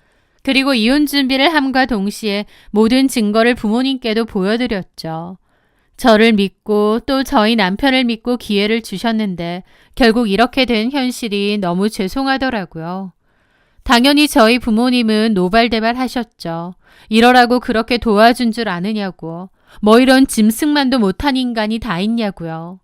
그리고 이혼 준비를 함과 동시에 모든 증거를 부모님께도 보여드렸죠. 저를 믿고 또 저희 남편을 믿고 기회를 주셨는데 결국 이렇게 된 현실이 너무 죄송하더라고요. 당연히 저희 부모님은 노발대발 하셨죠. 이러라고 그렇게 도와준 줄 아느냐고. 뭐 이런 짐승만도 못한 인간이 다 있냐고요.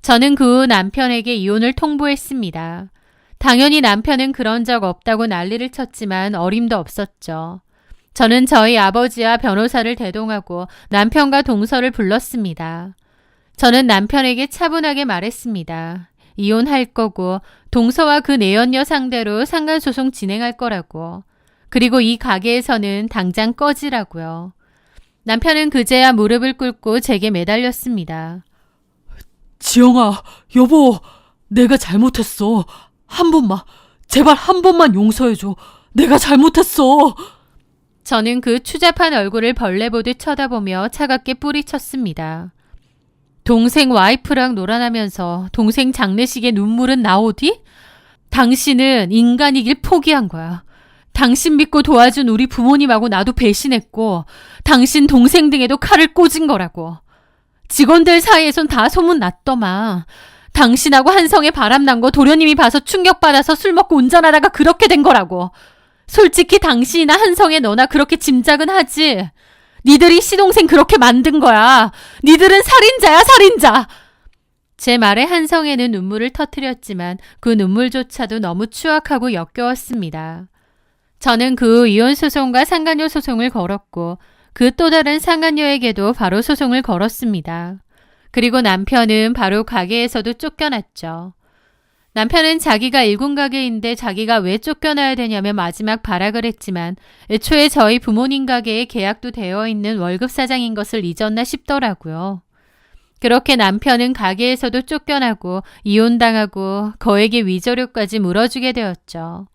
저는 그 후 남편에게 이혼을 통보했습니다. 당연히 남편은 그런 적 없다고 난리를 쳤지만 어림도 없었죠. 저는 저희 아버지와 변호사를 대동하고 남편과 동서를 불렀습니다. 저는 남편에게 차분하게 말했습니다. 이혼할 거고 동서와 그 내연녀 상대로 상간소송 진행할 거라고. 그리고 이 가게에서는 당장 꺼지라고요. 남편은 그제야 무릎을 꿇고 제게 매달렸습니다. 지영아, 여보, 내가 잘못했어. 한 번만, 제발 한 번만 용서해줘. 내가 잘못했어. 저는 그 추잡한 얼굴을 벌레 보듯 쳐다보며 차갑게 뿌리쳤습니다. 동생 와이프랑 놀아나면서 동생 장례식에 눈물은 나오디? 당신은 인간이길 포기한 거야. 당신 믿고 도와준 우리 부모님하고 나도 배신했고 당신 동생 등에도 칼을 꽂은 거라고. 직원들 사이에선 다 소문났더만. 당신하고 한성에 바람난 거 도련님이 봐서 충격받아서 술 먹고 운전하다가 그렇게 된 거라고. 솔직히 당신이나 한성에 너나 그렇게 짐작은 하지. 니들이 시동생 그렇게 만든 거야. 니들은 살인자야, 살인자. 제 말에 한성에는 눈물을 터뜨렸지만 그 눈물조차도 너무 추악하고 역겨웠습니다. 저는 그 후 이혼소송과 상간녀 소송을 걸었고 그 또 다른 상간녀에게도 바로 소송을 걸었습니다. 그리고 남편은 바로 가게에서도 쫓겨났죠. 남편은 자기가 일군 가게인데 자기가 왜 쫓겨나야 되냐며 마지막 발악을 했지만 애초에 저희 부모님 가게에 계약도 되어 있는 월급 사장인 것을 잊었나 싶더라고요. 그렇게 남편은 가게에서도 쫓겨나고 이혼당하고 거액의 위조료까지 물어주게 되었죠.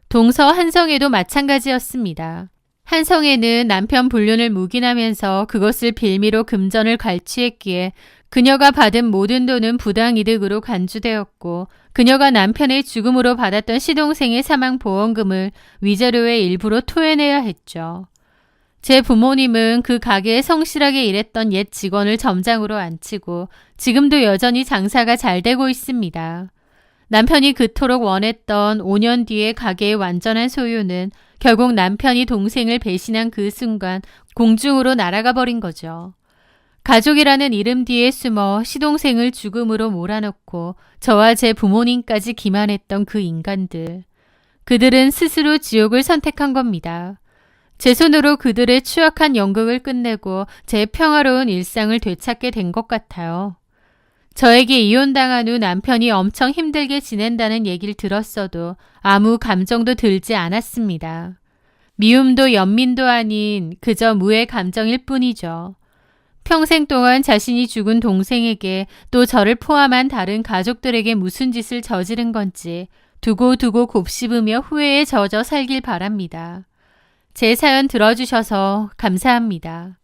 동서 한성에도 마찬가지였습니다. 한성에는 남편 불륜을 묵인하면서 그것을 빌미로 금전을 갈취했기에 그녀가 받은 모든 돈은 부당이득으로 간주되었고 그녀가 남편의 죽음으로 받았던 시동생의 사망보험금을 위자료의 일부로 토해내야 했죠. 제 부모님은 그 가게에 성실하게 일했던 옛 직원을 점장으로 앉히고 지금도 여전히 장사가 잘 되고 있습니다. 남편이 그토록 원했던 5년 뒤의 가게의 완전한 소유는 결국 남편이 동생을 배신한 그 순간 공중으로 날아가 버린 거죠. 가족이라는 이름 뒤에 숨어 시동생을 죽음으로 몰아넣고 저와 제 부모님까지 기만했던 그 인간들. 그들은 스스로 지옥을 선택한 겁니다. 제 손으로 그들의 추악한 연극을 끝내고 제 평화로운 일상을 되찾게 된 것 같아요. 저에게 이혼당한 후 남편이 엄청 힘들게 지낸다는 얘기를 들었어도 아무 감정도 들지 않았습니다. 미움도 연민도 아닌 그저 무의 감정일 뿐이죠. 평생 동안 자신이 죽은 동생에게 또 저를 포함한 다른 가족들에게 무슨 짓을 저지른 건지 두고두고 곱씹으며 후회에 젖어 살길 바랍니다. 제 사연 들어주셔서 감사합니다.